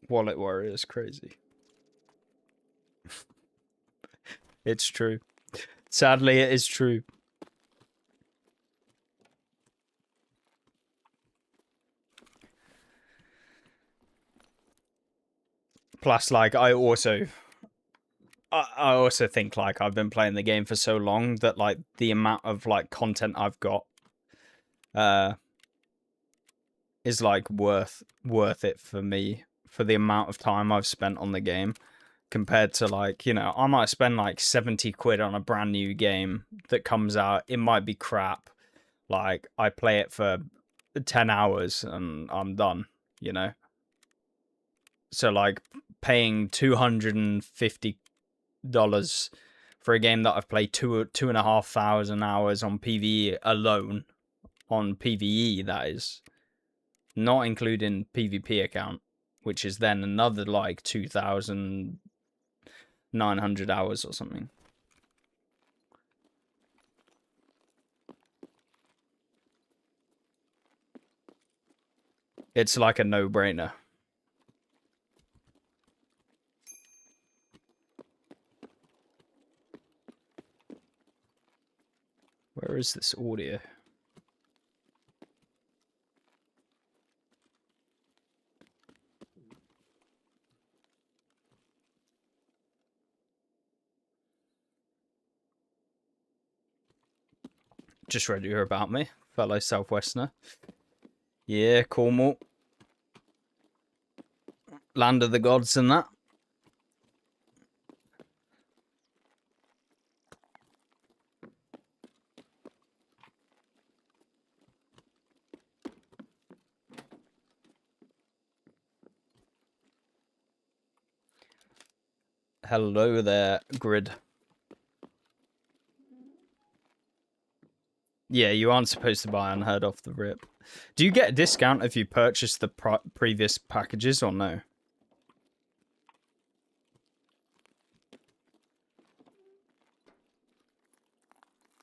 Wallet warrior is crazy. It's true. Sadly, it is true. Plus, like, I also think, like, I've been playing the game for so long that, like, the amount of, like, content I've got is, like, worth it for me, for the amount of time I've spent on the game, compared to, like, you know, I might spend, like, 70 quid on a brand new game that comes out. It might be crap. Like, I play it for 10 hours and I'm done, you know? So, like, paying $250 for a game that I've played 2,500 hours on PVE alone, on PVE, that is, not including PvP account, which is then another, like, 2,900 hours or something. It's like a no-brainer. Where is this audio? Just read you about me, fellow Southwesterner. Yeah, Cornwall. Land of the gods and that. Hello there, Grid. Yeah, you aren't supposed to buy Unheard off the rip. Do you get a discount if you purchase the previous packages or no?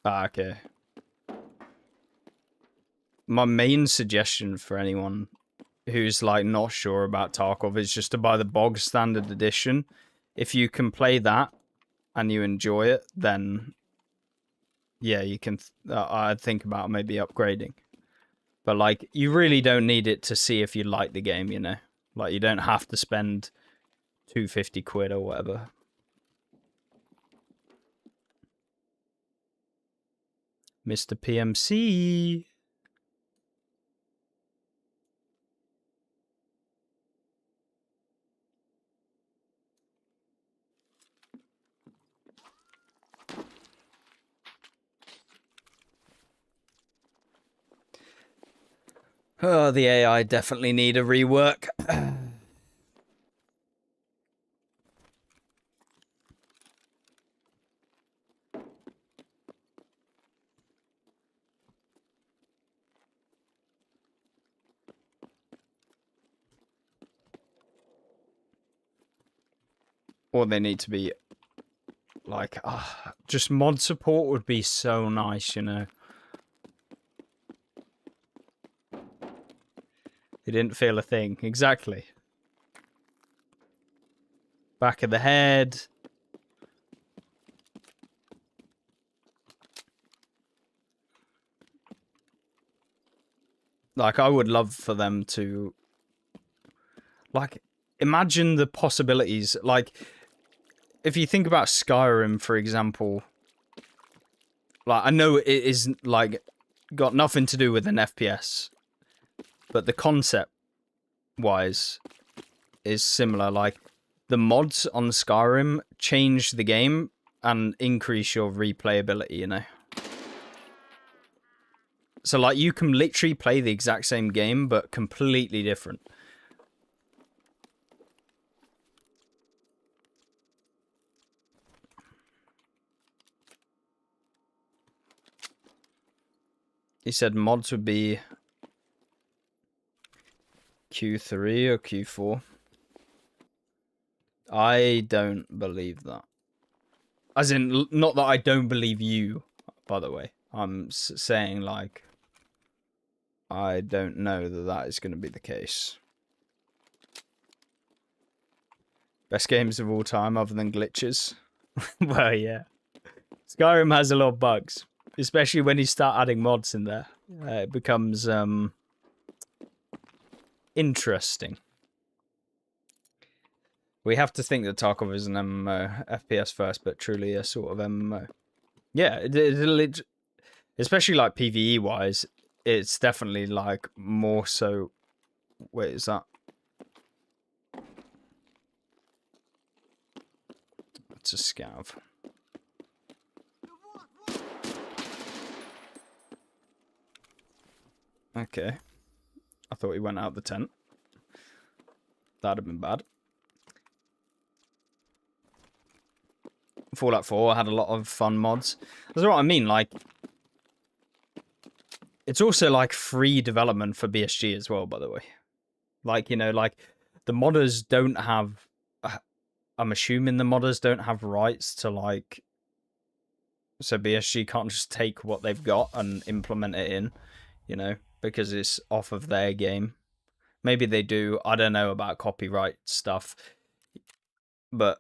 Ah, okay. My main suggestion for anyone who's like not sure about Tarkov is just to buy the bog standard edition. If you can play that and you enjoy it, then yeah, you can. I'd think about maybe upgrading. But like, you really don't need it to see if you like the game, you know. Like, you don't have to spend £250 or whatever. Mr. PMC. Oh, the AI definitely need a rework. Or they need to be like, just mod support would be so nice, you know. It didn't feel a thing. Exactly. Back of the head. Like, I would love for them to... Like, imagine the possibilities. Like, if you think about Skyrim, for example... Like, I know it is, like, got nothing to do with an FPS. But the concept-wise is similar. Like, the mods on Skyrim change the game and increase your replayability, you know? So, like, you can literally play the exact same game, but completely different. He said mods would be Q3 or Q4. I don't believe that. As in, not that I don't believe you, by the way. I'm saying, like, I don't know that that is going to be the case. Best games of all time other than glitches. Well, yeah. Skyrim has a lot of bugs. Especially when you start adding mods in there. It becomes interesting. We have to think that Tarkov is an MMO. FPS first, but truly a sort of MMO. Yeah, especially like PVE-wise, it's definitely like more so... Wait, is that... It's a scav. Okay. I thought he went out the tent. That'd have been bad. Fallout 4 had a lot of fun mods. That's what I mean, like... It's also, like, free development for BSG as well, by the way. Like, you know, like, the modders don't have... I'm assuming the modders don't have rights to, like... So BSG can't just take what they've got and implement it in, you know, because it's off of their game. Maybe they do. I don't know about copyright stuff. But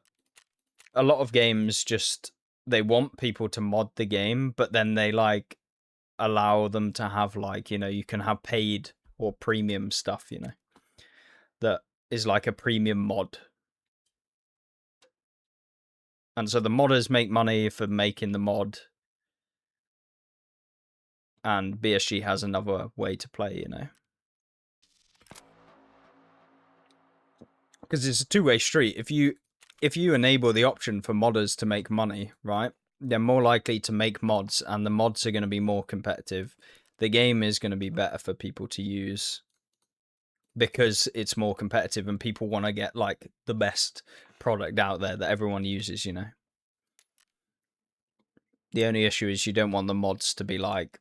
a lot of games just... They want people to mod the game, but then they, like... allow them to have, like, you know, you can have paid or premium stuff, you know, that is like a premium mod. And so the modders make money for making the mod, and BSG has another way to play, you know, because it's a two-way street. If you enable the option for modders to make money, right, they're more likely to make mods, and the mods are going to be more competitive. The game is going to be better for people to use because it's more competitive and people want to get, like, the best product out there that everyone uses, you know. The only issue is you don't want the mods to be like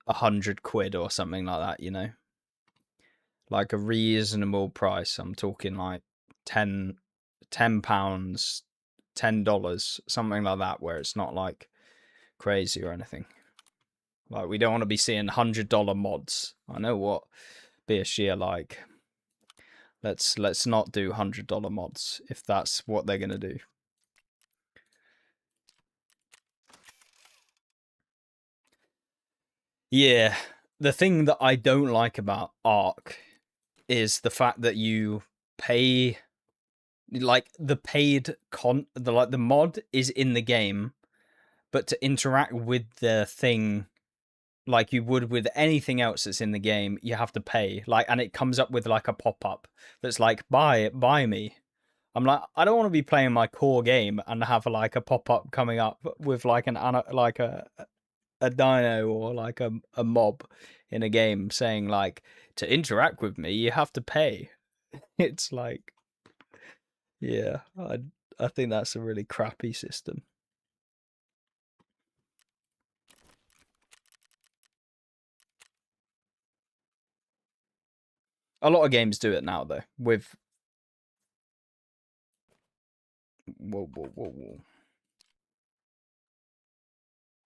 £100 or something like that, you know. Like a reasonable price. I'm talking like £10, $10, something like that, where it's not like crazy or anything. Like, we don't want to be seeing $100 mods. I know what BSG are like. Let's not do $100 mods if that's what they're gonna do. Yeah, the thing that I don't like about Ark is the fact that you pay Like the paid the mod is in the game, but to interact with the thing like you would with anything else that's in the game, you have to pay. Like, and it comes up with like a pop up that's like, buy me. I'm like, I don't want to be playing my core game and have like a pop up coming up with like like a dino or like a mob in a game saying like, to interact with me, you have to pay. It's like, yeah, I think that's a really crappy system. A lot of games do it now though. With whoa.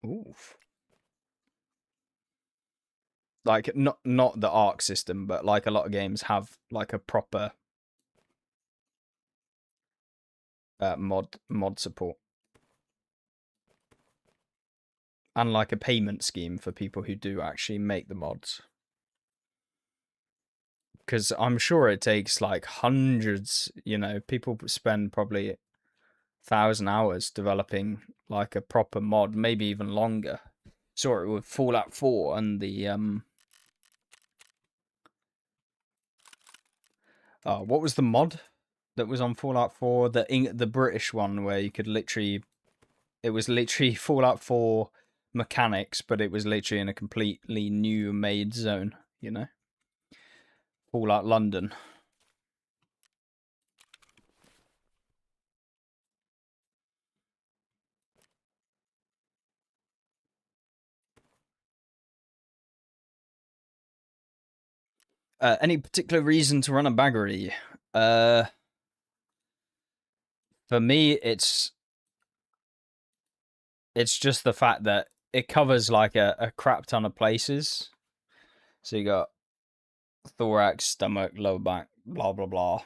Oof. Like not the arc system, but like a lot of games have like a proper mod support and like a payment scheme for people who do actually make the mods. Because I'm sure it takes like hundreds. People spend probably 1,000 hours developing like a proper mod, maybe even longer. Saw it with Fallout 4 and the what was the mod that was on Fallout 4? The British one where you could literally, it was literally Fallout 4 mechanics, but it was literally in a completely new made zone, Fallout London. Any particular reason to run a baggery? For me, it's just the fact that it covers like a crap ton of places. So you got thorax, stomach, lower back, blah blah blah.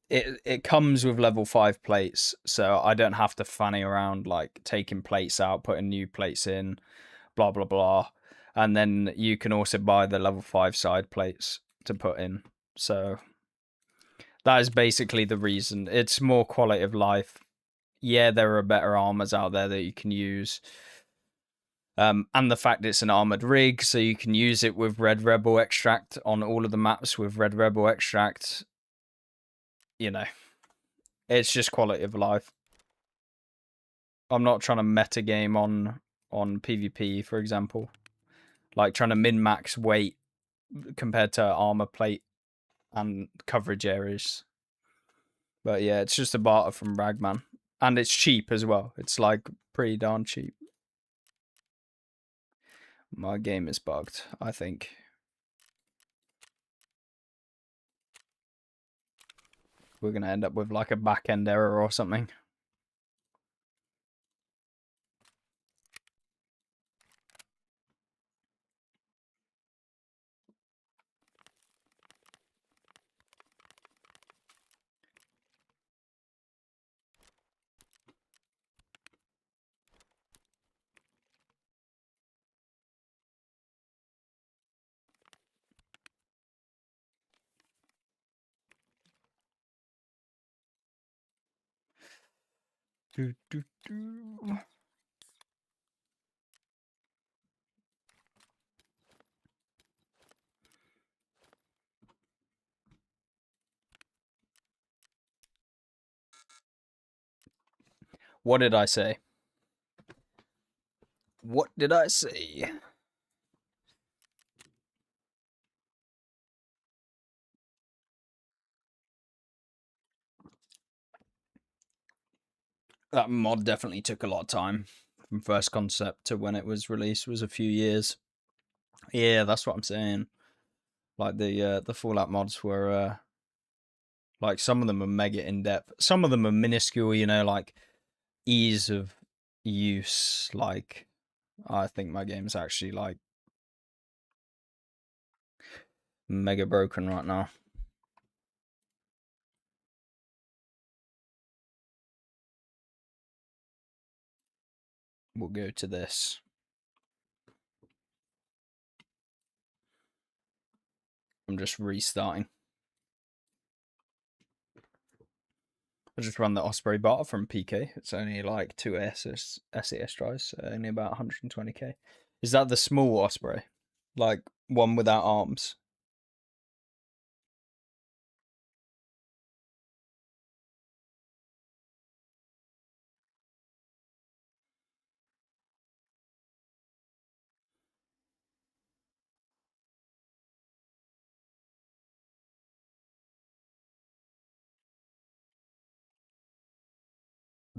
It comes with level 5 plates, so I don't have to fanny around like taking plates out, putting new plates in, blah blah blah. And then you can also buy the level 5 side plates to put in. So that is basically the reason. It's more quality of life. Yeah, there are better armors out there that you can use. And the fact it's an armored rig, so you can use it with Red Rebel extract on all of the maps with Red Rebel extract. You know, it's just quality of life. I'm not trying to meta game on PvP, for example, like trying to min max weight compared to armor plate and coverage areas. But yeah, it's just a barter from Ragman, and it's cheap as well. It's like pretty darn cheap. My game is bugged, I think. We're gonna end up with like a back end error or something. Do, do, do. What did I say? What did I say? That mod definitely took a lot of time from first concept to when it was released was a few years. Yeah, that's what I'm saying. Like the Fallout mods were like some of them are mega in depth. Some of them are minuscule, like ease of use. Like I think my game's actually like mega broken right now. We'll go to this. I'm just restarting. I just run the Osprey bar from PK. It's only like 2 SES drives, so only about 120k. Is that the small Osprey? Like one without arms?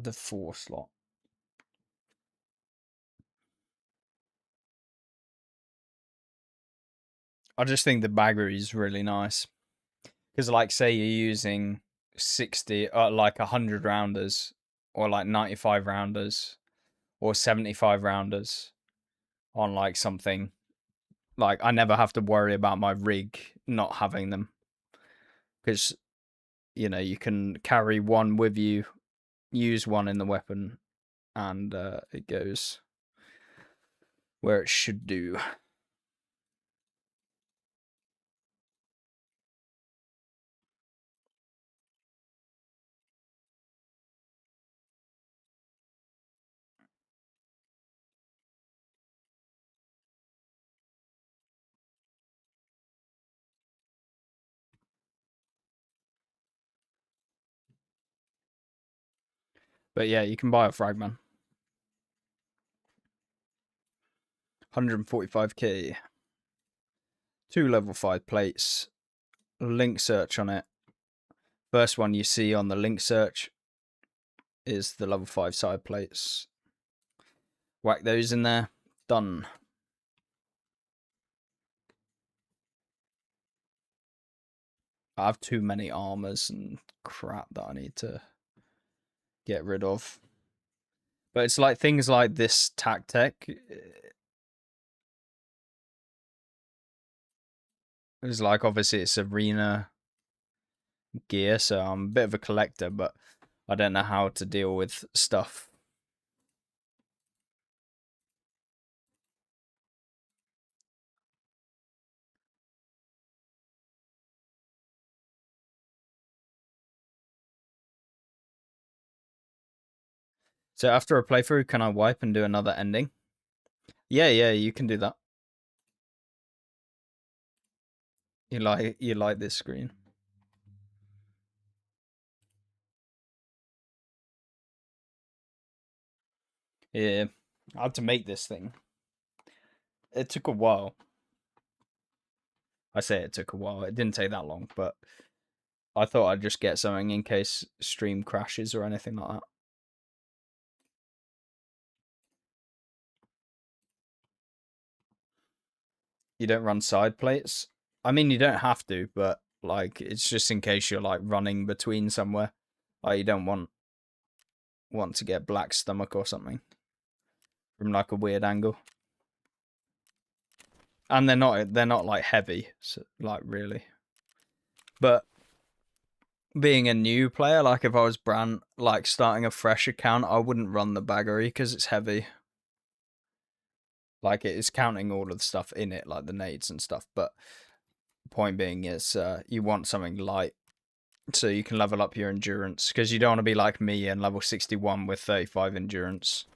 The 4 slot. I just think the baggery is really nice. Because, like, say you're using 60, like 100 rounders, or like 95 rounders, or 75 rounders on like something. Like, I never have to worry about my rig not having them. Because, you know, you can carry one with you, use one in the weapon, and it goes where it should do. But yeah, you can buy a fragman. 145k. 2 level 5 plates. Link search on it. First one you see on the link search is the level 5 side plates. Whack those in there. Done. I have too many armors and crap that I need to get rid of. But it's like things like this tactic. It's like, obviously it's arena gear, so I'm a bit of a collector, but I don't know how to deal with stuff. So after a playthrough, can I wipe and do another ending? Yeah, you can do that. You like this screen? Yeah, I had to make this thing. It took a while. I say it took a while. It didn't take that long, but I thought I'd just get something in case stream crashes or anything like that. You don't run side plates? I mean, you don't have to, but like it's just in case you're like running between somewhere. Like you don't want to get black stomach or something from like a weird angle. And they're not like heavy, so, like really. But being a new player, like if I was like starting a fresh account, I wouldn't run the baggery because it's heavy. Like it is counting all of the stuff in it, like the nades and stuff. But point being is, you want something light so you can level up your endurance, because you don't want to be like me and level 61 with 35 endurance.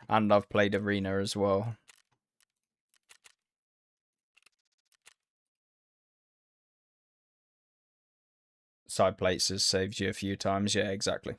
And I've played arena as well. Side plates has saved you a few times. Yeah, exactly.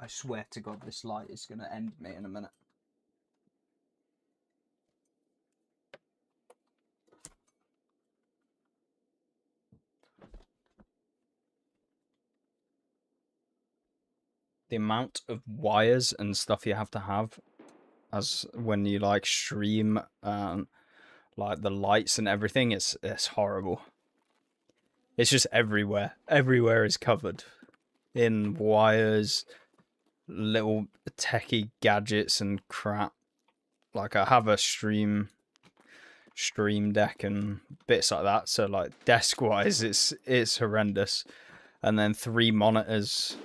I swear to God, this light is going to end me in a minute. The amount of wires and stuff you have to have as when you like stream, like the lights and everything, it's horrible. It's just everywhere. Everywhere is covered in wires, little techie gadgets and crap. Like I have a stream deck and bits like that, so like desk wise it's horrendous. And then 3 monitors.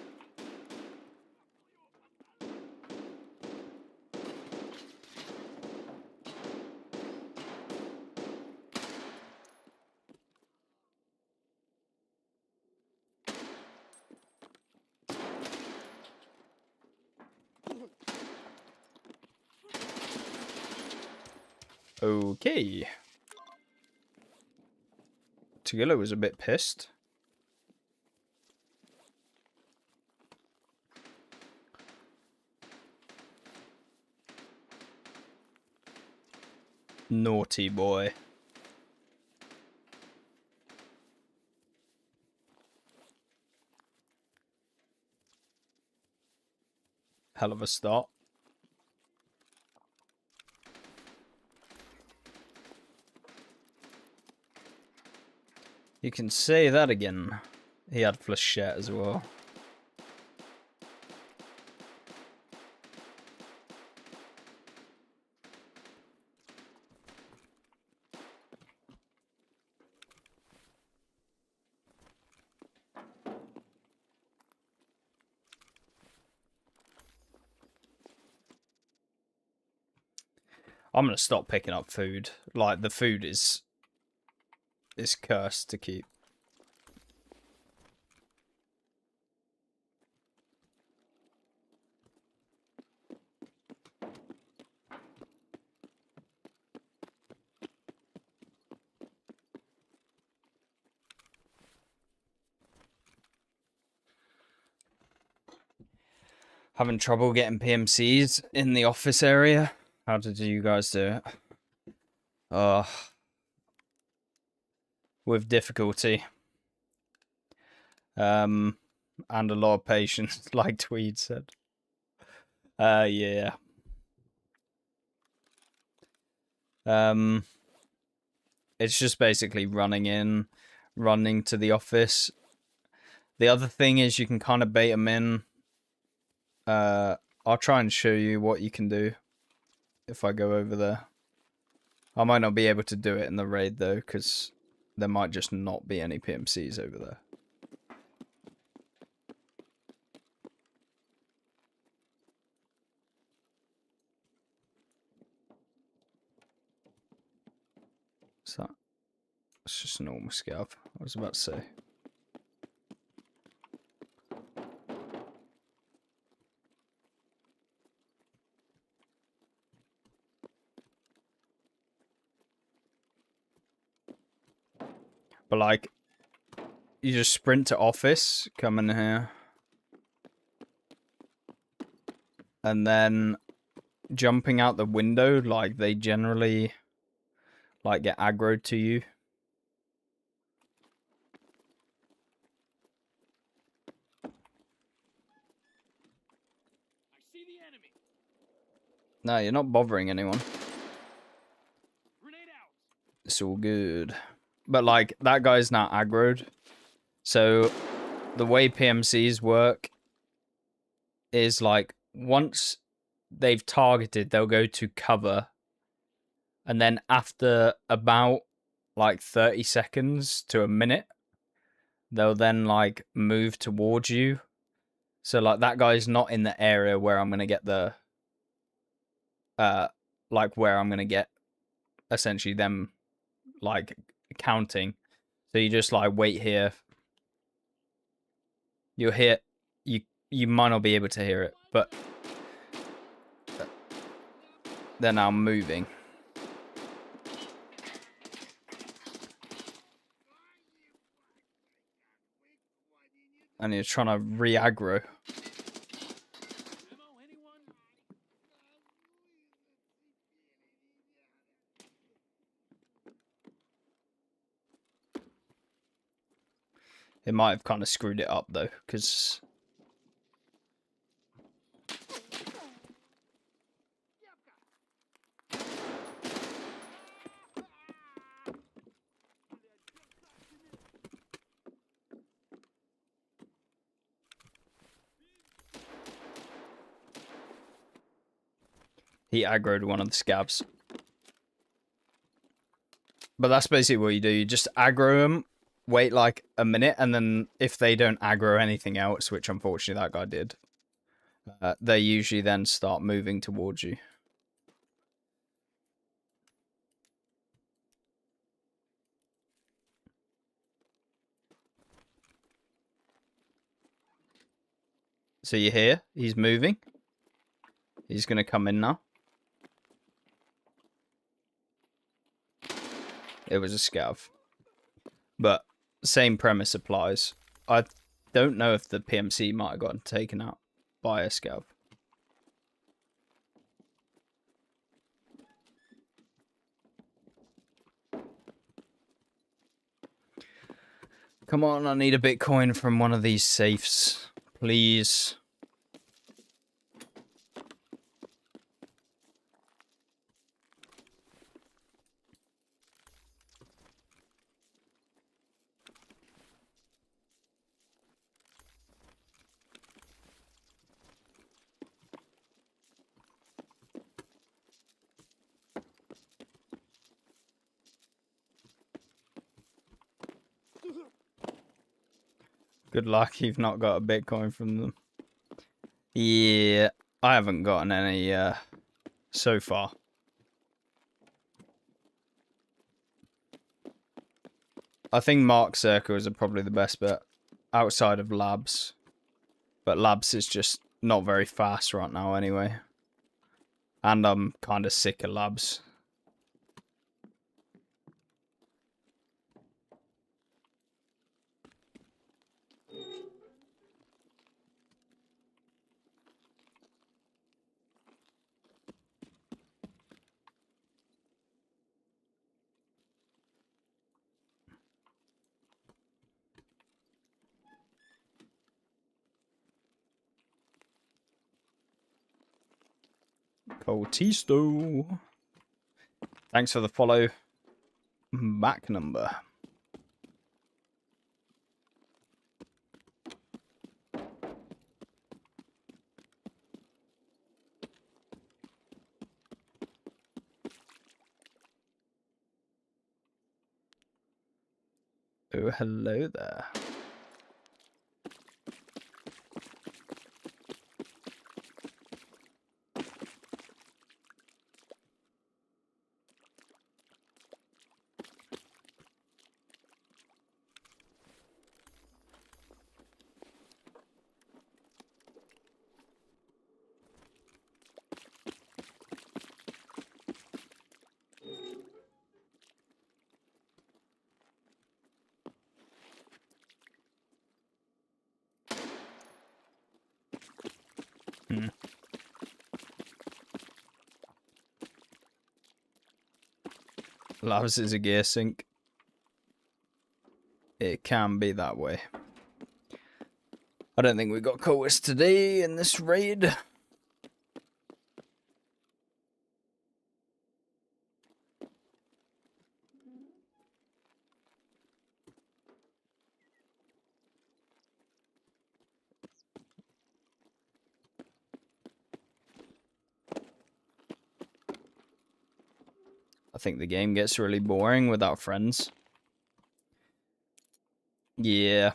Okay. Tagilla was a bit pissed. Naughty boy. Hell of a start. You can say that again. He had flechette as well. I'm gonna stop picking up food. Like the food is cursed to keep. Having trouble getting PMCs in the office area. How did you guys do it? With difficulty. And a lot of patience, like Tweed said. Yeah. It's just basically running to the office. The other thing is you can kind of bait them in. I'll try and show you what you can do if I go over there. I might not be able to do it in the raid though, because there might just not be any PMCs over there. So it's just a normal scav. I was about to say. But like, you just sprint to office, come in here, and then jumping out the window, like they generally like get aggroed to you. I see the enemy. No, you're not bothering anyone. Grenade out. It's all good. But like, that guy's not aggroed. So the way PMCs work is like, once they've targeted, they'll go to cover. And then after about like 30 seconds to a minute, they'll then like move towards you. So like that guy's not in the area where I'm going to get the, like where I'm going to get essentially them like counting. So you just like wait here. You'll hear, you might not be able to hear it, but they're now moving. And you're trying to re-aggro. It might have kind of screwed it up though, because He aggroed one of the scabs. But that's basically what you do. You just aggro them, wait like a minute, and then if they don't aggro anything else, which unfortunately that guy did, they usually then start moving towards you. So you hear? He's moving. He's going to come in now. It was a scav. But same premise applies. I don't know if the PMC might have gotten taken out by a scav. Come on, I need a Bitcoin from one of these safes. Please. Good luck, you've not got a Bitcoin from them. Yeah, I haven't gotten any so far. I think Mark Circles are probably the best bet outside of Labs. But Labs is just not very fast right now anyway. And I'm kind of sick of Labs. Cultisto. Thanks for the follow. Back number. Oh, hello there. Labs is a gear sync. It can be that way. I don't think we got Cultist today in this raid. I think the game gets really boring without friends. Yeah,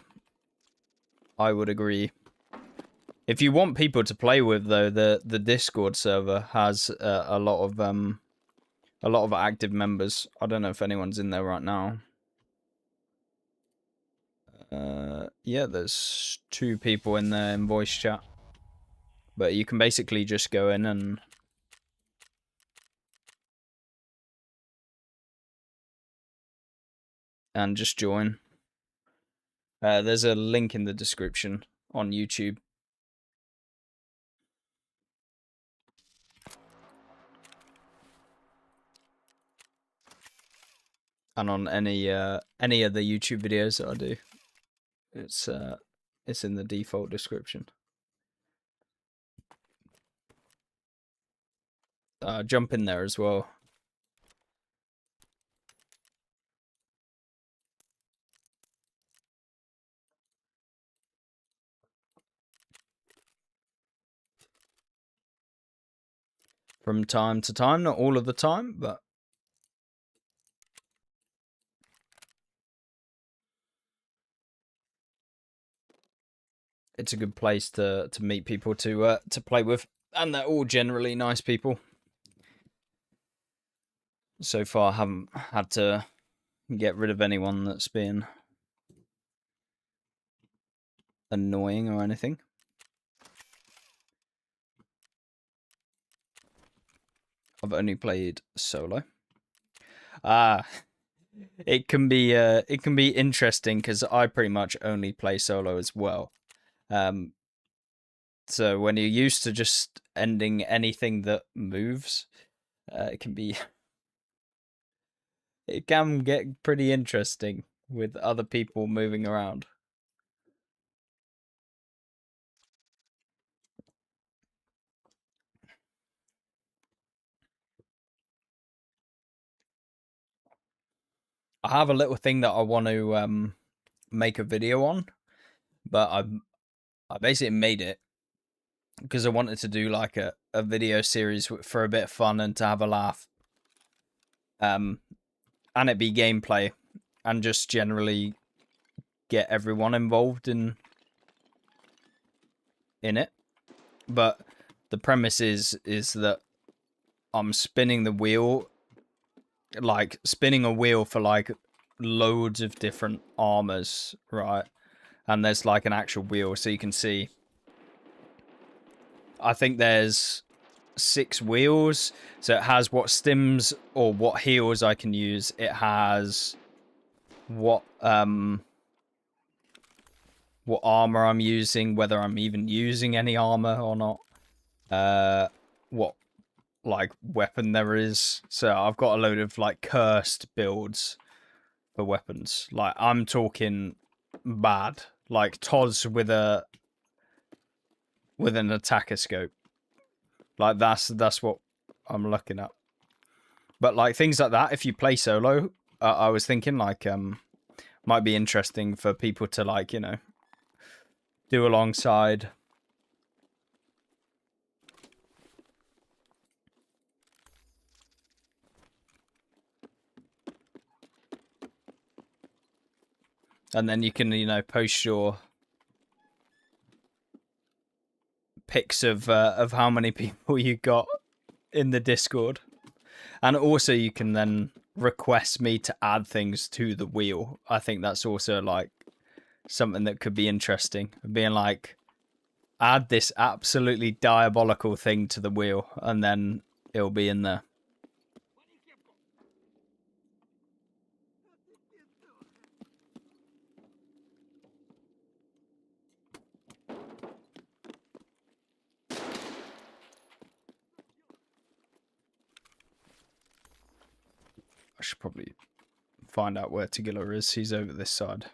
I would agree. If you want people to play with, though, the Discord server has a lot of active members. I don't know if anyone's in there right now. Yeah, there's 2 people in there in voice chat, but you can basically just go in and just join. There's a link in the description on YouTube. And on any of the YouTube videos that I do, it's in the default description. Jump in there as well. from time to time, not all of the time, but it's a good place to meet people to play with, and they're all generally nice people. So far, I haven't had to get rid of anyone that's been annoying or anything. I've only played solo. It can be interesting because I pretty much only play solo as well. So when you're used to just ending anything that moves, it can get pretty interesting with other people moving around. I have a little thing that I want to make a video on, but I basically made it because I wanted to do like a video series for a bit of fun and to have a laugh. And it be gameplay and just generally get everyone involved in it. But the premise is that I'm spinning the wheel, like spinning a wheel for like loads of different armors, right? And there's like an actual wheel, so you can see. I think there's 6 wheels, so it has what stims or what heals I can use. It has what armor I'm using, whether I'm even using any armor or not. What like weapon there is. So I've got a load of like cursed builds for weapons. Like I'm talking bad. Like Toz with an attacker scope. Like that's what I'm looking at. But like things like that, if you play solo, I was thinking like might be interesting for people to like, you know, do alongside. And then you can, you know, post your pics of how many people you got in the Discord. And also you can then request me to add things to the wheel. I think that's also like something that could be interesting. Being like, add this absolutely diabolical thing to the wheel, and then it'll be in there. I should probably find out where Tigilla is. He's over this side.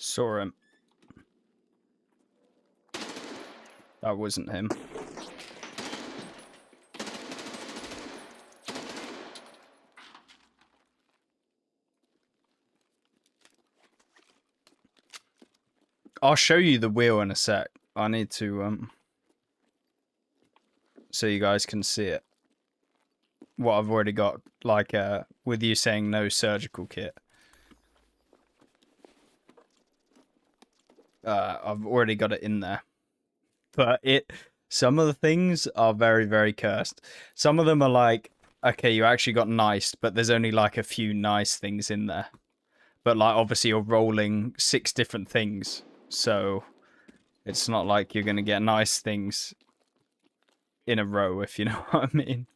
Saw him. That wasn't him. I'll show you the wheel in a sec. I need to so you guys can see it. What I've already got, like with you saying no surgical kit. I've already got it in there. But some of the things are very, very cursed. Some of them are like, okay, you actually got nice, but there's only like a few nice things in there. But like obviously you're rolling 6 different things, so it's not like you're gonna get nice things in a row, if you know what I mean.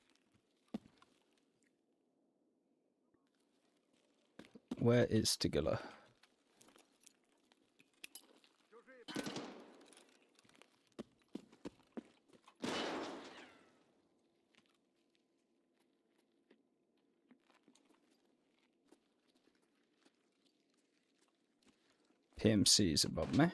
Where is Stigula? PMCs above me.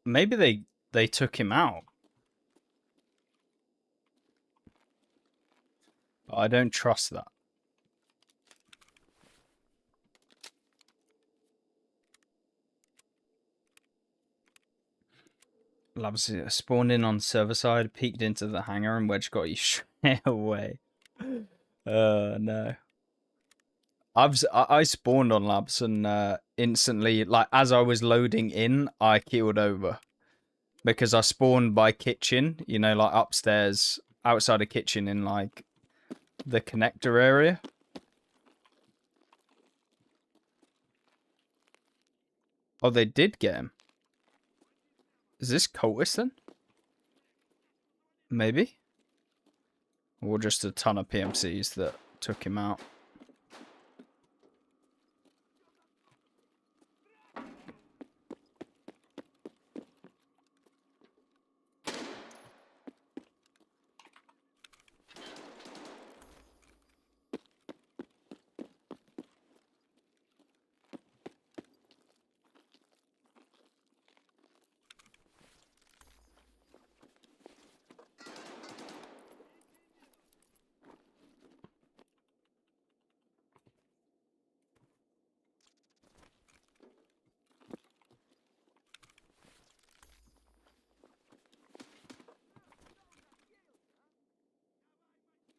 Maybe they took him out. But I don't trust that. Labs spawned in on server side, peeked into the hangar, and Wedge got you straight away. No. I spawned on labs and instantly, like as I was loading in, I keeled over because I spawned by kitchen, you know, like upstairs, outside a kitchen in like the connector area. Oh, they did get him. Is this Cultist then? Maybe, or just a ton of PMCs that took him out.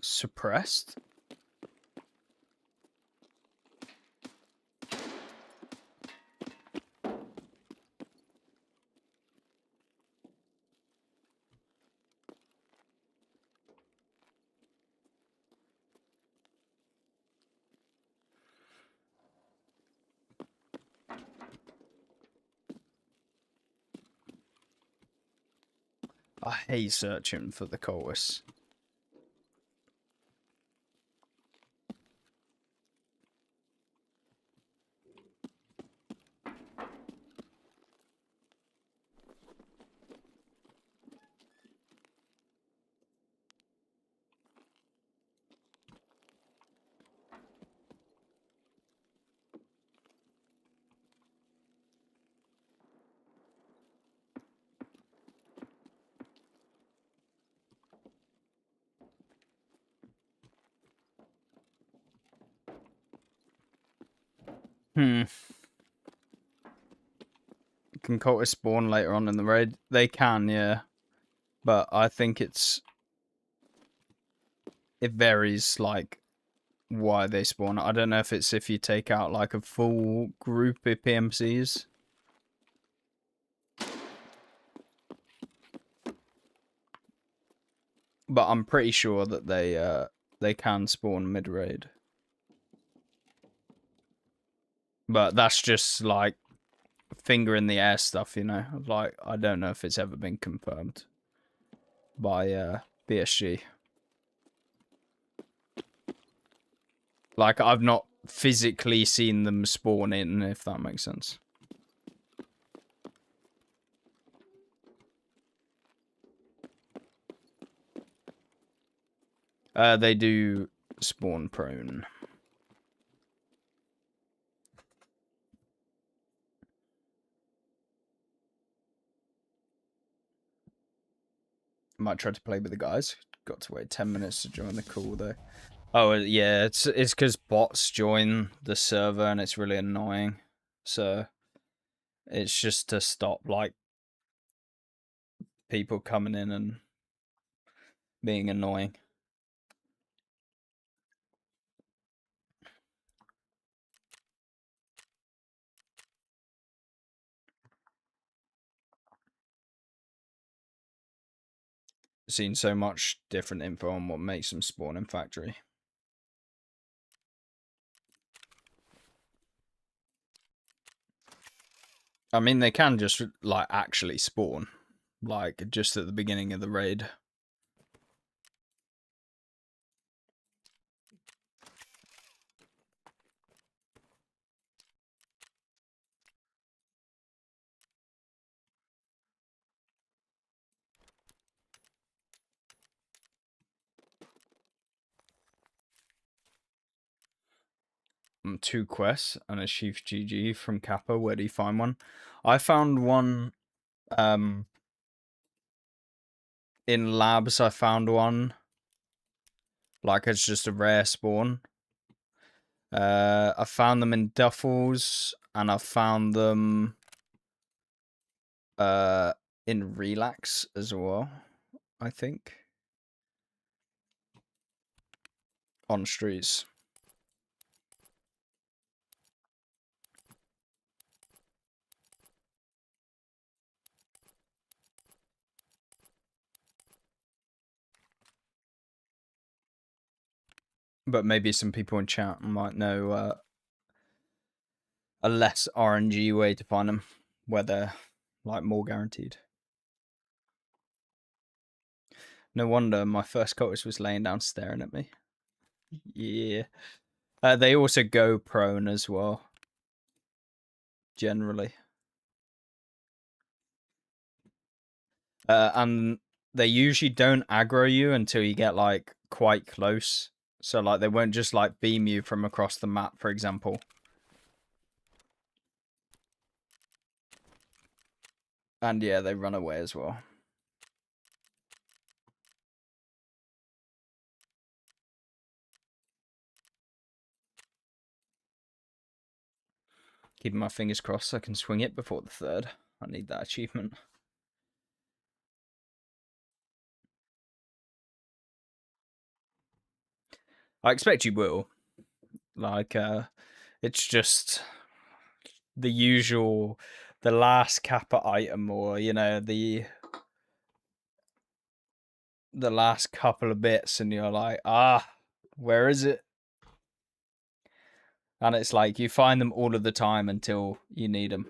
Suppressed? I hate searching for the Cultists. Can Cultists spawn later on in the raid? They can, yeah. But I think it varies, like, why they spawn. I don't know if it's if you take out, like, a full group of PMCs. But I'm pretty sure that they can spawn mid-raid. But that's just, like, finger in the air stuff, you know? Like, I don't know if it's ever been confirmed by BSG. Like, I've not physically seen them spawn in, if that makes sense. They do spawn prone. Might try to play with the guys. Got to wait 10 minutes to join the call though. Oh yeah, it's because bots join the server and it's really annoying. So it's just to stop like people coming in and being annoying. seen so much different info on what makes them spawn in factory. I mean, they can just, like, actually spawn. Like, just at the beginning of the raid. Two quests and a Chief GG from Kappa. Where do you find one? I found one in labs. I found one. Like, it's just a rare spawn. I found them in duffels, and I found them in relax as well, I think. On streets. But maybe some people in chat might know a less RNG way to find them, where they're, like, more guaranteed. No wonder my first cultist was laying down staring at me. Yeah. They also go prone as well. Generally. And they usually don't aggro you until you get, like, quite close. So, like, they won't just, like, beam you from across the map, for example. And yeah, they run away as well. Keeping my fingers crossed so I can swing it before the third. I need that achievement. I expect you will. Like, it's just the usual, the last Kappa item, or, you know, the last couple of bits, and you're like, where is it? And it's like, you find them all of the time until you need them.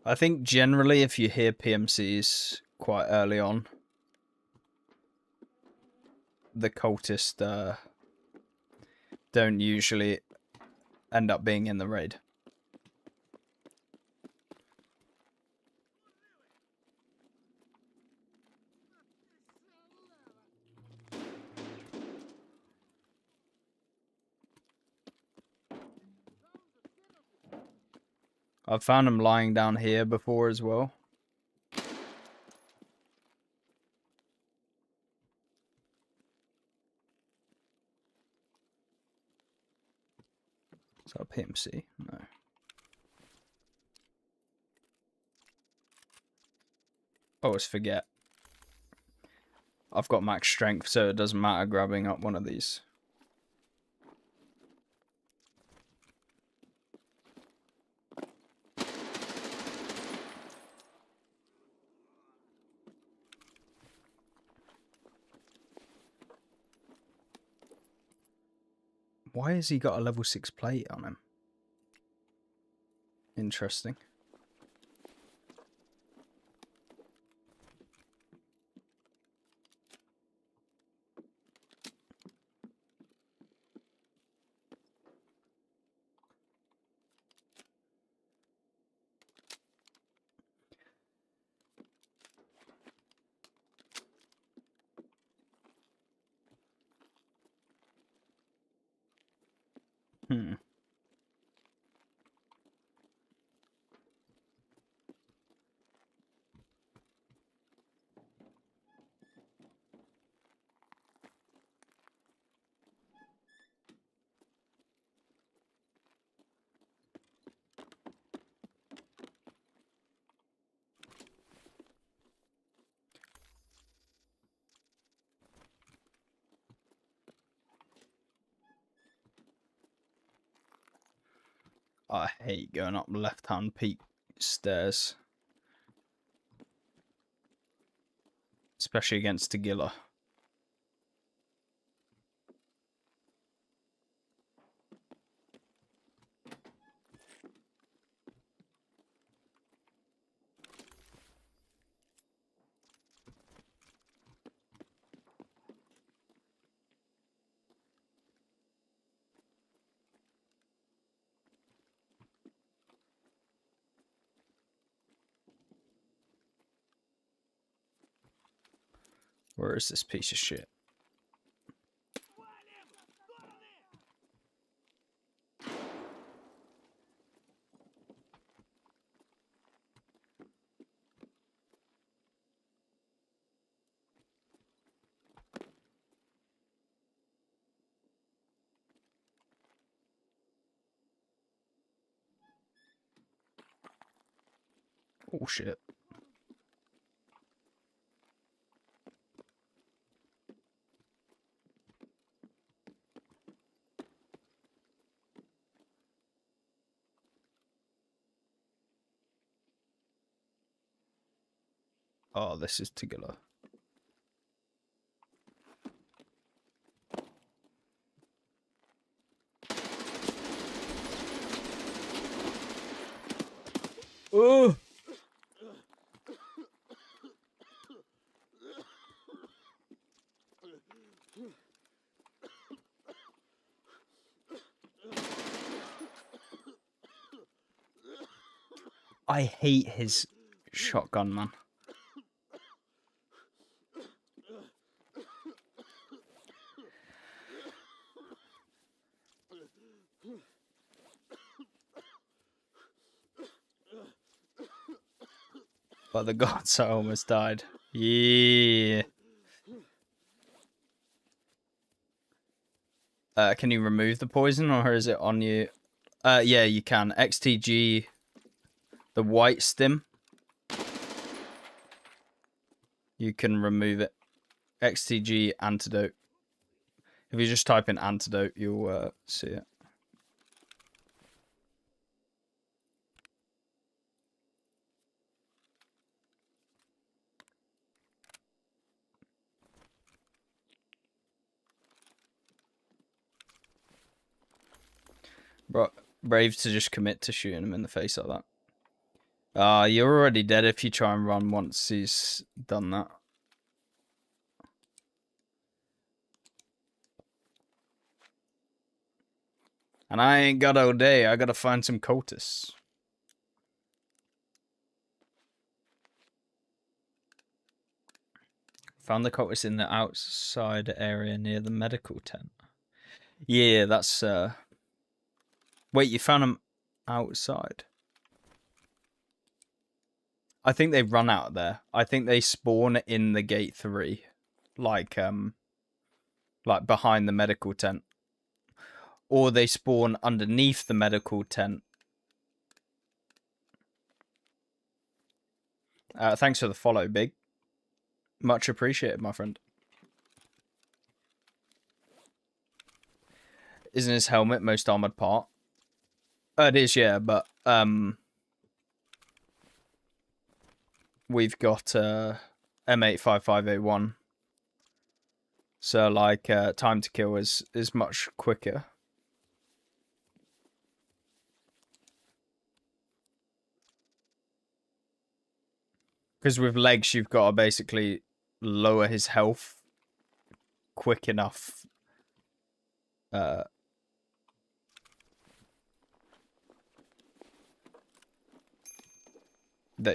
I think generally if you hear PMCs quite early on, the cultists don't usually end up being in the raid. I've found them lying down here before as well. Is that a PMC? No. Always forget. I've got max strength, so it doesn't matter grabbing up one of these. Why has he got a level 6 plate on him? Interesting. Hmm. I hate going up left-hand peak stairs. Especially against Tagilla. Where is this piece of shit? Oh shit. Oh, this is Tagilla. Oh! I hate his shotgun, man. But the gods, I almost died. Yeah. Can you remove the poison, or is it on you? Yeah, you can. XTG, the white stim. You can remove it. XTG antidote. If you just type in antidote, you'll see it. Bro, brave to just commit to shooting him in the face like that. You're already dead if you try and run once he's done that. And I ain't got all day. I gotta find some cultists. Found the cultists in the outside area near the medical tent. Yeah, that's Wait, you found them outside? I think they run out there. I think they spawn in the gate 3. Like behind the medical tent. Or they spawn underneath the medical tent. Thanks for the follow, Big. Much appreciated, my friend. Isn't his helmet most armored part? It is, yeah, but we've got M855A1. So like time to kill is much quicker. Because with legs, you've got to basically lower his health quick enough. That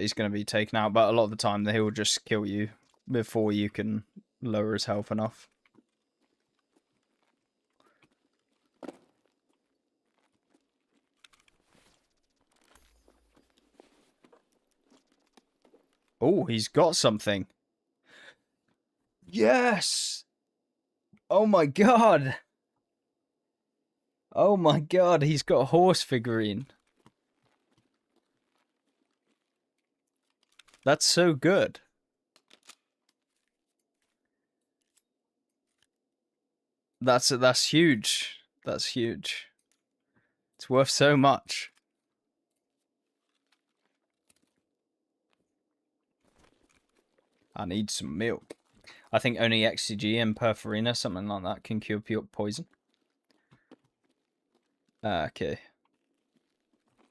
he's going to be taken out. But a lot of the time, he'll just kill you before you can lower his health enough. Oh, he's got something. Yes! Oh my god! Oh my god, he's got a horse figurine. That's so good. That's huge. That's huge. It's worth so much. I need some milk. I think only XCG and Perforina, something like that, can cure poison. Okay.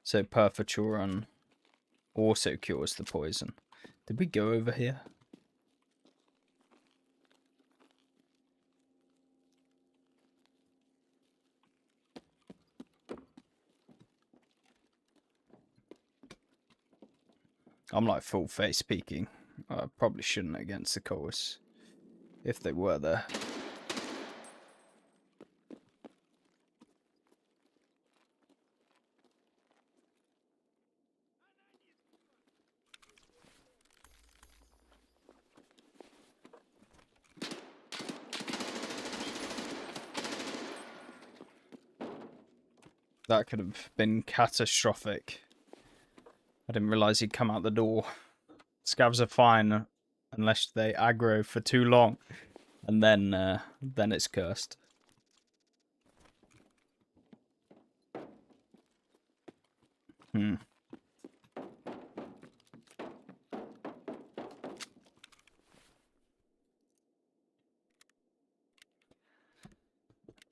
So Perfuturan also cures the poison. Did we go over here? I'm like full face peeking. I probably shouldn't against the Cultists, if they were there. That could have been catastrophic. I didn't realise he'd come out the door. Scavs are fine unless they aggro for too long, and then it's cursed.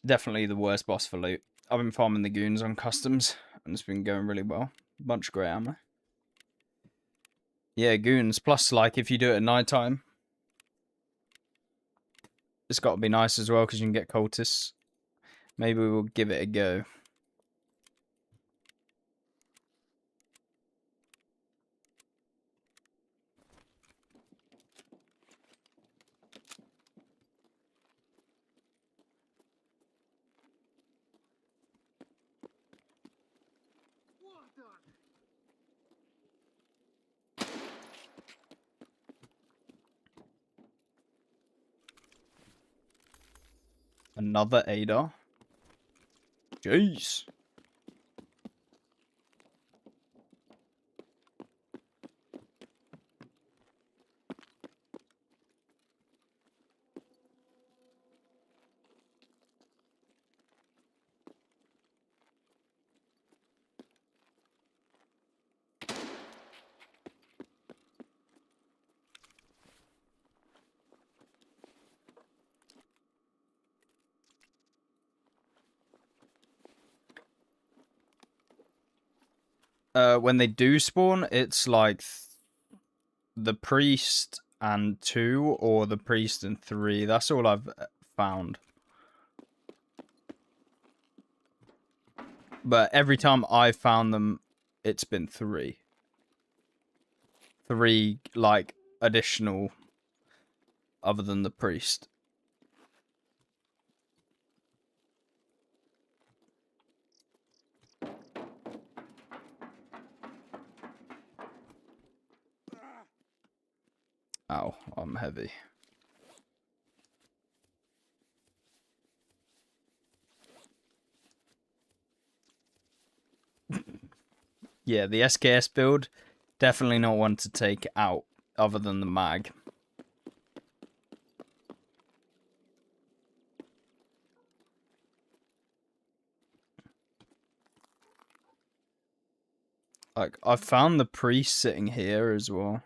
Definitely the worst boss for loot. I've been farming the goons on customs, and it's been going really well. Bunch of grey ammo. Yeah, goons. Plus, like, if you do it at night time, it's got to be nice as well, because you can get cultists. Maybe we'll give it a go. Another Adar. Jeez. When they do spawn, it's like the priest and 2 or the priest and 3. That's all I've found. But every time I've found them, it's been 3. 3, like, additional other than the priest. Ow, I'm heavy. Yeah, the SKS build, definitely not one to take out other than the mag. Like, I've found the priest sitting here as well.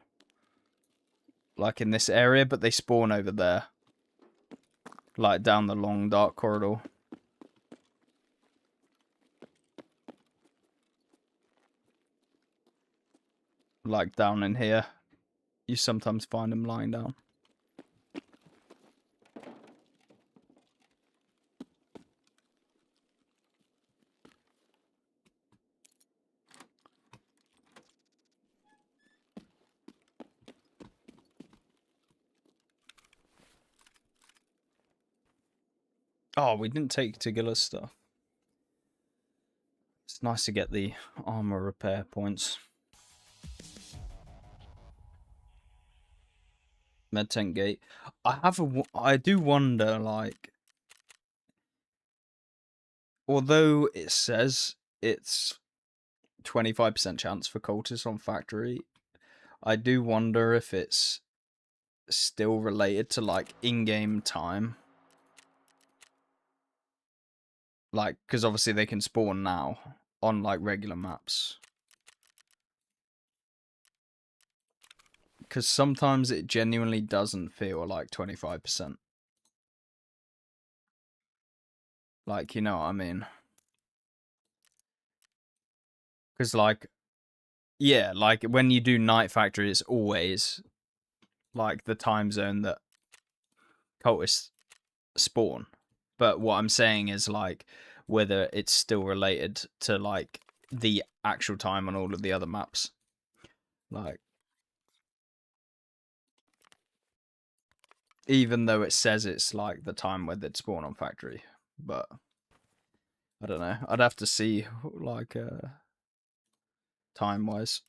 Like, in this area, but they spawn over there. Like, down the long, dark corridor. Like, down in here. You sometimes find them lying down. Oh, we didn't take Tigilla's stuff. It's nice to get the armor repair points. Medtank gate. I do wonder, like, although it says it's 25% chance for cultists on factory, I do wonder if it's still related to, like, in-game time. Like, because obviously they can spawn now on, like, regular maps. Because sometimes it genuinely doesn't feel like 25%. Like, you know what I mean? Because, like, yeah, like when you do Night Factory, it's always like the time zone that cultists spawn. But what I'm saying is, like, whether it's still related to, like, the actual time on all of the other maps. Like, even though it says it's, like, the time where they'd spawn on Factory. But, I don't know. I'd have to see, like, time-wise.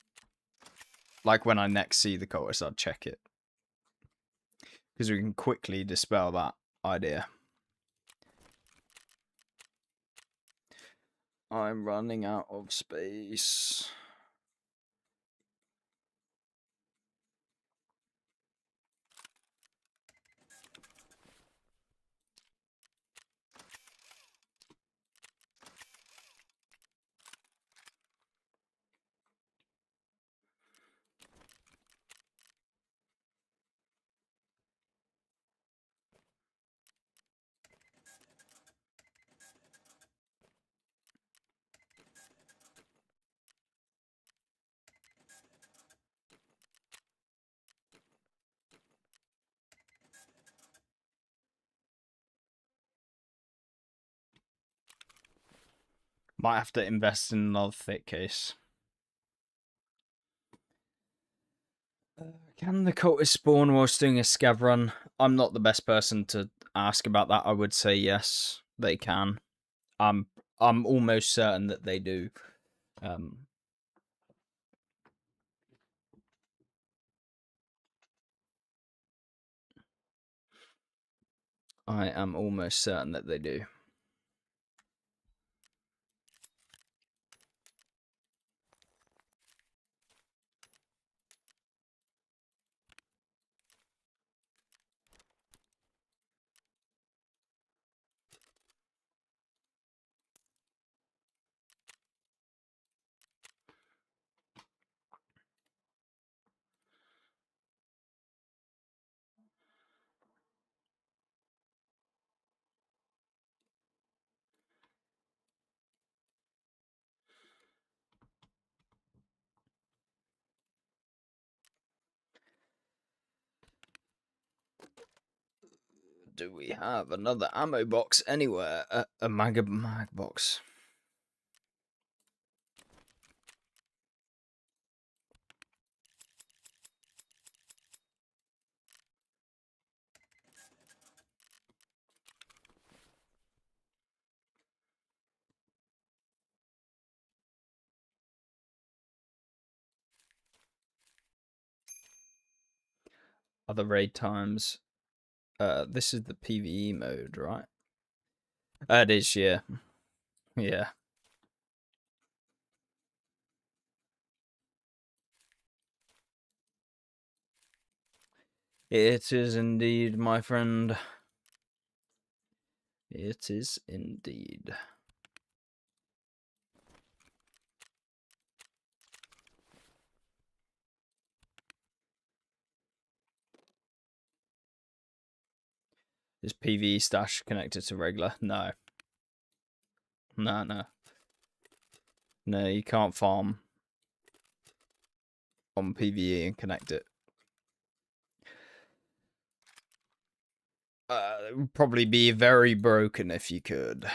Like, when I next see the cultist, I'd check it. Because we can quickly dispel that idea. I'm running out of space. Might have to invest in another thick case. Can the cultist spawn whilst doing a scav run? I'm not the best person to ask about that. I would say yes, they can. I'm almost certain that they do. I am almost certain that they do. Do we have another ammo box anywhere? A mag box. Other raid times. This is the PVE mode, right? It is, yeah. Yeah. It is indeed, my friend. It is indeed. Is PvE stash connected to regular? No. No. No, you can't farm on PvE and connect it. It would probably be very broken if you could.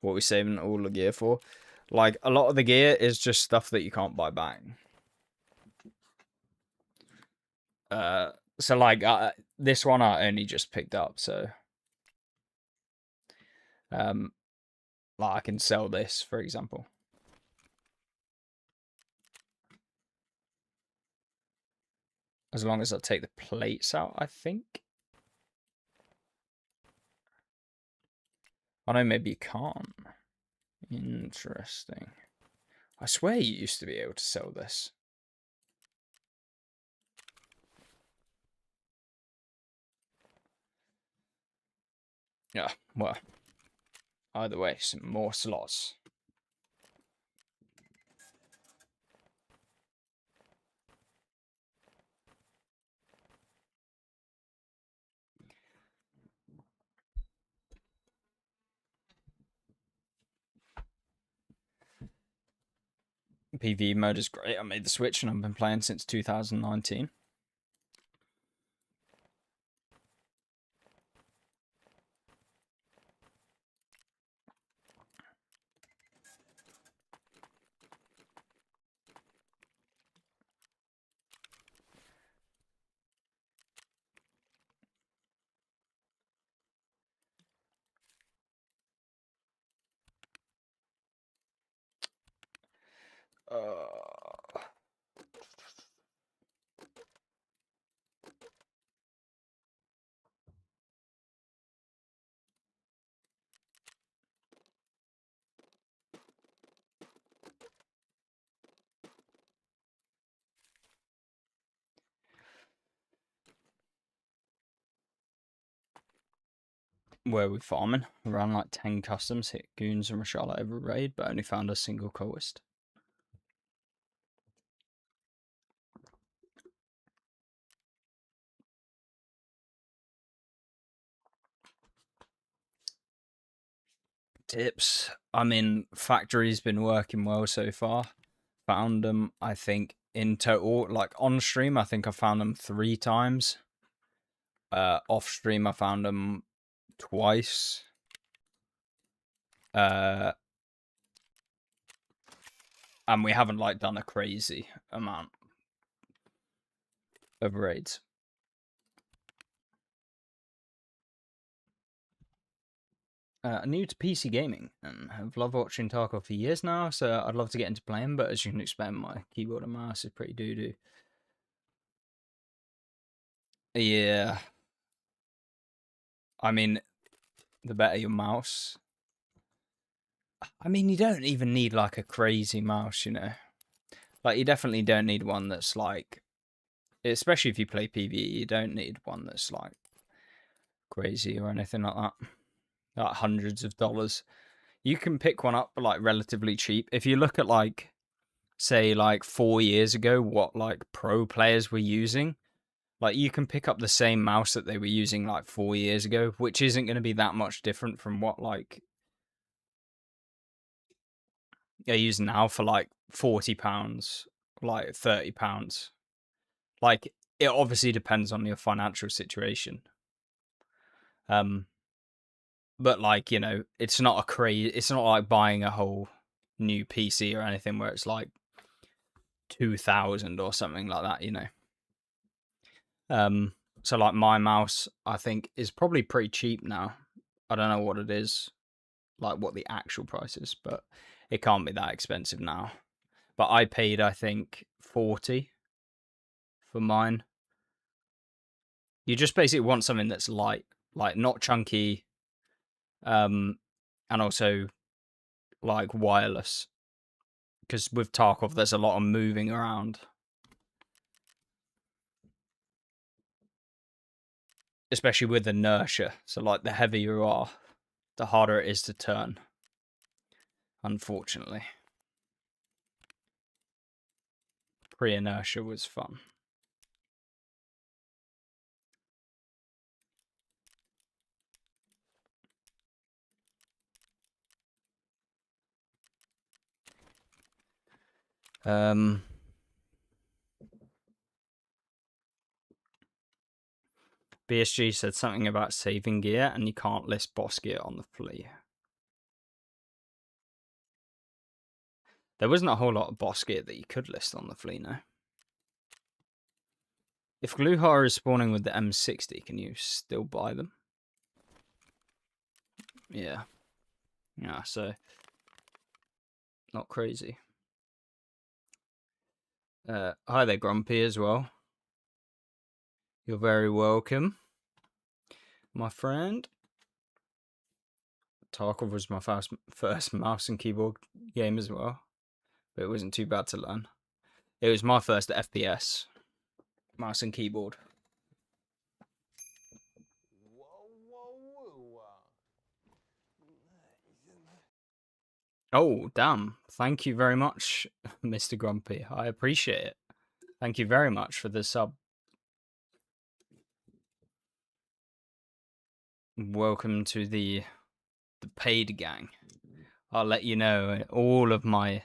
What are we saving all the gear for? Like, a lot of the gear is just stuff that you can't buy back. So like, this one I only just picked up, so like I can sell this, for example. As long as I take the plates out, I think. I know maybe you can't. Interesting. I swear you used to be able to sell this. Yeah, well, either way, some more slots. PvE mode is great. I made the switch and I've been playing since 2019. Where are we farming? Around like 10 customs, hit goons and Rashala every raid, but only found a single Cultist. Tips. I mean, factory's been working well so far. Found them, I think, in total, like on stream, I think I found them 3 times. Off stream, I found them twice. And we haven't like done a crazy amount of raids. New to PC gaming and have loved watching Tarkov for years now, so I'd love to get into playing, but as you can expect, my keyboard and mouse is pretty doo-doo. Yeah. I mean, the better your mouse. I mean, you don't even need like a crazy mouse, you know? Like, you definitely don't need one that's like, especially if you play PvE, you don't need one that's like crazy or anything like that. Like hundreds of dollars. You can pick one up like relatively cheap. If you look at like, say, like 4 years ago, what like pro players were using, like you can pick up the same mouse that they were using like 4 years ago, which isn't going to be that much different from what like they use now for like £40, like £30. Like it obviously depends on your financial situation. But like, you know, it's not a crazy, it's not like buying a whole new PC or anything where it's like 2,000 or something like that, you know. So like my mouse, I think, is probably pretty cheap now. I don't know what it is, like what the actual price is, but it can't be that expensive now. But I paid, I think, 40 for mine. You just basically want something that's light, like not chunky, and also like wireless. Because with Tarkov, there's a lot of moving around, especially with inertia. So like the heavier you are, the harder it is to turn. Unfortunately, pre-inertia was fun. BSG said something about saving gear and you can't list boss gear on the flea. There wasn't a whole lot of boss gear that you could list on the flea, no. If Gluhar is spawning with the M60, can you still buy them? Yeah. Yeah, so not crazy. Hi there, Grumpy, as well. You're very welcome, my friend. Tarkov was my first mouse and keyboard game as well, but it wasn't too bad to learn. It was my first FPS, mouse and keyboard. Oh, damn. Thank you very much, Mr. Grumpy. I appreciate it. Thank you very much for the sub. Welcome to the paid gang. I'll let you know all of my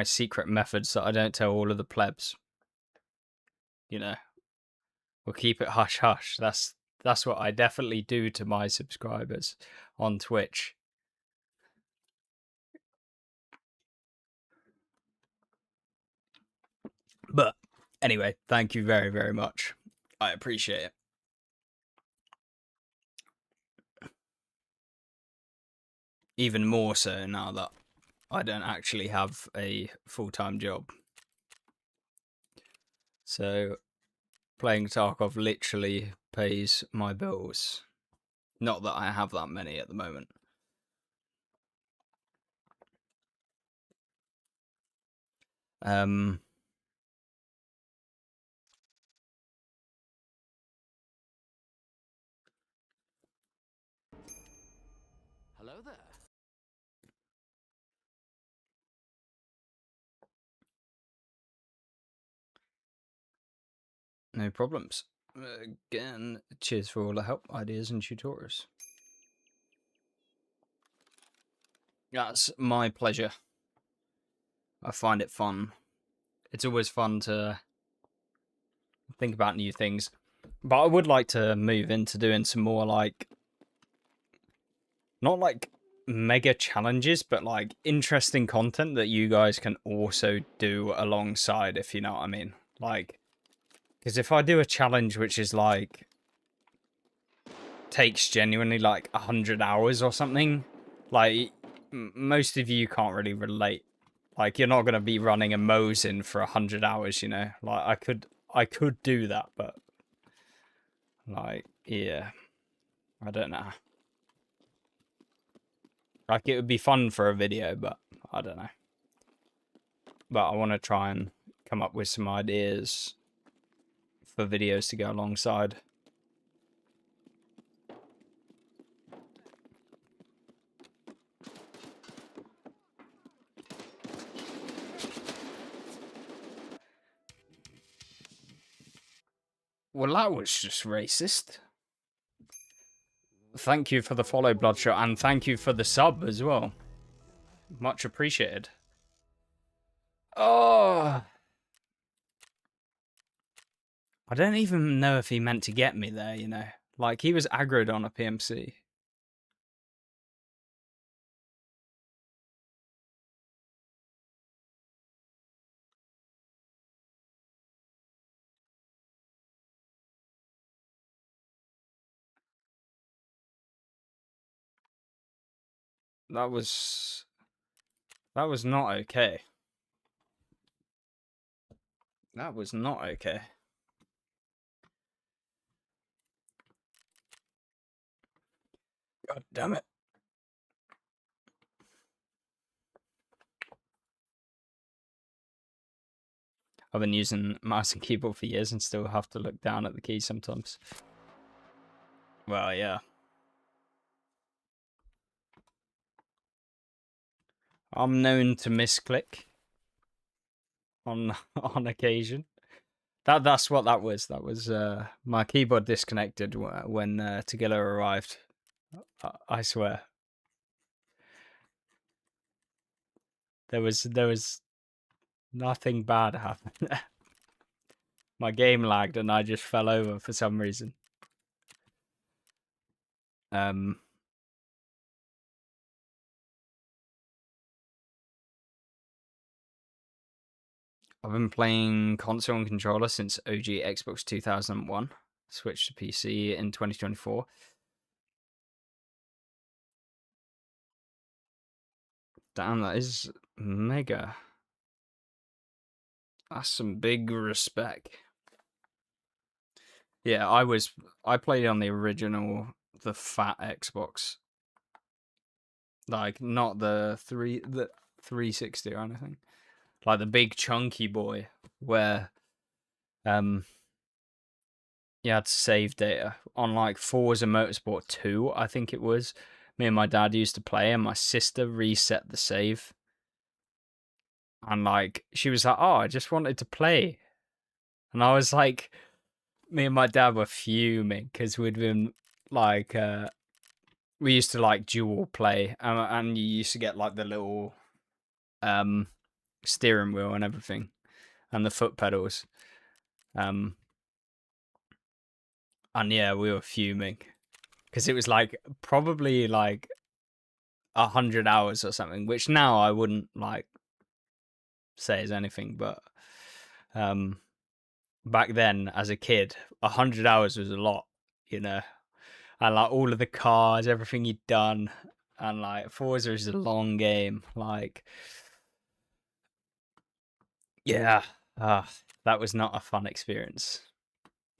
secret methods that I don't tell all of the plebs. You know, we'll keep it hush hush. That's what I definitely do to my subscribers on Twitch. But anyway, thank you very, very much. I appreciate it. Even more so now that I don't actually have a full-time job. So playing Tarkov literally pays my bills. Not that I have that many at the moment. Hello there. No problems. Again, cheers for all the help, ideas, and tutorials. That's my pleasure. I find it fun. It's always fun to think about new things. But I would like to move into doing some more, like, not like mega challenges, but like interesting content that you guys can also do alongside, if you know what I mean. Like, because if I do a challenge which is like takes genuinely like 100 hours or something, like most of you can't really relate. Like, you're not gonna be running a Mosin for 100 hours, you know. Like, I could do that, but like, yeah, I don't know. Like, it would be fun for a video, but I don't know. But I want to try and come up with some ideas for videos to go alongside. Well, that was just racist. Thank you for the follow, Bloodshot, and thank you for the sub as well. Much appreciated. Oh, I don't even know if he meant to get me there, you know. Like, he was aggroed on a PMC. That was not okay. That was not okay. God damn it. I've been using mouse and keyboard for years and still have to look down at the keys sometimes. Well, yeah. I'm known to misclick on on occasion. That's what that was. That was my keyboard disconnected when Tagilla arrived. I swear. There was nothing bad happened. My game lagged and I just fell over for some reason. I've been playing console and controller since OG Xbox 2001. Switched to PC in 2024. Damn, that is mega. That's some big respect. Yeah, I played on the original, the fat Xbox. Like, not the 360 or anything. Like the big chunky boy where you had to save data on like Forza Motorsport 2, I think it was. me and my dad used to play, and my sister reset the save. And like she was like, "Oh, I just wanted to play," and I was like, me and my dad were fuming because we'd been like, we used to like dual play, and you used to get like the little um steering wheel and everything, and the foot pedals, and yeah, we were fuming because it was like probably like 100 hours or something, which now I wouldn't like say is anything, but back then as a kid, 100 hours was a lot, you know. And like all of the cars, everything you'd done, and like Forza is a long game. Like, yeah, that was not a fun experience.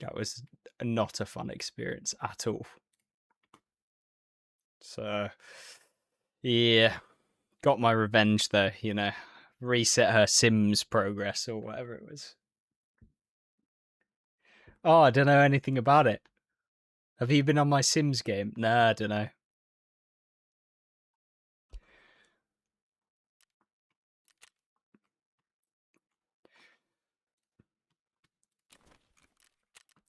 That was not a fun experience at all. So, yeah, got my revenge though, you know, reset her Sims progress or whatever it was. Oh, I don't know anything about it. Have you been on my Sims game? Nah, I don't know.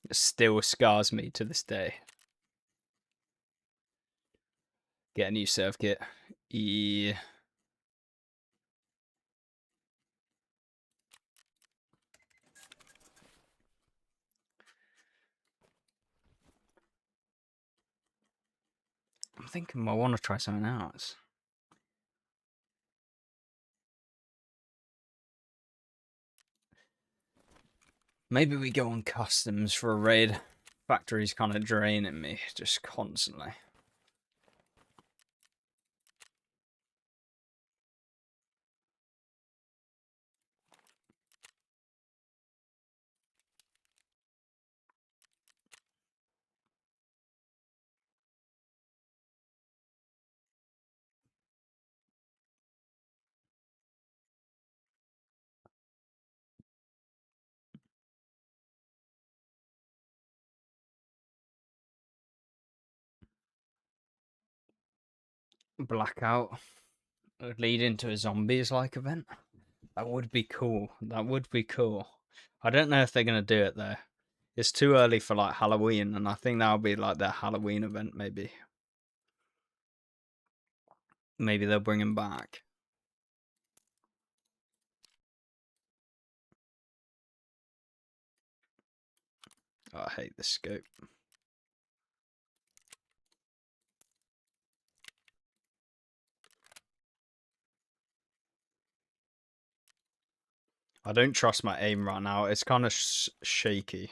It still scars me to this day. Get a new serve kit. Yeah. I'm thinking I want to try something else. Maybe we go on customs for a raid. Factory's kind of draining me, just constantly. Blackout would lead into a zombies-like event. That would be cool. That would be cool. I don't know if they're going to do it, though. It's too early for, like, Halloween, and I think that'll be, like, their Halloween event, maybe. Maybe they'll bring him back. Oh, I hate this scope. I don't trust my aim right now. It's kind of shaky.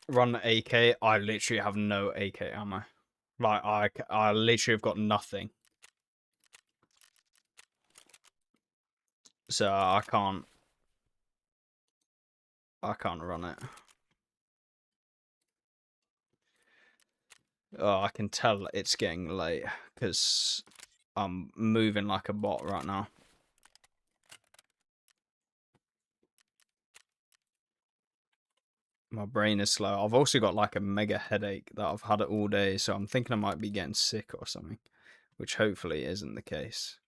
Run AK. I literally have no AK ammo. Like, I literally have got nothing. So I can't run it. Oh, I can tell it's getting late because I'm moving like a bot right now. My brain is slow. I've also got like a mega headache that I've had it all day, so I'm thinking I might be getting sick or something, which hopefully isn't the case.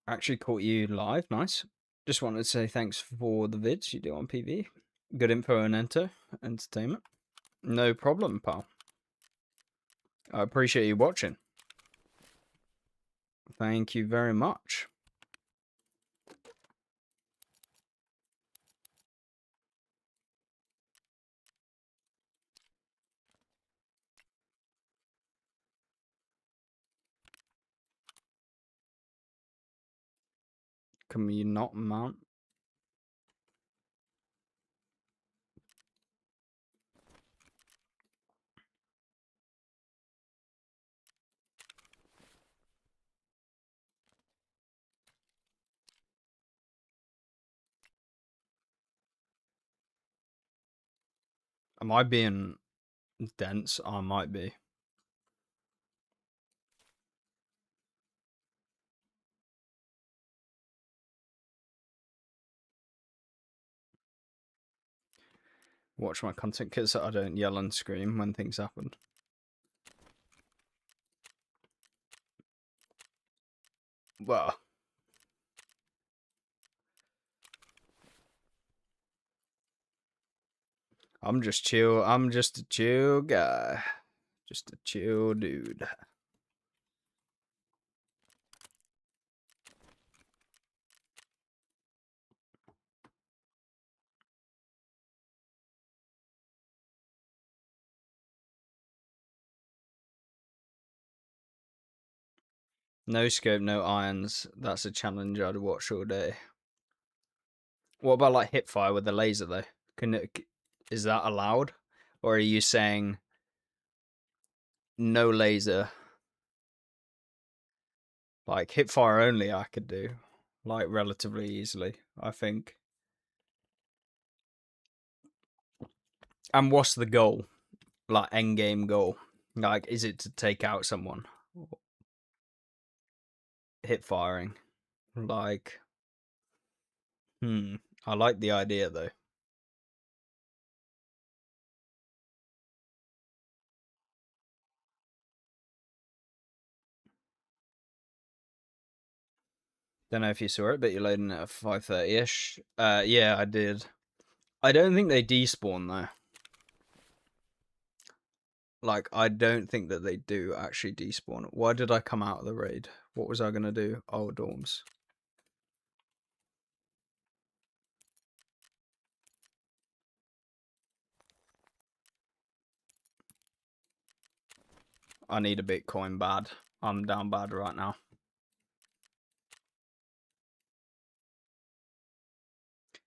Actually caught you live. Nice. Just wanted to say thanks for the vids you do on PV. Good info and entertainment. No problem, pal. I appreciate you watching. Thank you very much. Can you not mount? Am I being dense? I might be. Watch my content kits so I don't yell and scream when things happen. Well, I'm just chill. I'm just a chill guy. Just a chill dude. No scope, no irons. That's a challenge I'd watch all day. What about like hipfire with the laser though? Is that allowed, or are you saying no laser? Like hipfire only, I could do like relatively easily, I think. And what's the goal? Like end game goal? Like, is it to take out someone? Hip firing. Like, I like the idea though. Don't know if you saw it, but you're loading it at 5:30ish. Yeah, I did. I don't think they despawn though. Like, I don't think that they do actually despawn. Why did I come out of the raid? What was I gonna do? Oh, dorms. I need a Bitcoin bad. I'm down bad right now.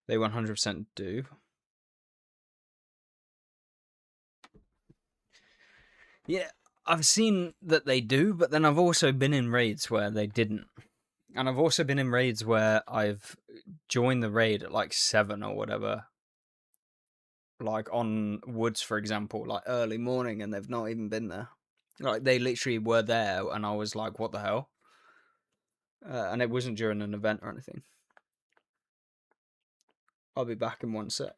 They 100% do. Yeah, I've seen that they do, but then I've also been in raids where they didn't. And I've also been in raids where I've joined the raid at like 7 or whatever. Like on Woods, for example, like early morning, and they've not even been there. Like they literally were there, and I was like, what the hell? And it wasn't during an event or anything. I'll be back in one sec.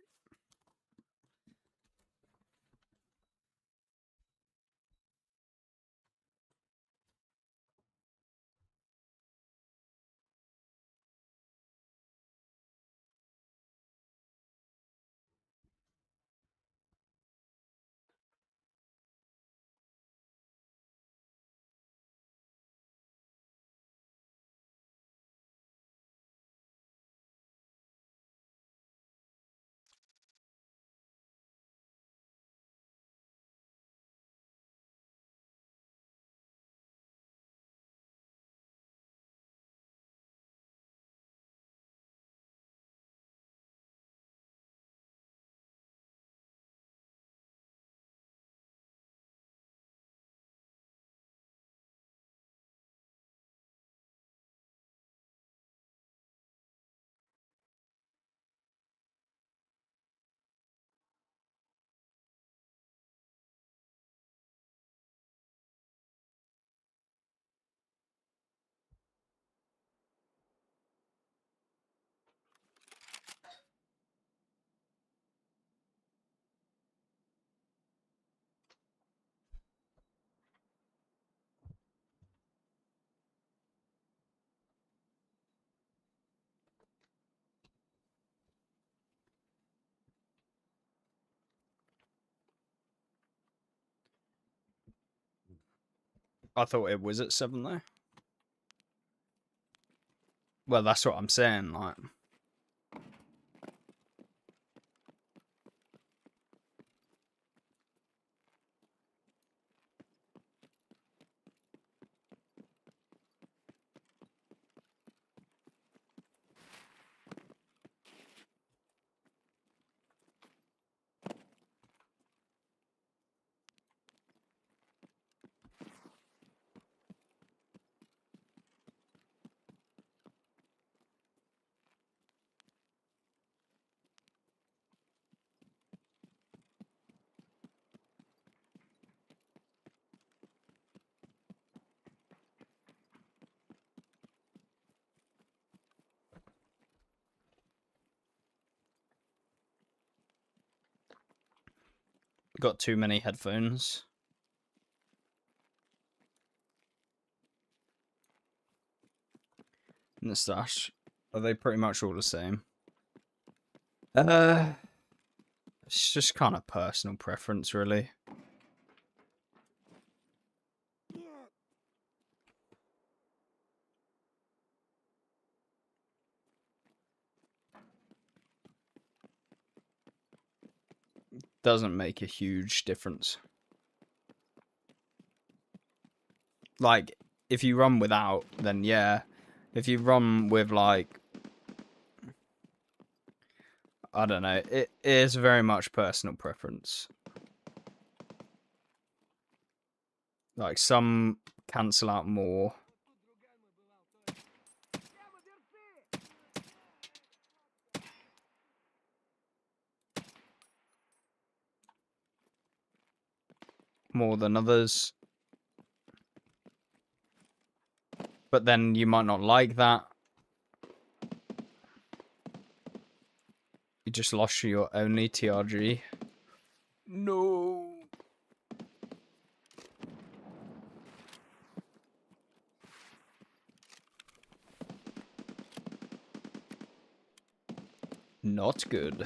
I thought it was at 7 though. Well, that's what I'm saying, like. Got too many headphones. And the stash. Are they pretty much all the same? It's just kind of personal preference, really. Doesn't make a huge difference. Like, if you run without, then yeah. If you run with, like, I don't know, it is very much personal preference. Like, some cancel out more. More than others. But then you might not like that. You just lost your only TRG. No. Not good.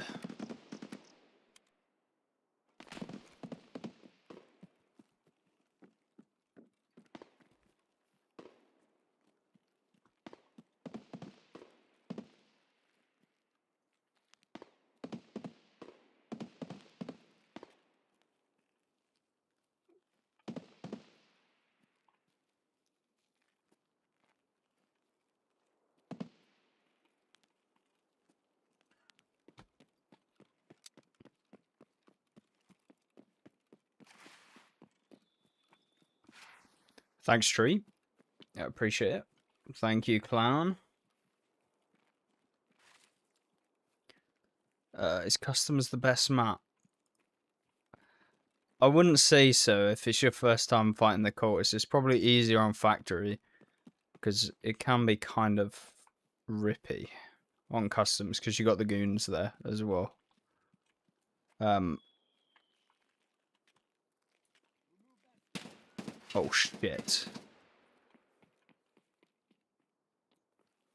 Thanks, Tree. I appreciate it. Thank you, Clown. Is Customs the best map? I wouldn't say so if it's your first time fighting the Cultists. It's probably easier on Factory, because it can be kind of rippy on Customs, because you got the goons there as well. Oh, shit.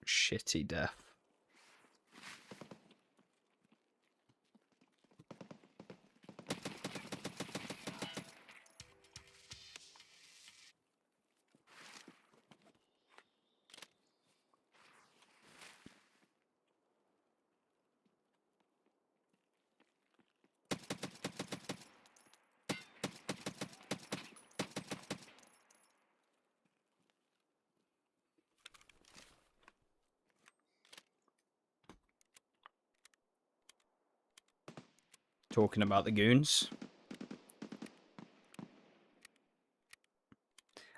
Shitty death. Talking about the goons.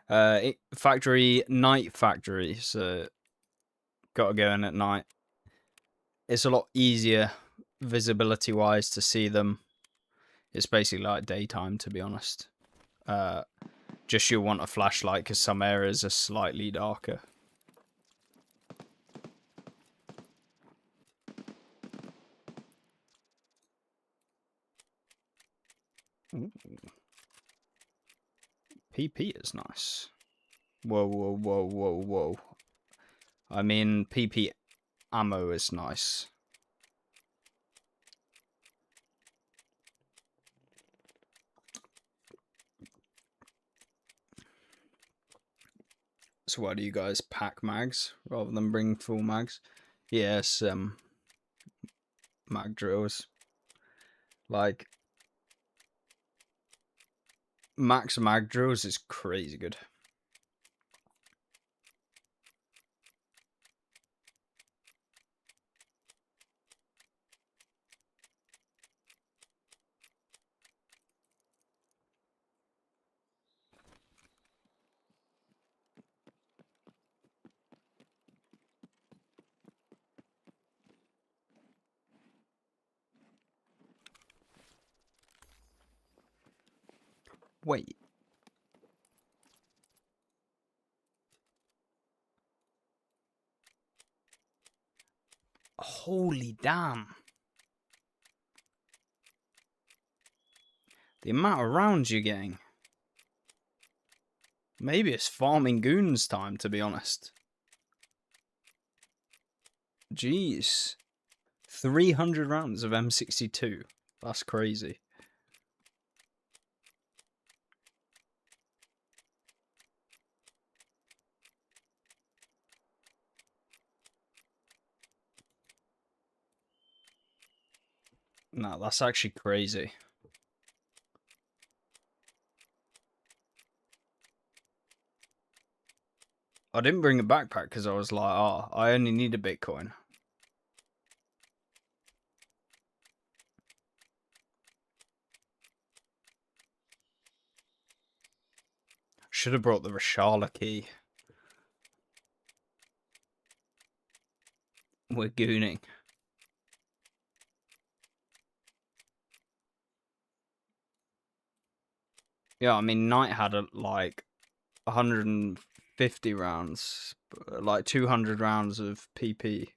Factory, night factory, so gotta go in at night. It's a lot easier visibility-wise to see them. It's basically like daytime, to be honest. Just you'll want a flashlight because some areas are slightly darker. Ooh. PP is nice. Whoa, whoa, whoa, whoa, whoa. I mean, PP ammo is nice. So why do you guys pack mags rather than bring full mags? Yes, mag drills. Like, max mag drills is crazy good. Wait. Holy damn. The amount of rounds you're getting. Maybe it's farming goons time, to be honest. Jeez. 300 rounds of M62. That's crazy. No, that's actually crazy. I didn't bring a backpack because I was like, oh, I only need a Bitcoin. Should have brought the Rashala key. We're gooning. Yeah, I mean, Knight had like 150 rounds, like 200 rounds of PP.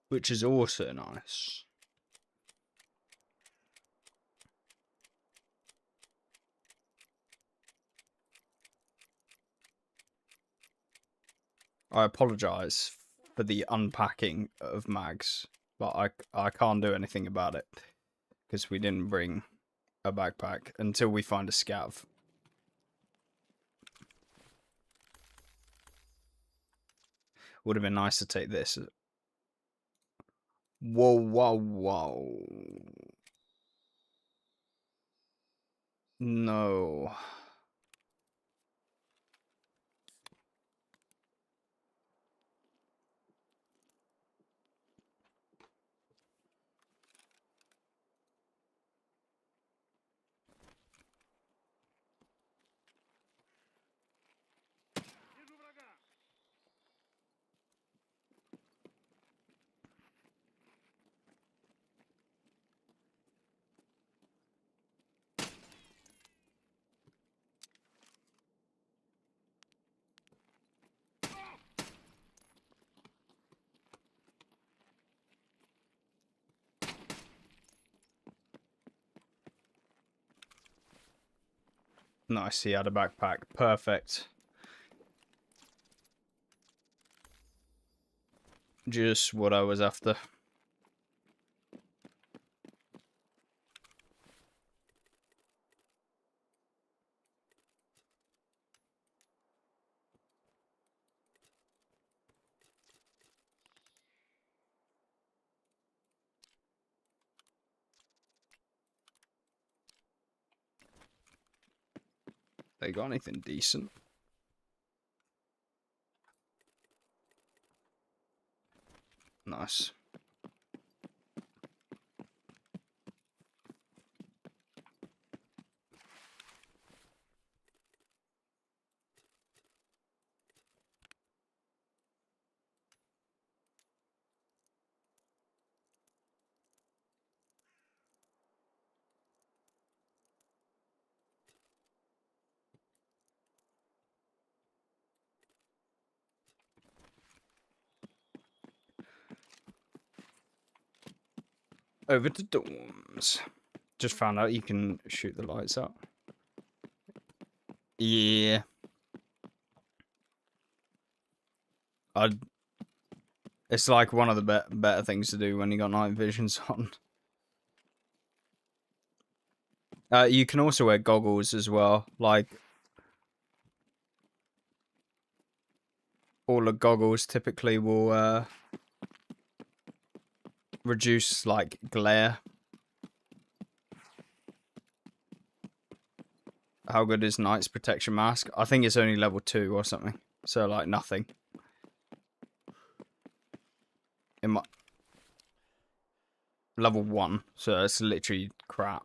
Which is also nice. I apologize for the unpacking of mags, but I can't do anything about it because we didn't bring a backpack until we find a scav. Would have been nice to take this. Whoa, whoa, whoa. No. Nice, he had a backpack. Perfect. Just what I was after. They got anything decent? Nice. Over to dorms. Just found out you can shoot the lights up. Yeah. It's like one of the better things to do when you got night visions on. You can also wear goggles as well. Like, all the goggles typically will reduce, like, glare. How good is Knight's Protection Mask? I think it's only level 2 or something. So, like, nothing. In my... Level 1. So, it's literally crap.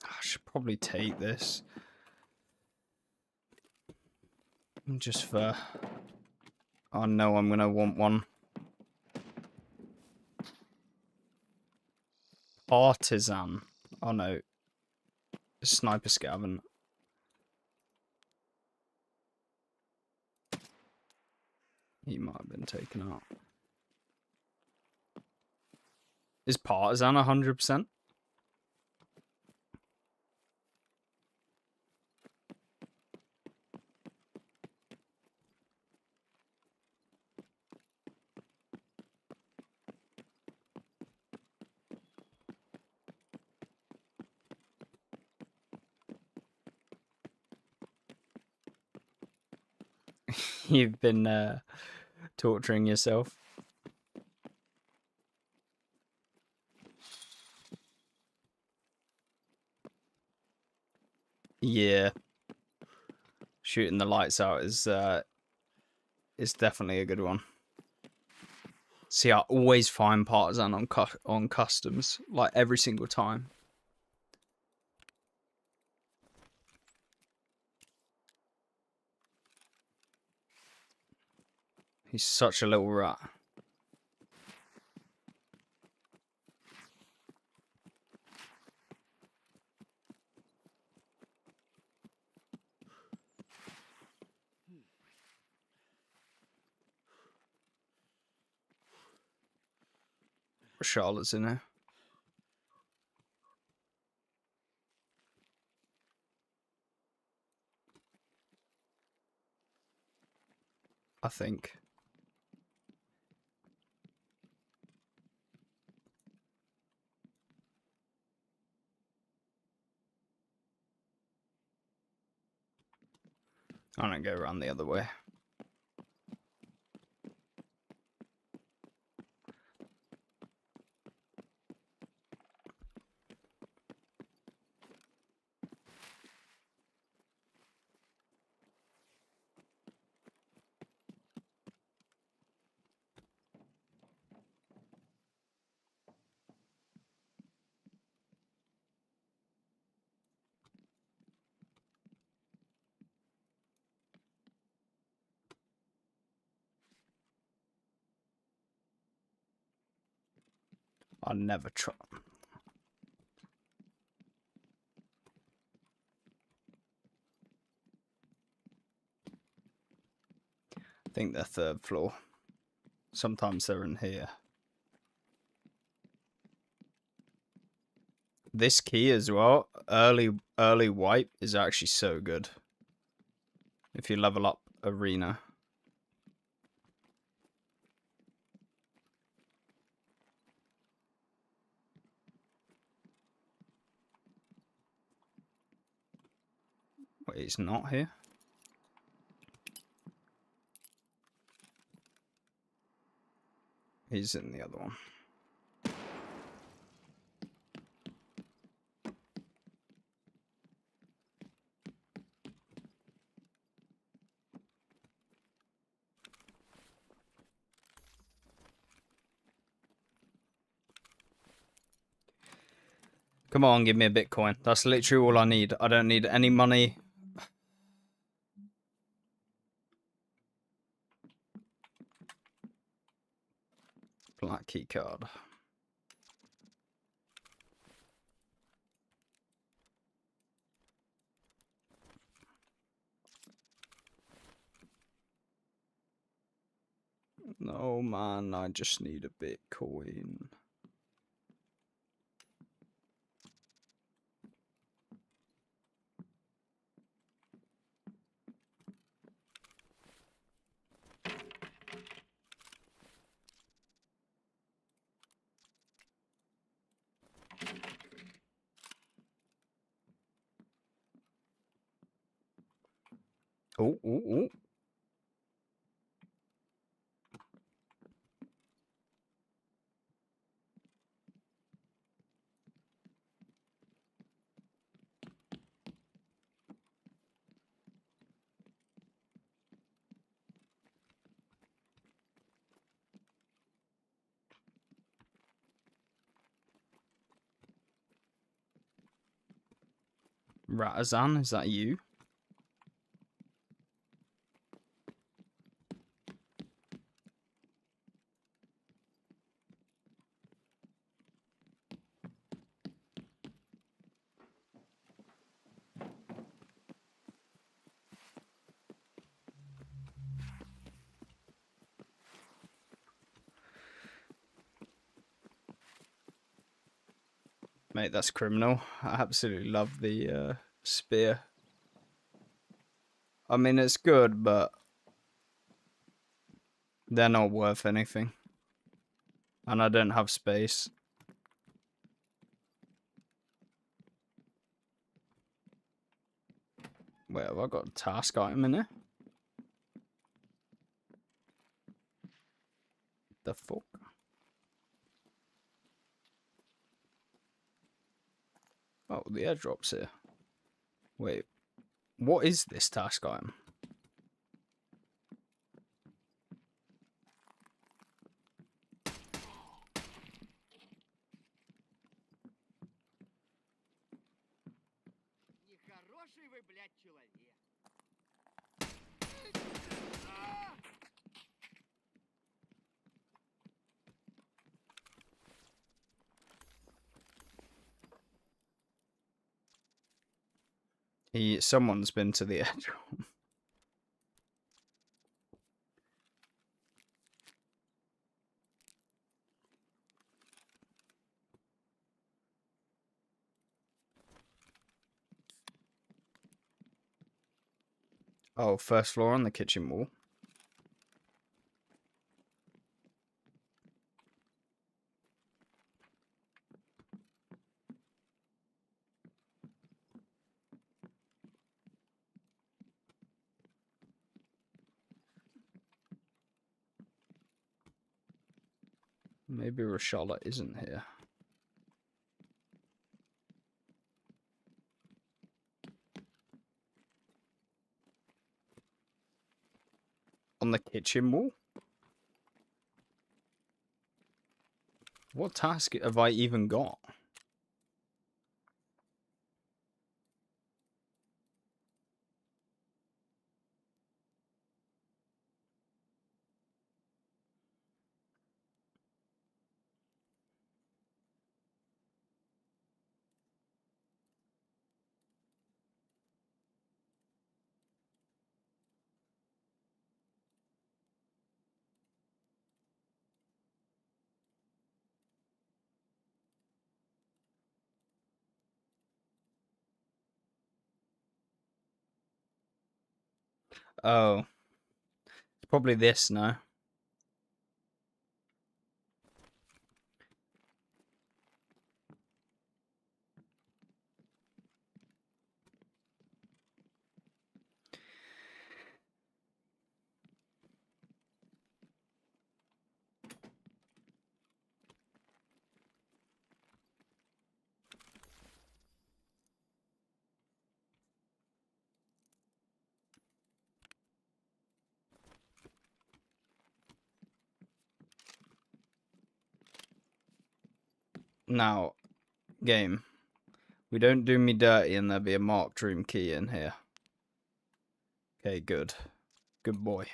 I should probably take this. Just for... I know I'm going to want one. Partisan. Oh no. Sniper Scaven. He might have been taken out. Is Partisan 100%? You've been torturing yourself. Yeah. Shooting the lights out is definitely a good one. See, I always find Partisan on customs, like every single time. He's such a little rat. Charlotte's in here. I think. I'm gonna go around the other way. I never try. I think they're 3rd floor. Sometimes they're in here. This key as well, early wipe, is actually so good. If you level up arena. Wait, he's not here? He's in the other one. Come on, give me a Bitcoin. That's literally all I need. I don't need any money. Black key card. No, man, I just need a Bitcoin. Oh, oh, oh. Ratazan, is that you? Mate, that's criminal. I absolutely love the spear. I mean, it's good, but they're not worth anything. And I don't have space. Wait, have I got a task item in here? The fuck? Oh, the airdrop's here. Wait, what is this task item? Someone's been to the airdrop. Oh, first floor on the kitchen wall. Maybe Rashala isn't here. On the kitchen wall? What task have I even got? Oh, it's probably this now. Now, game. We don't do me dirty and there'll be a marked room key in here. Okay, good. Good boy.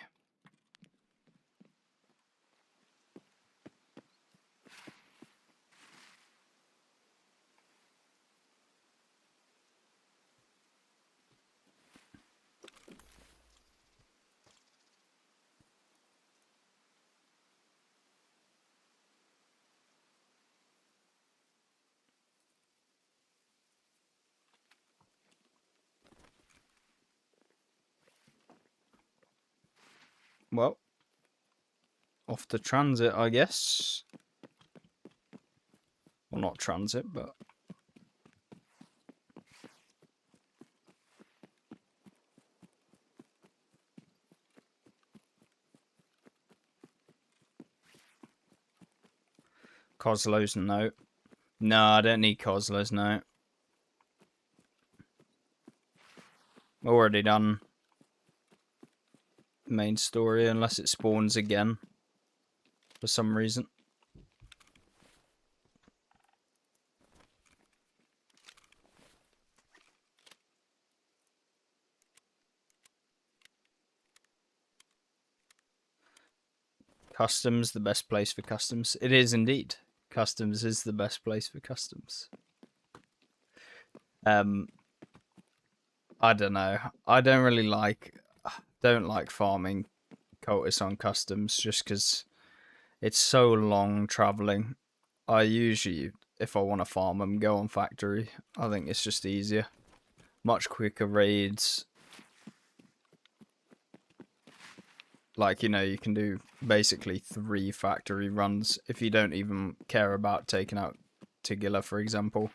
Well, off to transit, I guess. Well, not transit, but... Coslo's no. No, I don't need Coslo's, no. Already done main story unless it spawns again for some reason. Customs, the best place for customs. It is indeed. Customs is the best place for customs. I don't know. I don't really like farming cultists on customs just because it's so long traveling. I usually, if I want to farm them, go on factory. I think it's just easier. Much quicker raids. Like, you know, you can do basically 3 factory runs if you don't even care about taking out Tigilla, for example.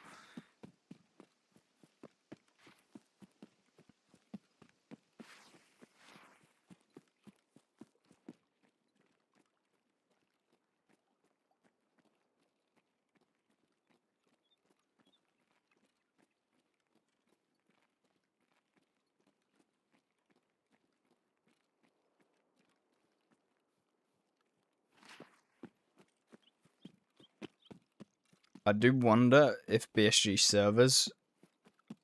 I do wonder if BSG servers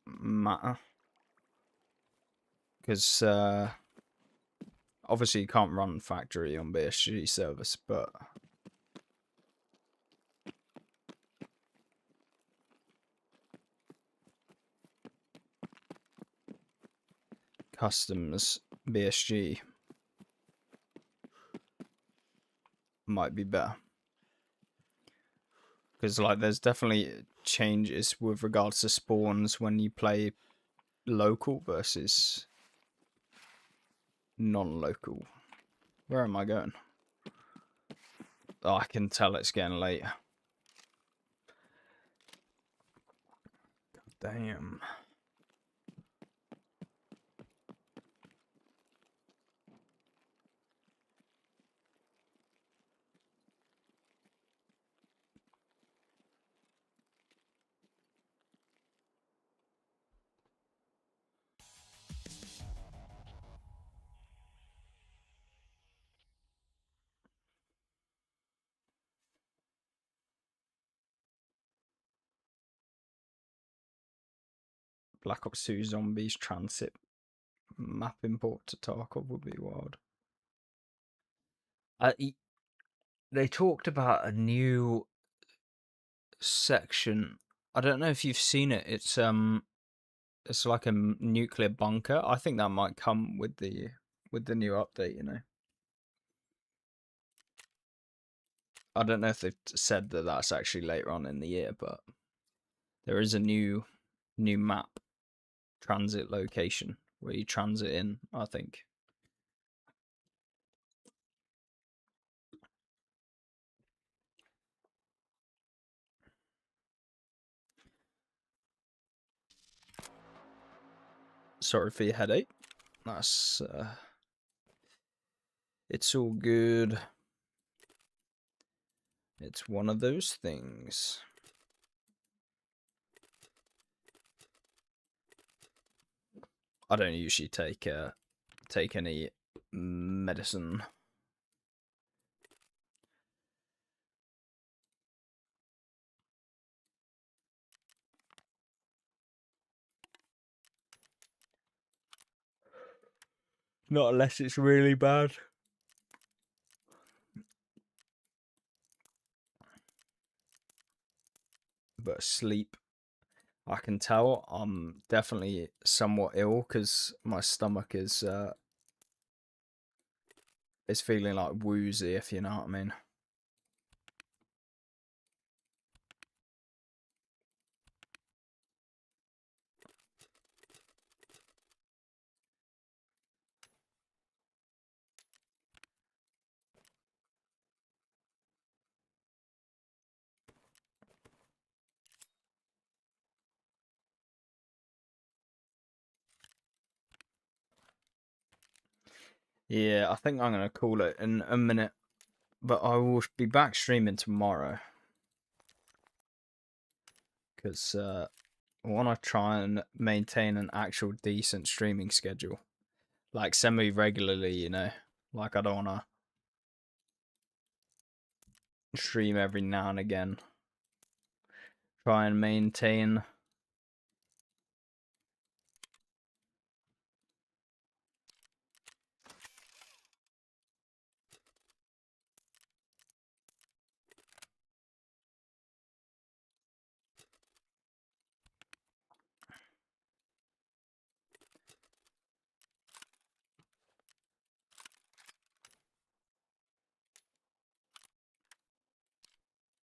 matter. Because obviously you can't run factory on BSG servers, but customs BSG might be better. Because like there's definitely changes with regards to spawns when you play local versus non-local. Where am I going? Oh, I can tell it's getting late. Damn. Black Ops 2 Zombies Transit map import to Tarkov would be wild. They talked about a new section. I don't know if you've seen it. It's like a nuclear bunker. I think that might come with the new update, you know. I don't know if they've said that that's actually later on in the year, but there is a new map transit location where you transit in, I think. Sorry for your headache. That's it's all good. It's one of those things. I don't usually take any medicine. Not unless it's really bad. But sleep, I can tell I'm definitely somewhat ill because my stomach is feeling like woozy, if you know what I mean. Yeah, I think I'm gonna call it in a minute, but I will be back streaming tomorrow. because I want to try and maintain an actual decent streaming schedule, like semi-regularly, you know. Like I don't want to stream every now and again. Try and maintain.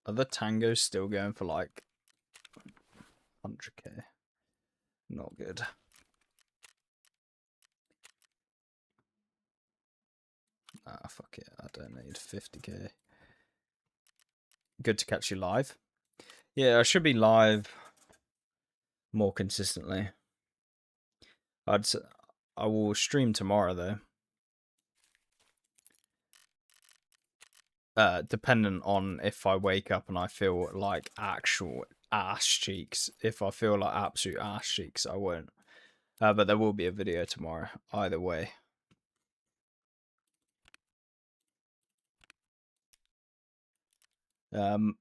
Are the tangos still going for like 100k? Not good. Ah, fuck it. I don't need 50k. Good to catch you live. Yeah, I should be live more consistently. I will stream tomorrow though. Dependent on if I wake up and I feel like actual ass cheeks. If I feel like absolute ass cheeks, I won't. But there will be a video tomorrow, either way. But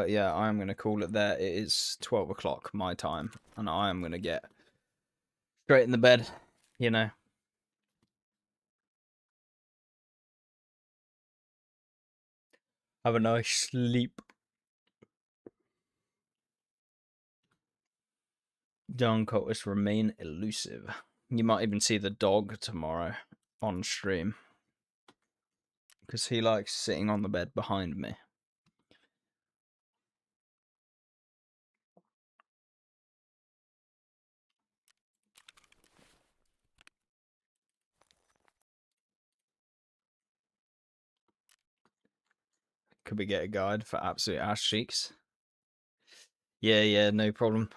yeah, I'm going to call it there. It is 12 o'clock my time, and I am going to get straight in the bed, you know. Have a nice sleep. John Cultist remain elusive. You might even see the dog tomorrow on stream, because he likes sitting on the bed behind me. Could we get a guide for absolute ass cheeks? Yeah, no problem.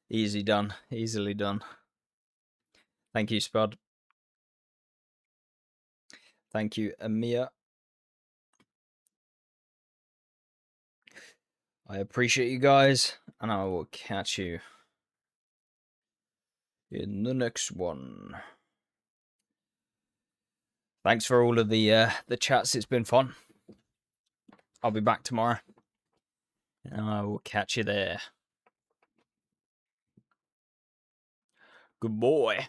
Easy done. Easily done. Thank you, Spud. Thank you, Amir. I appreciate you guys, and I will catch you in the next one. Thanks for all of the chats. It's been fun. I'll be back tomorrow, and I will catch you there. Good boy.